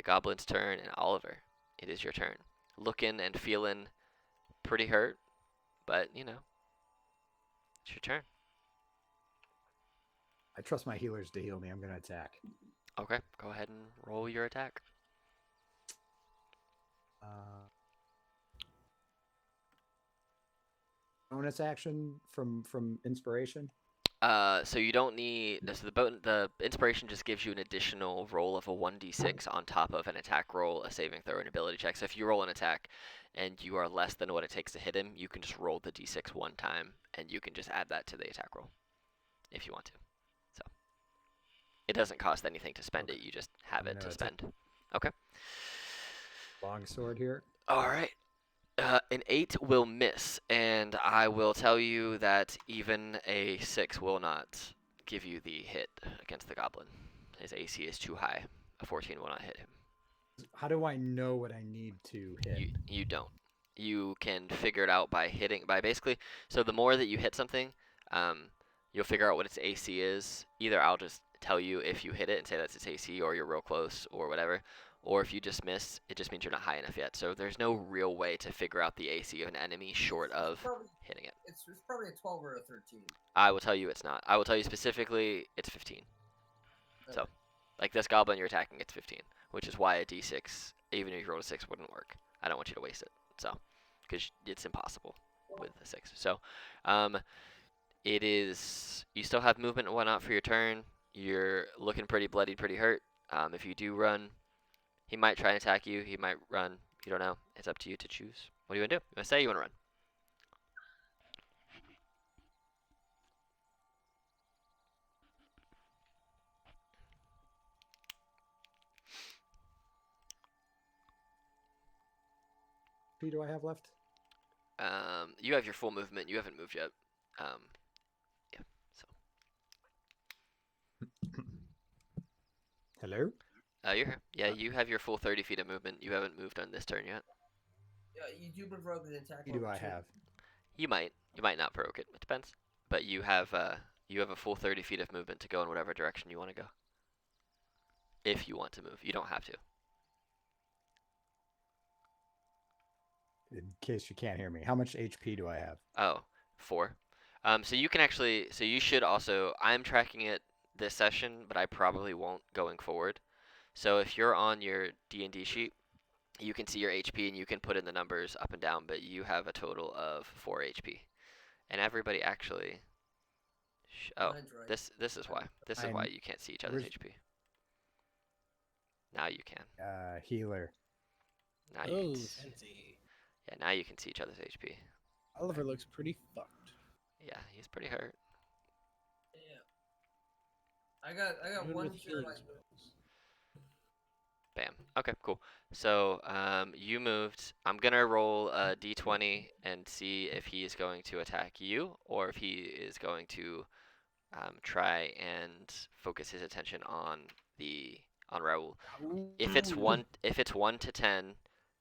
goblin's turn, and Oliver, it is your turn. Looking and feeling pretty hurt, but it's your turn. I trust my healers to heal me. I'm going to attack. Okay, go ahead and roll your attack. Bonus action from inspiration. So you don't need so the inspiration just gives you an additional roll of a 1d6 on top of an attack roll, a saving throw, and ability check. So if you roll an attack and you are less than what it takes to hit him, you can just roll the d6 one time, and you can just add that to the attack roll if you want to. So it doesn't cost anything to spend it; you just have it to spend. Okay. Long sword here. All right. An 8 will miss, and I will tell you that even a 6 will not give you the hit against the goblin. His AC is too high. A 14 will not hit him. How do I know what I need to hit? You don't. You can figure it out by basically. So the more that you hit something, you'll figure out what its AC is. Either I'll just tell you if you hit it and say that's its AC, or you're real close, or whatever. Or if you just miss, it just means you're not high enough yet. So there's no real way to figure out the AC of an enemy short of hitting it. It's probably a 12 or a 13. I will tell you it's not. I will tell you specifically it's 15. Okay. So, like this goblin you're attacking, it's 15, which is why a d6, even if you roll a 6, wouldn't work. I don't want you to waste it. So, because it's impossible with a 6. So, it is. You still have movement and whatnot for your turn. You're looking pretty bloodied, pretty hurt. If you do run, he might try and attack you. He might run. You don't know. It's up to you to choose. What do you want to do? You want to stay? You want to run? How do I have left? You have your full movement. You haven't moved yet. Yeah. So. Hello? You're here. Yeah, you have your full 30 feet of movement. You haven't moved on this turn yet. Yeah, you do provoke an attack. How do I have? You might not provoke it. It depends. But you have a full 30 feet of movement to go in whatever direction you want to go. If you want to move, you don't have to. In case you can't hear me, how much HP do I have? Oh, 4. So you can actually, so you should also, I'm tracking it this session, but I probably won't going forward. So if you're on your D&D sheet, you can see your HP and you can put in the numbers up and down, but you have a total of 4 HP. And everybody actually, oh, Mine's right. this is why. This is why you can't see each other's where's- HP. Now you can. Healer. Now you Oh, can. fancy. Yeah, now you can see each other's HP. Oliver looks pretty fucked. Yeah, he's pretty hurt. Yeah. I got Even one with cure healing light. spells. Bam. Okay, cool. So, you moved. I'm gonna roll a d20 and see if he is going to attack you or if he is going to try and focus his attention on Raul. If it's 1 to 10,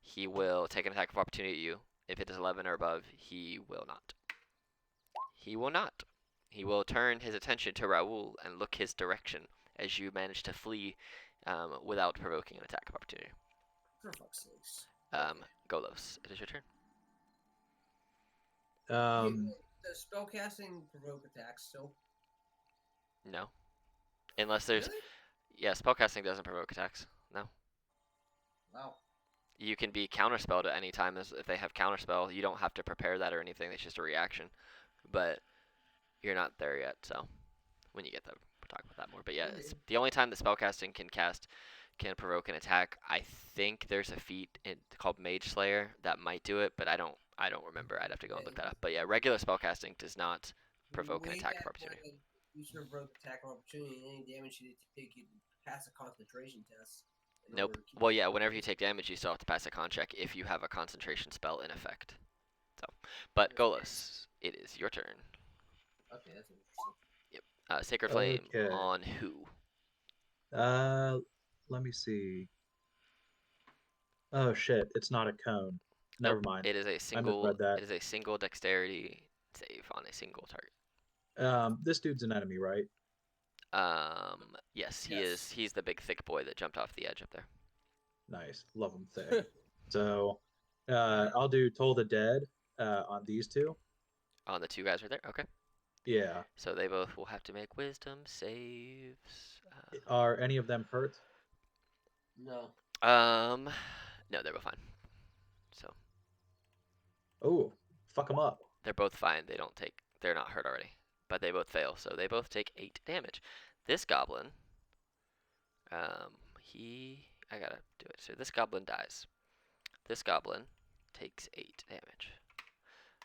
he will take an attack of opportunity at you. If it is 11 or above, he will not. He will not. He will turn his attention to Raul and look his direction as you manage to flee without provoking an attack of opportunity. For fuck's sakes. Golos, it is your turn. Does spellcasting provoke attacks still? No. Unless there's... Really? Yeah, spellcasting doesn't provoke attacks. No. Wow. You can be counterspelled at any time if they have counterspell. You don't have to prepare that or anything. It's just a reaction. But you're not there yet, so when you get there, we'll talk about that more. But yeah, it's the only time that spellcasting can provoke an attack. I think there's a feat called Mage Slayer that might do it, but I don't remember. I'd have to go and look that up. But yeah, regular spellcasting does not provoke an Way attack of back opportunity. when you should have broke attack of opportunity, and any damage you take, you pass a concentration test. in Nope. order to keep Well, it yeah, from whenever you breaking. take damage, you still have to pass a con check if you have a concentration spell in effect. So, but Okay. Golos, it is your turn. Okay, that's interesting. Sacred Flame Okay. on who? Let me see. Oh shit! It's not a cone. Never Nope, mind. It is a single. misread that. It is a single dexterity save on a single target. This dude's an enemy, right? Yes, he Yes. is. He's the big thick boy that jumped off the edge up there. Nice. Love him thick. So, I'll do Toll the Dead on these two. On the two guys right there. Okay. Yeah. So they both will have to make wisdom saves. Are any of them hurt? No. No, they're both fine. So Oh, fuck them up. they're both fine. They're not hurt already, but they both fail. So they both take 8 damage. This goblin, I gotta do it. So this goblin dies. This goblin takes 8 damage.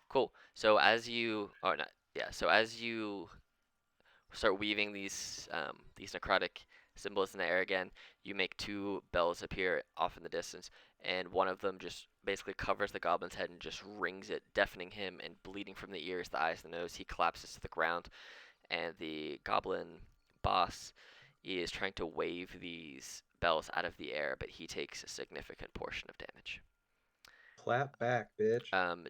Cool. So as you, so as you start weaving these necrotic symbols in the air again, you make 2 bells appear off in the distance, and one of them just basically covers the goblin's head and just rings it, deafening him and bleeding from the ears, the eyes, the nose. He collapses to the ground, and the goblin boss is trying to wave these bells out of the air, but he takes a significant portion of damage. Clap back, bitch.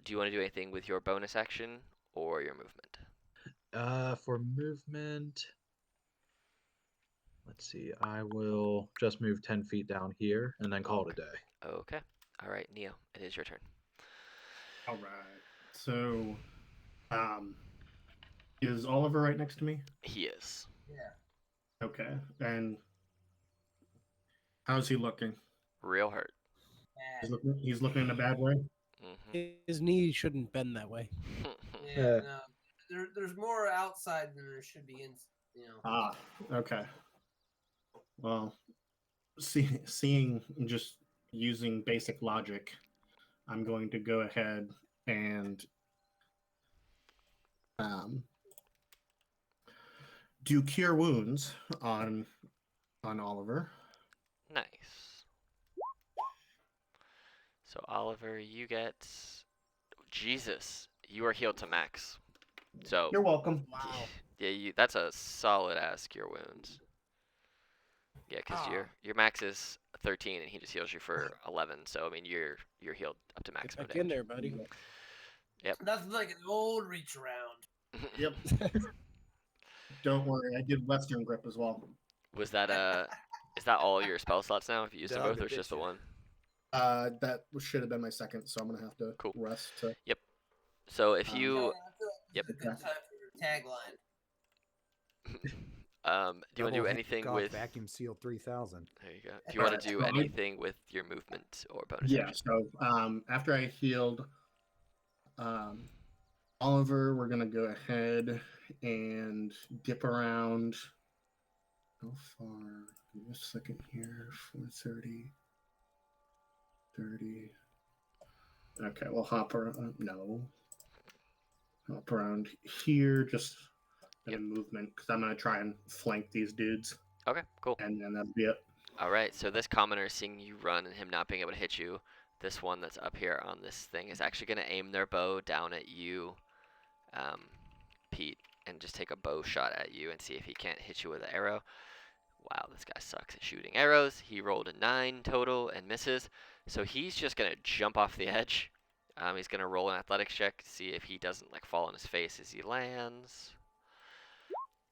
Do you want to do anything with your bonus action or your movement? For movement, let's see. I will just move 10 feet down here and then call it a day. Okay. All right, Neo, it is your turn. All right. So, is Oliver right next to me? He is. Yeah. Okay. And how's he looking? Real hurt. Bad. He's looking in a bad way. His knee shouldn't bend that way. Yeah. No. There's more outside than there should be in. Ah, okay. Well, seeing just using basic logic, I'm going to go ahead and do Cure Wounds on Oliver. Nice. So Oliver, you get Jesus. You are healed to max. So You're welcome. Wow. yeah, that's a solid ass cure wounds. Yeah, because your max is 13 and he just heals you for 11. So I mean you're healed up to Get maximum back in damage. there, buddy. Nothing like an old reach around. Yep. Don't worry, I did Western Grip as well. Was that is that all your spell slots now? Have you used them Dog both, to or it's just the bitch, one? That should have been my second, so I'm gonna have to Cool. rest. To... So if you I feel like Yep. this is a good time for tagline. Do you want to do anything with? vacuum seal 3000? There you go. Do you want to do Alright, so anything with your movement or bonus Yeah, action? so after I healed Oliver, we're gonna go ahead and dip around. How far? Give me a second here. 430. 30. Okay, we'll hop around. No. Hop around here, just in a movement, because I'm gonna try and flank these dudes, Okay, cool. and then that'll be it. All right, so this commoner seeing you run and him not being able to hit you, this one that's up here on this thing is actually going to aim their bow down at you, Pete, and just take a bow shot at you and see if he can't hit you with an arrow. Wow, this guy sucks at shooting arrows. He rolled a 9 total and misses, so he's just going to jump off the edge. He's going to roll an athletics check to see if he doesn't like fall on his face as he lands.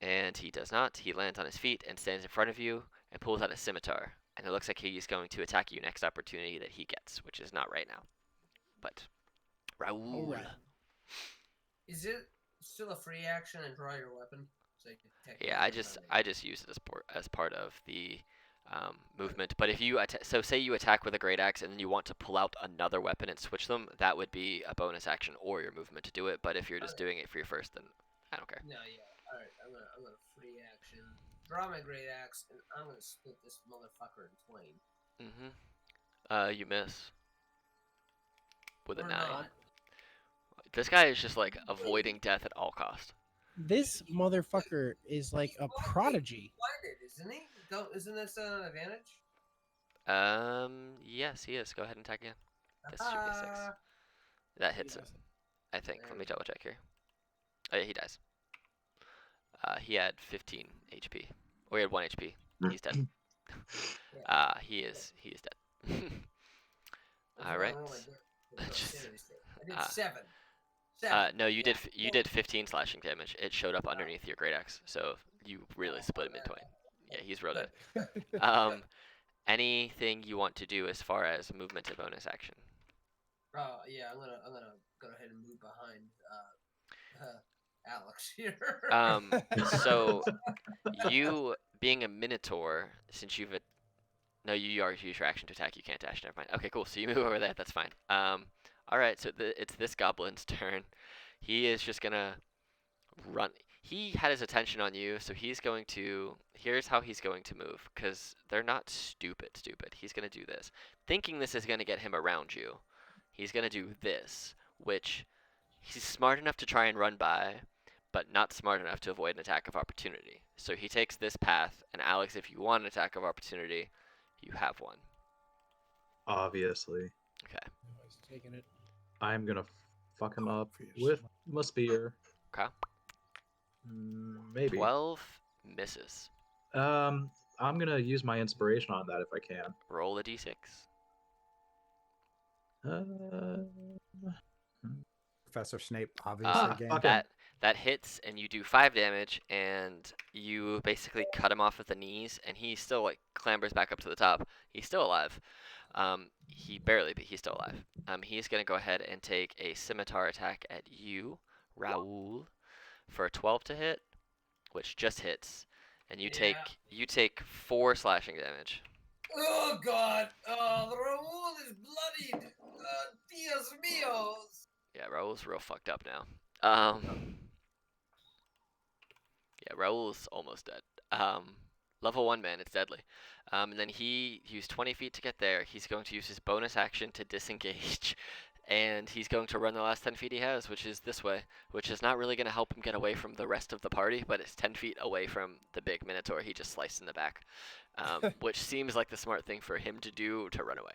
And he does not. He lands on his feet and stands in front of you and pulls out a scimitar. And it looks like he's going to attack you next opportunity that he gets, which is not right now. But Raoul. All right. Is it still a free action and draw your weapon? So you can technically Yeah, I do just something? use it as part of the movement. But if you so say you attack with a great axe and then you want to pull out another weapon and switch them, that would be a bonus action or your movement to do it. But if you're just doing it for your first, then I don't care. No, yeah. All right, I'm gonna free action, draw my great axe, and I'm gonna split this motherfucker in twain. You miss with a Or 9. not. This guy is just like avoiding death at all cost. This motherfucker is like a prodigy. Blinded, isn't he? Isn't this an advantage? Yes, he is. Go ahead and attack again. This should be a 6. Ah, That hits him, I think. Let me double check here. Oh yeah, he dies. He had 15 HP. Or he had 1 HP. He's dead. He is dead. All right. I did 7. No, you did 15 slashing damage. It showed up underneath your great axe, so you really split him in twain. Yeah, he's real dead. Anything you want to do as far as movement and bonus action? Yeah, I'm gonna go ahead and move behind Alex here. So you being a minotaur, since you've no, you already used your action to attack. You can't dash. Never mind. Okay, cool. So you move over there. That's fine. All right. So it's this goblin's turn. He is just gonna run. He had his attention on you, so he's going to. Here's how he's going to move, because they're not stupid. He's gonna do this, thinking this is gonna get him around you. He's gonna do this, which he's smart enough to try and run by, but not smart enough to avoid an attack of opportunity. So he takes this path, and Alex, if you want an attack of opportunity, you have one. Obviously. Okay. He's taking it. I'm gonna fuck him up with my spear. Okay. Maybe. 12 misses. I'm gonna use my inspiration on that if I can. Roll a d6. Professor Snape obviously gained. Okay. That hits, and you do 5 damage, and you basically cut him off at the knees, and he still like clambers back up to the top. He's still alive. He barely, but he's still alive. He's gonna go ahead and take a scimitar attack at you, Raoul, for a 12 to hit, which just hits, and you take 4 slashing damage. Oh God! Oh, the Raoul is bloodied. Dios míos! Yeah, Raoul's real fucked up now. Yeah, Raoul's almost dead. Level 1 man, it's deadly. And then he used 20 feet to get there. He's going to use his bonus action to disengage, and he's going to run the last 10 feet he has, which is this way, which is not really going to help him get away from the rest of the party, but it's 10 feet away from the big minotaur he just sliced in the back, which seems like the smart thing for him to do to run away.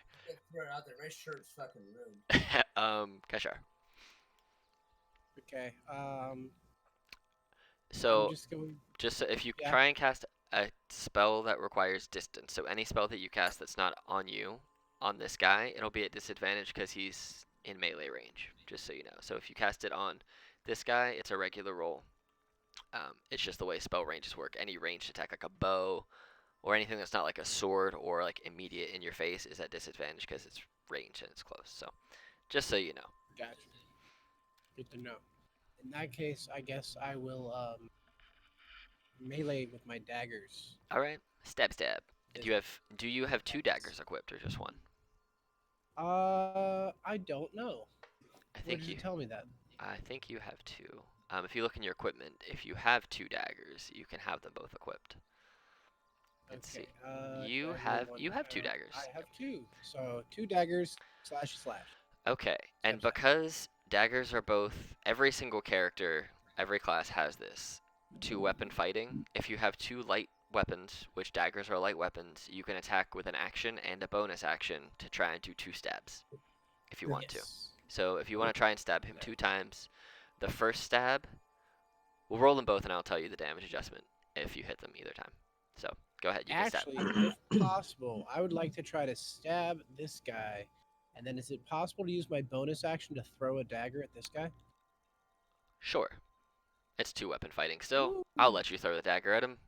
Throw it out there. My shirt's fucking ruined. Kashar. Okay. So I'm just going. just so if you Yeah. try and cast a spell that requires distance, so any spell that you cast that's not on you, on this guy, it'll be at disadvantage because he's in melee range, just so you know. So if you cast it on this guy, it's a regular roll. It's just the way spell ranges work. Any ranged attack, like a bow, or anything that's not like a sword or like immediate in your face, is at disadvantage because it's range and it's close. So just so you know. Gotcha. Good to know. In that case, I guess I will melee with my daggers. All right, stab, stab. This- Do you have two daggers equipped or just one? I don't know. I Where think did you it tell me that? I think you have two. If you look in your equipment, if you have two daggers, you can have them both equipped. Let's see. You Dagger you have two daggers. I have two. So 2 daggers slash slash. Okay, and Stab, stab. because daggers are both, every single character, every class has this. Two weapon fighting. If you have two light weapons, which daggers are light weapons, you can attack with an action and a bonus action to try and do 2 stabs if you want to. Yes. So if you want to try and stab him 2 times, the first stab, we'll roll them both and I'll tell you the damage adjustment if you hit them either time. So go ahead, you can stab. Actually, if possible, I would like to try to stab this guy. And then is it possible to use my bonus action to throw a dagger at this guy? Sure. It's 2 weapon fighting still. I'll let you throw the dagger at him.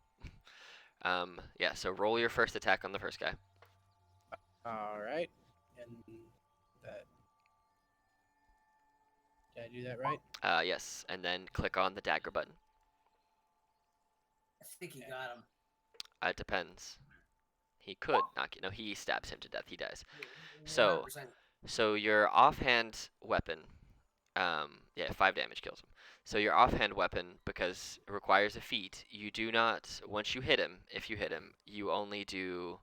Yeah, so roll your first attack on the first guy. All right. And that. Did I do that right? Yes, and then click on the dagger button. I think he got him. It depends. He could not get. No, he stabs him to death. He dies. So, 100%. So your offhand weapon, yeah, 5 damage kills him. So your offhand weapon, because it requires a feat, you do not. Once you hit him, if you hit him, you only do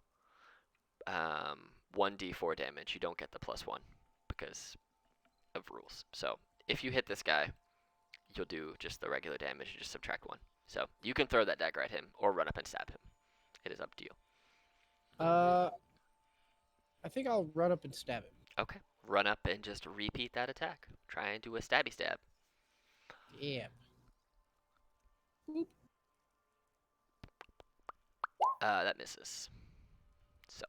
1d4 damage. You don't get the +1 because of rules. So if you hit this guy, you'll do just the regular damage. You just subtract 1. So you can throw that dagger at him or run up and stab him. It is up to you. I think I'll run up and stab him. Okay. Run up and just repeat that attack. Try and do a stabby stab. Yeah. That misses. So,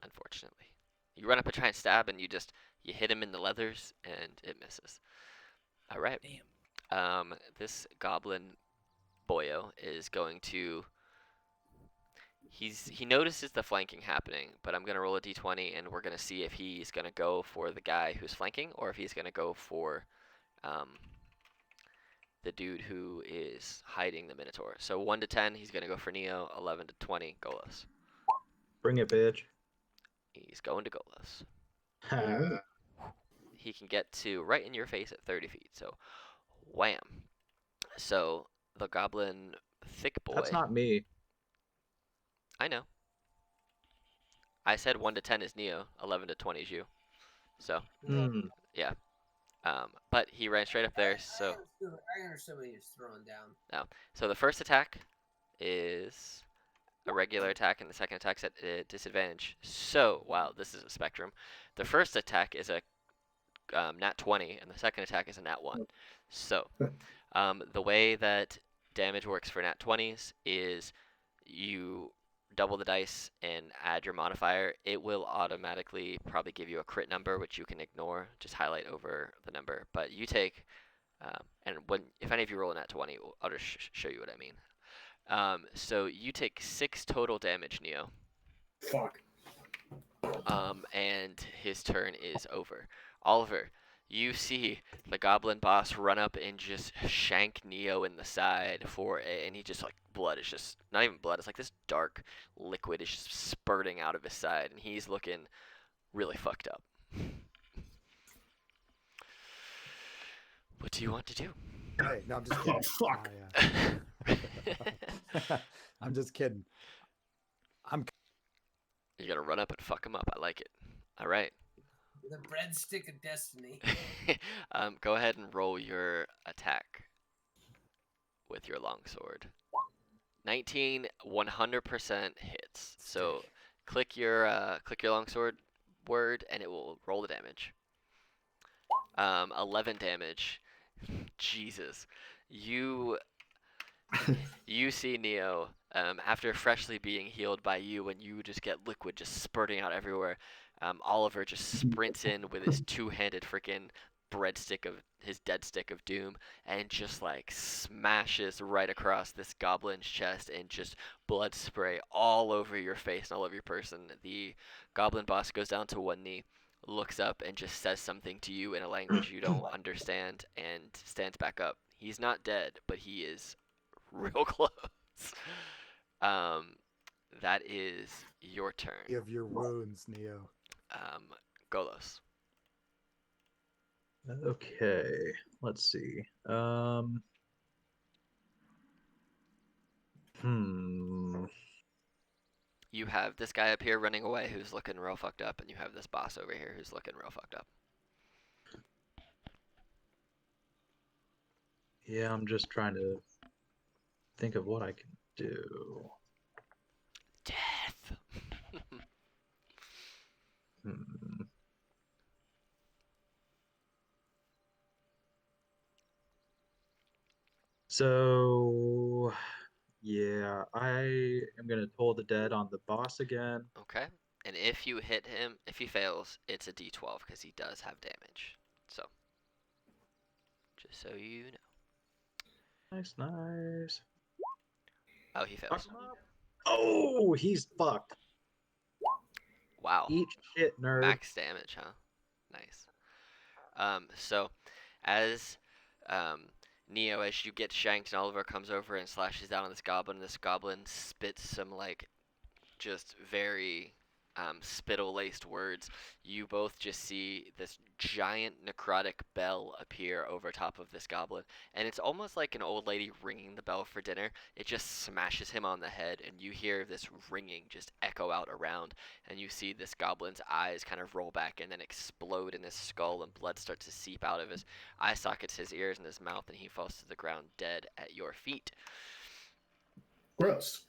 unfortunately. You run up and try and stab and you hit him in the leathers and it misses. Alright. Damn. This goblin boyo is going to he notices the flanking happening, but I'm gonna roll a d20 and we're gonna see if he's gonna go for the guy who's flanking or if he's gonna go for the dude who is hiding the Minotaur. So 1 to 10, he's gonna go for Neo. 11 to 20, Golos. Bring it, bitch. He's going to Golos. Oh. He can get to right in your face at 30 feet. So, wham. So the goblin thick boy. That's not me. I know. I said 1 to 10 is Neo. 11 to 20 is you. So yeah. But he ran straight up there. So I understood what he was throwing down. so the first attack is a regular attack, and the second attack's at a disadvantage. So wow, this is a spectrum. The first attack is a nat 20, and the second attack is a nat 1. So the way that damage works for nat 20s is you double the dice and add your modifier. It will automatically probably give you a crit number, which you can ignore. Just highlight over the number. But you take, and if any of you roll a nat 20, I'll just show you what I mean. So you take 6 total damage, Neo. Fuck. And his turn is over. Oliver, you see the goblin boss run up and just shank Neo in the side and he just like blood is just not even blood. It's like this dark liquid is just spurting out of his side, and he's looking really fucked up. What do you want to do? Hey, no, I'm just kidding. Oh, fuck. I'm just kidding. You're gonna run up and fuck him up. I like it. All right. The breadstick of destiny. Go ahead and roll your attack with your longsword. 19, 100% hits. So click your longsword word, and it will roll the damage. 11 damage. Jesus, you see Neo after freshly being healed by you, and you just get liquid just spurting out everywhere. Oliver just sprints in with his 2-handed freaking breadstick of his dead stick of doom and just like smashes right across this goblin's chest, and just blood spray all over your face and all over your person. The goblin boss goes down to 1 knee. looks up and just says something to you in a language you don't understand and stands back up. He's not dead, but he is real close. That is your turn. Give your wounds, Neo. Golos. Okay, let's see. You have this guy up here running away who's looking real fucked up, and you have this boss over here who's looking real fucked up. Yeah, I'm just trying to think of what I can do. Death. Hmm. So, yeah, I am gonna toll the dead on the boss again. Okay. And if you hit him, if he fails, it's a d12 because he does have damage. So, just so you know. Nice, nice. Oh, he fails. Oh, he's fucked. Wow. Eat shit, nerd. Max damage, huh? Nice. So, as Neo, as you get shanked and Oliver comes over and slashes down on this goblin spits some, like, just very spittle-laced words. You both just see this giant necrotic bell appear over top of this goblin, and it's almost like an old lady ringing the bell for dinner. It just smashes him on the head, and you hear this ringing just echo out around, and you see this goblin's eyes kind of roll back and then explode in his skull, and blood starts to seep out of his eye sockets, his ears, and his mouth, and he falls to the ground dead at your feet. Gross.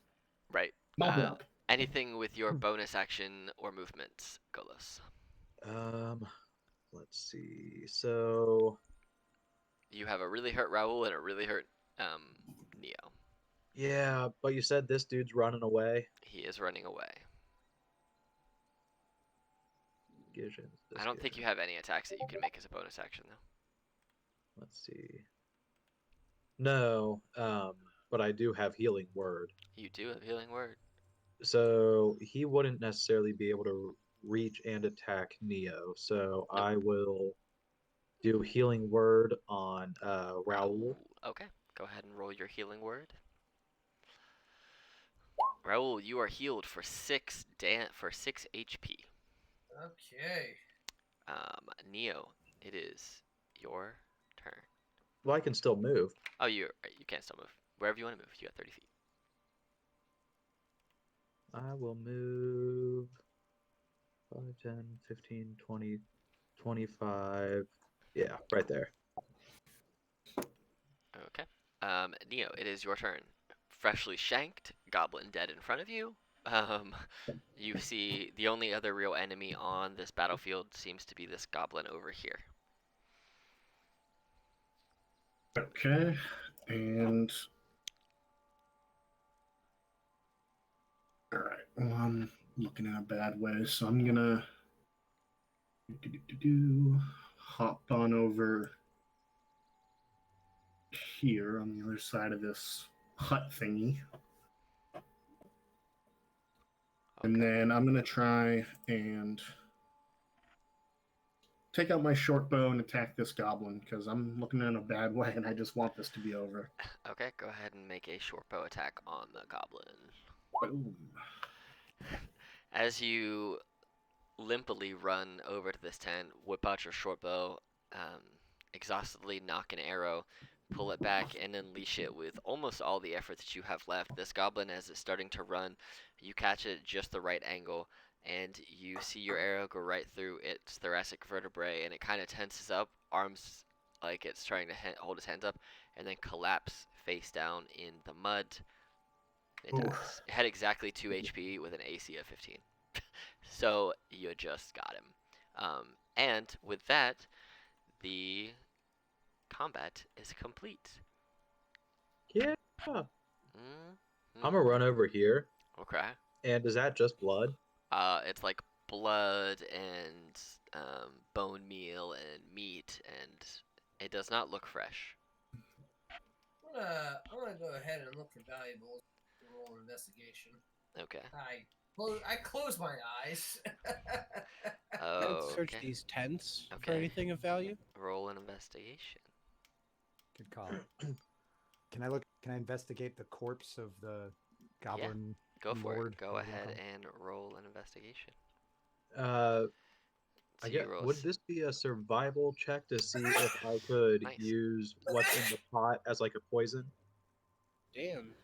Right. Mob. Anything with your bonus action or movements, Golos? Let's see. So You have a really hurt Raul and a really hurt Neo. yeah, but you said this dude's running away. He is running away. I don't think you have any attacks that you can make as a bonus action, though. Let's see. No, but I do have healing word. You do have healing word. So he wouldn't necessarily be able to reach and attack Neo. So Nope. I will do healing word on Raul. Okay, go ahead and roll your healing word. Raul, you are healed for 6 HP. Okay. Neo, it is your turn. Well, I can still move. Oh, you can't still move. Wherever you want to move, you got 30 feet. I will move 5, 10, 15, 20, 25. Yeah, right there. Okay. Neo, it is your turn. Freshly shanked, goblin dead in front of you. You see the only other real enemy on this battlefield seems to be this goblin over here. Okay, and all right. Well, I'm looking in a bad way, so I'm gonna hop on over here on the other side of this hut thingy. And then I'm going to try and take out my short bow and attack this goblin because I'm looking in a bad way and I just want this to be over. Okay, go ahead and make a short bow attack on the goblin. Boom. As you limply run over to this tent, whip out your short bow, exhaustedly nock an arrow, pull it back, and unleash it with almost all the effort that you have left. This goblin, as it's starting to run, you catch it at just the right angle, and you see your arrow go right through its thoracic vertebrae, and it kind of tenses up, arms like it's trying to hold its hands up, and then collapse face down in the mud. It does. It had exactly 2 HP with an AC of 15. So you just got him. And with that, the combat is complete. Yeah. Mm-hmm. I'm gonna run over here. Okay. And is that just blood? It's like blood and bone meal and meat, and it does not look fresh. I'm gonna go ahead and look for valuables and roll an investigation. Okay. I I close my eyes. Can I Oh, search okay. these tents for Okay. anything of value? Roll an investigation. Good call. Can I investigate the corpse of the goblin Go for lord? it. Go whatever you ahead call it? and roll an investigation. I So get. you roll. Would this be a survival check to see if I could Nice. use what's in the pot as like a poison Damn.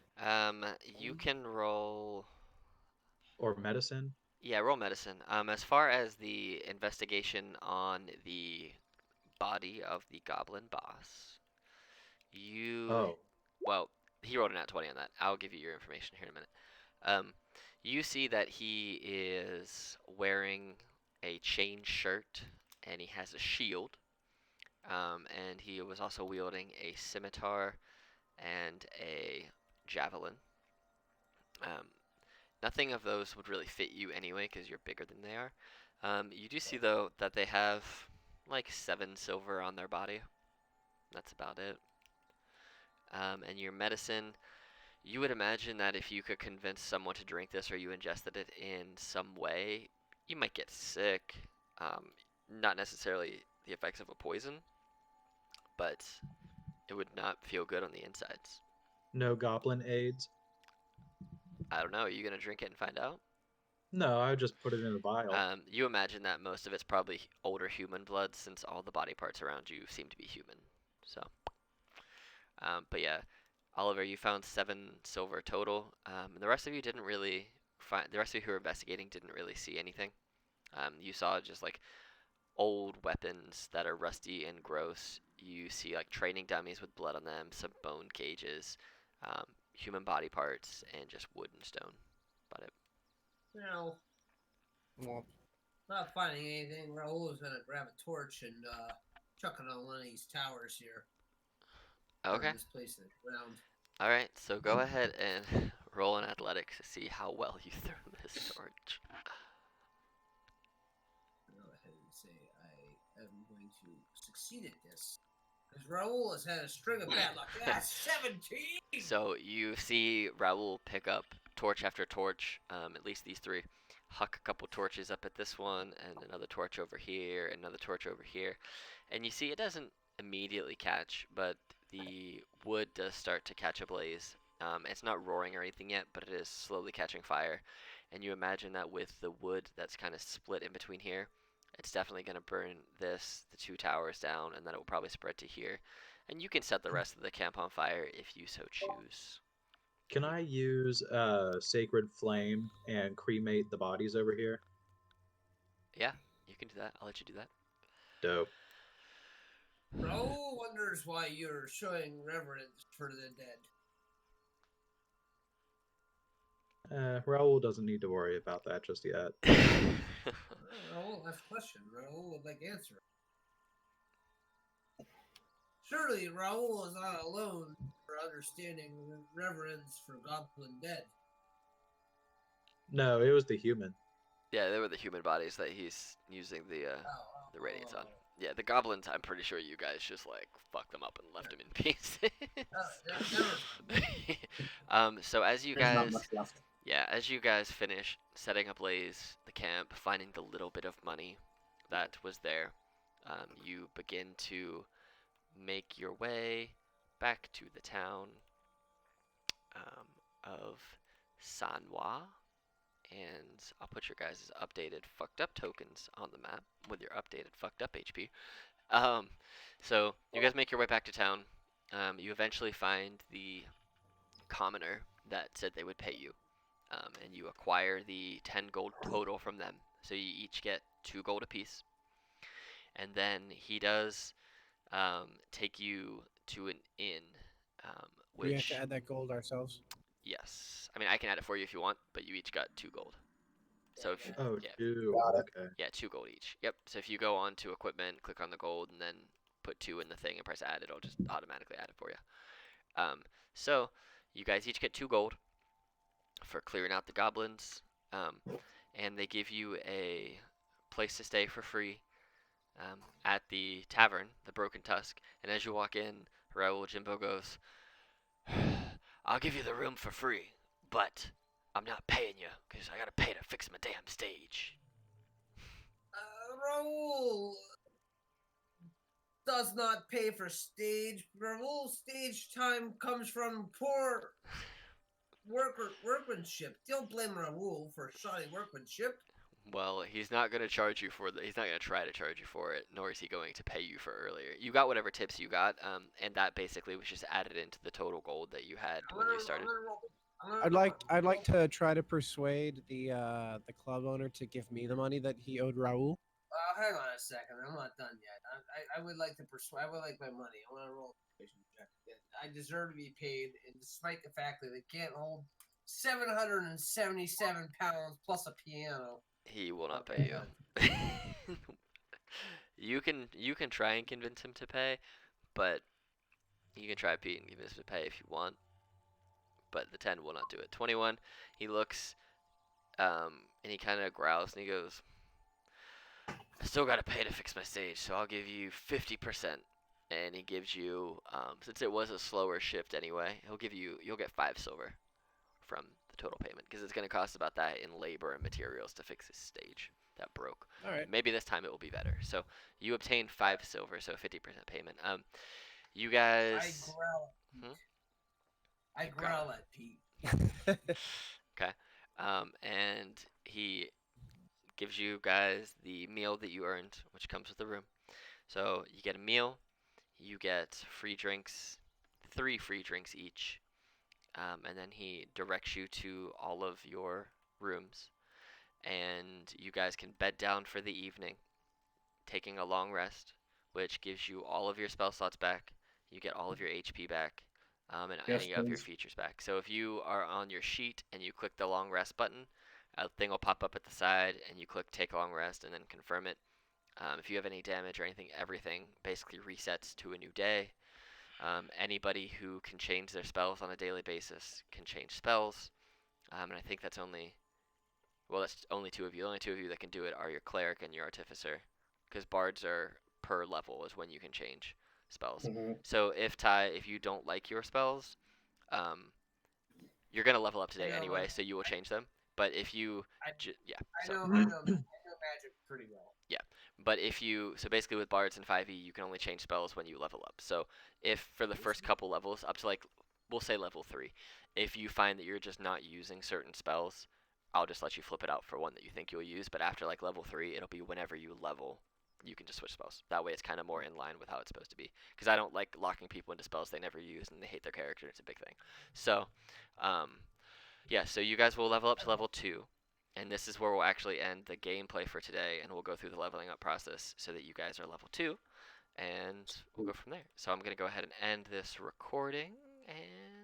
You can roll. or medicine? Yeah, roll medicine. As far as the investigation on the body of the goblin boss, you. Oh, Well, he rolled a nat 20 on that. I'll give you your information here in a minute. You see that he is wearing a chain shirt and he has a shield. And he was also wielding a scimitar and a javelin. Um, Nothing of those would really fit you anyway because you're bigger than they are. You do see though that they have like 7 silver on their body. That's about it. And your medicine, you would imagine that if you could convince someone to drink this or you ingested it in some way, you might get sick. Not necessarily the effects of a poison, but it would not feel good on the insides. no goblin aids. I don't know. Are you gonna drink it and find out? No, I would just put it in a vial. You imagine that most of it's probably older human blood, since all the body parts around you seem to be human. So, but yeah, Oliver, you found 7 silver total. And the rest of you didn't really find. The rest of you who were investigating didn't really see anything. You saw just like old weapons that are rusty and gross. You see like training dummies with blood on them, some bone cages, human body parts, and just wood and stone. About it. Well, Well, not finding anything. Raul is gonna grab a torch and chuck it on one of these towers here. Okay. This place in the ground. All right. So go ahead and roll an athletics to see how well you throw this torch. Go ahead and say I am going to succeed at this. Because Raul has had a string of bad luck. That's 17! So you see Raul pick up torch after torch, at least these 3. Huck a couple torches up at this one, and another torch over here, another torch over here. And you see it doesn't immediately catch, but the wood does start to catch a blaze. It's not roaring or anything yet, but it is slowly catching fire. And you imagine that with the wood that's kind of split in between here, it's definitely going to burn the 2 towers down, and then it will probably spread to here. And you can set the rest of the camp on fire if you so choose. Can I use sacred flame and cremate the bodies over here? Yeah, you can do that. I'll let you do that. Dope. Raul wonders why you're showing reverence for the dead. Raul doesn't need to worry about that just yet. Raul has a question. Raul would like answer. Surely Raul is not alone for understanding reverence for goblin dead. No, it was the human. Yeah, they were the human bodies that he's using the radiance on. Yeah, the goblins, I'm pretty sure you guys just like fucked them up and left them in pieces. So as you There's not guys, much left. yeah, as you guys finish setting ablaze the camp, finding the little bit of money that was there, you begin to make your way back to the town of Sanwa. And I'll put your guys' updated fucked up tokens on the map with your updated fucked up HP. So you guys make your way back to town. You eventually find the commoner that said they would pay you, and you acquire the 10 gold total from them. So you each get 2 gold apiece, and then he does take you to an inn, do we have which to add that gold ourselves? yes, I mean I can add it for you if you want, but you each got 2 gold. So if Oh, yeah. dude. Got it. Okay. Yeah, 2 gold each. Yep. So if you go on to equipment, click on the gold, and then put 2 in the thing and press add, it'll just automatically add it for you. So you guys each get 2 gold for clearing out the goblins, and they give you a place to stay for free at the tavern, the Broken Tusk. And as you walk in, Raul Jimbo goes, "I'll give you the room for free, but I'm not paying you because I gotta pay to fix my damn stage. Raul does not pay for stage. Raul's stage time comes from poor workmanship. Don't blame Raul for shoddy workmanship. Well, he's not gonna charge you for the. He's not gonna try to charge you for it, nor is he going to pay you for earlier. You got whatever tips you got, and that basically was just added into the total gold that you had when you started. I'd like to try to persuade the club owner to give me the money that he owed Raul. Hang on a second. I'm not done yet. I would like to persuade. I would like my money. I want to roll a persuasion check. I deserve to be paid, and despite the fact that they can't hold 777 pounds plus a piano. He will not Okay, pay you. You can try and convince him to pay, but you can try Pete and convince him to pay if you want. But the 10 will not do it. 21, he looks, and he kind of growls and he goes, I still gotta pay to fix my stage, so I'll give you 50%. And he gives you, since it was a slower shift anyway, you'll get 5 silver from the total payment, because it's gonna cost about that in labor and materials to fix his stage that broke. All right. Maybe this time it will be better. So you obtain 5 silver, so 50% payment. You guys. I growl at Pete. Okay. And he gives you guys the meal that you earned, which comes with the room. So you get a meal, you get free drinks, 3 free drinks each, and then he directs you to all of your rooms, and you guys can bed down for the evening, taking a long rest, which gives you all of your spell slots back. You get all of your HP back, and Yes, any of your please. features back. So if you are on your sheet and you click the long rest button, a thing will pop up at the side, and you click take long rest and then confirm it. If you have any damage or anything, everything basically resets to a new day. Anybody who can change their spells on a daily basis can change spells, and I think that's only, well, that's only 2 of you. The only 2 of you that can do it are your cleric and your artificer, because bards are per level is when you can change spells. Mhm. So if you don't like your spells, you're gonna level up today anyway, so you will change them. But if you, yeah, I know magic pretty well. Yeah, but so basically with bards and 5e, you can only change spells when you level up. So if for the first couple levels, up to like, we'll say level 3, if you find that you're just not using certain spells, I'll just let you flip it out for one that you think you'll use. But after like level 3, it'll be whenever you level, you can just switch spells. That way it's kind of more in line with how it's supposed to be. Because I don't like locking people into spells they never use and they hate their character. It's a big thing. So, yeah, so you guys will level up to level 2. And this is where we'll actually end the gameplay for today, and we'll go through the leveling up process so that you guys are level 2, and we'll go from there. So I'm going to go ahead and end this recording, and